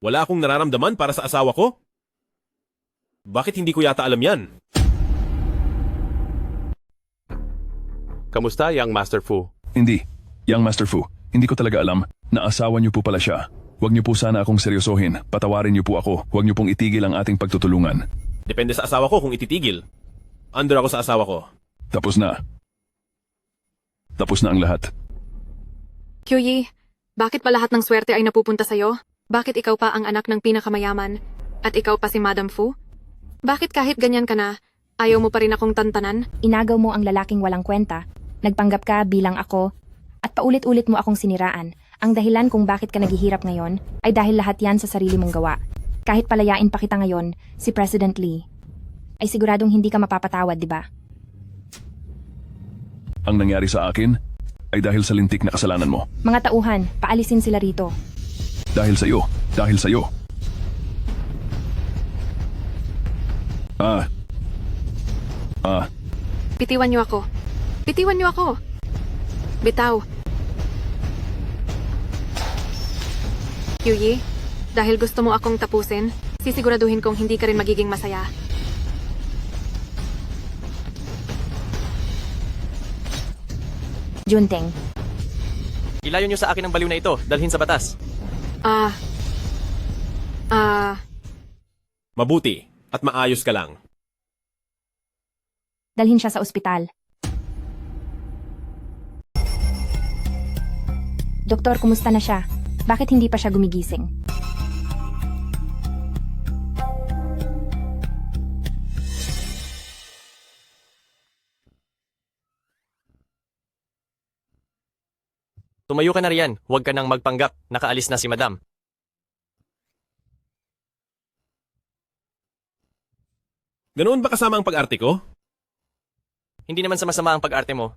Speaker 6: Wala akong nararamdaman para sa asawa ko? Bakit hindi ko yata alam yan?
Speaker 23: Kamusta, Young Master Fu?
Speaker 11: Hindi. Young Master Fu, hindi ko talaga alam na asawa niyo po pala siya. Huwag niyo po sana akong seryosohin. Patawarin niyo po ako. Huwag niyo pong itigil ang ating pagtutulungan.
Speaker 6: Depende sa asawa ko kung ititigil. Under ako sa asawa ko.
Speaker 11: Tapos na. Tapos na ang lahat.
Speaker 7: Kyoyi, bakit pa lahat ng swerte ay napupunta sa'yo? Bakit ikaw pa ang anak ng pinakamayaman? At ikaw pa si Madam Fu? Bakit kahit ganyan ka na, ayaw mo pa rin akong tantanan?
Speaker 2: Inagaw mo ang lalaking walang kwenta, nagpanggap ka bilang ako, at paulit-ulit mo akong siniraan. Ang dahilan kung bakit ka naghihirap ngayon ay dahil lahat yan sa sarili mong gawa. Kahit palayain pa kita ngayon, si President Lee, ay siguradong hindi ka mapapatawad, di ba?
Speaker 11: Ang nangyari sa akin ay dahil sa lintik na kasalanan mo.
Speaker 2: Mga tauhan, paalisin sila rito.
Speaker 11: Dahil sa iyo. Dahil sa iyo.
Speaker 7: Bitiwan niyo ako. Bitiwan niyo ako. Bitaw. Kyoyi, dahil gusto mo akong tapusin, sisiguraduhin kong hindi ka rin magiging masaya.
Speaker 2: Junteng.
Speaker 17: Ilayo niyo sa akin ang baliw na ito, dalhin sa batas.
Speaker 6: Mabuti at maayos ka lang.
Speaker 2: Dalhin siya sa ospital. Doktor, kumusta na siya? Bakit hindi pa siya gumigising?
Speaker 17: Tumayo ka na riyan, huwag ka nang magpanggap, nakaalis na si Madam.
Speaker 6: Ganoon ba kasama ang pag-arte ko?
Speaker 17: Hindi naman sa masama ang pag-arte mo.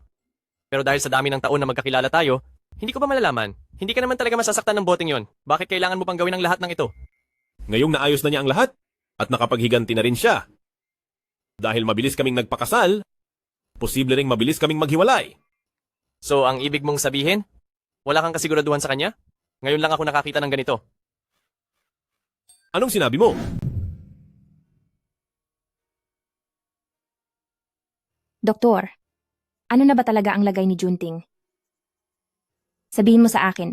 Speaker 17: Pero dahil sa dami ng taon na magkakilala tayo, hindi ko ba malalaman? Hindi ka naman talaga masasaktan ng boteng yon. Bakit kailangan mo pang gawin ang lahat ng ito?
Speaker 6: Ngayong naayos na niya ang lahat, at nakapaghiganti na rin siya. Dahil mabilis kaming nagpakasal, posible ring mabilis kaming maghiwalay.
Speaker 17: So, ang ibig mong sabihin, wala kang kasiguraduhan sa kanya? Ngayon lang ako nakakita ng ganito.
Speaker 6: Anong sinabi mo?
Speaker 2: Doktor, ano na ba talaga ang lagay ni Junting? Sabihin mo sa akin.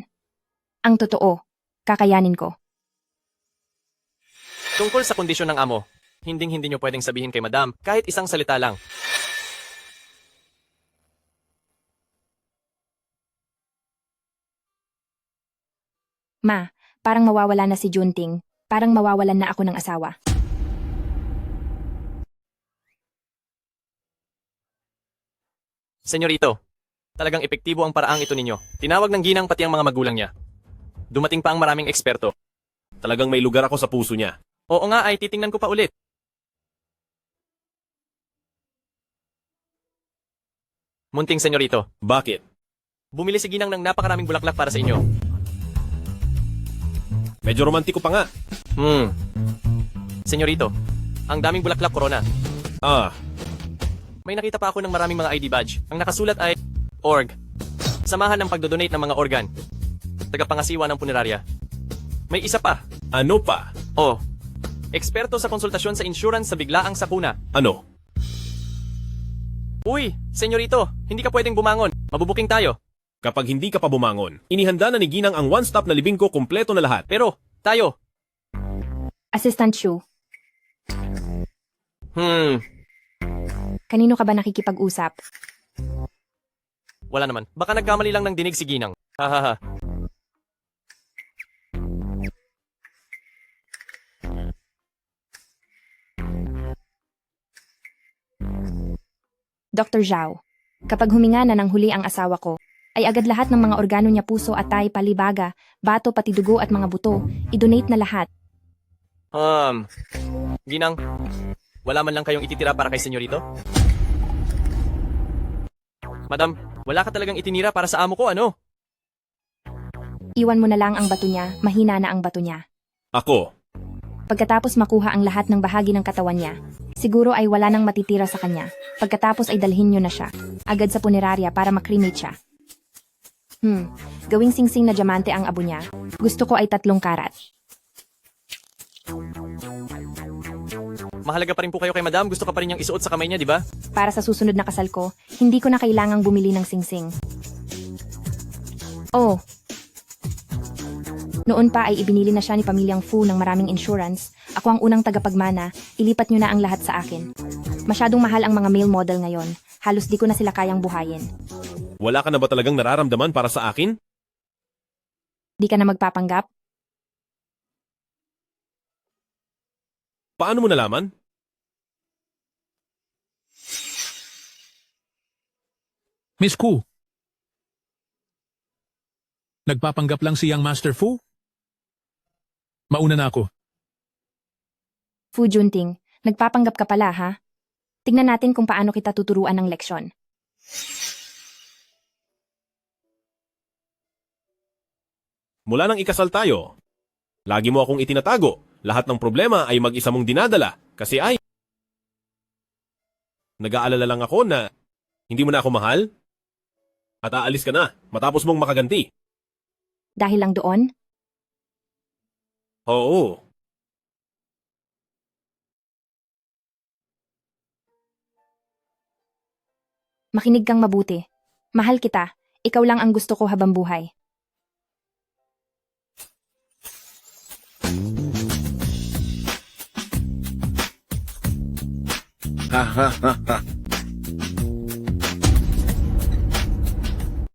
Speaker 2: Ang totoo, kakayanin ko.
Speaker 17: Tungkol sa kondisyon ng amo, hindi nyo pwedeng sabihin kay madam kahit isang salita lang.
Speaker 2: Ma, parang mawawala na si Junting. Parang mawawalan na ako ng asawa.
Speaker 17: Senyorito, talagang epektibo ang paraang ito ninyo. Tinawag ng ginang pati ang mga magulang niya. Dumating pa ang maraming eksperto.
Speaker 6: Talagang may lugar ako sa puso niya.
Speaker 17: Oo nga ay titingnan ko pa ulit. Munting senyorito.
Speaker 6: Bakit?
Speaker 17: Bumili si ginang ng napakaraming bulaklak para sa inyo.
Speaker 6: Medyo romantiko pa nga.
Speaker 17: Senyorito, ang daming bulaklak corona.
Speaker 6: Ah,
Speaker 17: May nakita pa ako ng maraming mga ID badge. Ang nakasulat ay org. Samahan ng pagdodonate ng mga organ. Tagapangasiwa ng punerarya. May isa pa.
Speaker 6: ano pa?
Speaker 17: Oh. Eksperto sa konsultasyon sa insurance sa biglaang sakuna.
Speaker 6: Ano?
Speaker 17: Uy, senyorito, hindi ka pwedeng bumangon. Mabubuking tayo.
Speaker 6: Kapag hindi ka pa bumangon, inihanda na ni Ginang ang one-stop na libing ko kumpleto na lahat.
Speaker 17: Pero, tayo.
Speaker 2: Assistant Shu, kanino ka ba nakikipag-usap?
Speaker 17: Wala naman. Baka nagkamali lang ng dinig si Ginang. Hahaha.
Speaker 2: Dr. Zhao, kapag huminga na ng huli ang asawa ko, ay agad lahat ng mga organo niya, puso, atay, palibaga, bato, pati dugo at mga buto, idonate na lahat.
Speaker 17: Ginang, wala man lang kayong ititira para kay senyorito? Madam, wala ka talagang itinira para sa amo ko, ano?
Speaker 2: Iwan mo na lang ang bato niya, mahina na ang bato niya.
Speaker 6: Ako.
Speaker 2: Pagkatapos makuha ang lahat ng bahagi ng katawan niya, siguro ay wala nang matitira sa kanya. Pagkatapos ay dalhin niyo na siya, agad sa punerarya para makremate siya. Gawing singsing na diamante ang abo niya. Gusto ko ay 3 karat.
Speaker 17: Mahalaga pa rin po kayo kay madam. Gusto ka pa rin niyang isuot sa kamay niya, di ba?
Speaker 2: Para sa susunod na kasal ko, hindi ko na kailangang bumili ng singsing. Oh. Noon pa ay ibinili na siya ni Pamilyang Fu ng maraming insurance. Ako ang unang tagapagmana, ilipat niyo na ang lahat sa akin. Masyadong mahal ang mga male model ngayon. Halos di ko na sila kayang buhayin.
Speaker 6: Wala ka na ba talagang nararamdaman para sa akin?
Speaker 2: Di ka na magpapanggap?
Speaker 6: Paano mo nalaman?
Speaker 5: Miss Ku, nagpapanggap lang si Young Master Fu? Mauna na ako.
Speaker 2: Fu Junting, nagpapanggap ka pala ha? Tignan natin kung paano kita tuturuan ng leksyon.
Speaker 6: Mula nang ikasal tayo, lagi mo akong itinatago. Lahat ng problema ay mag-isa mong dinadala. Kasi ay, nag-aalala lang ako na hindi mo na ako mahal at aalis ka na matapos mong makaganti.
Speaker 2: Dahil lang doon?
Speaker 6: Oo.
Speaker 2: Makinig kang mabuti. Mahal kita. Ikaw lang ang gusto ko habang buhay.
Speaker 15: Ha ha ha ha.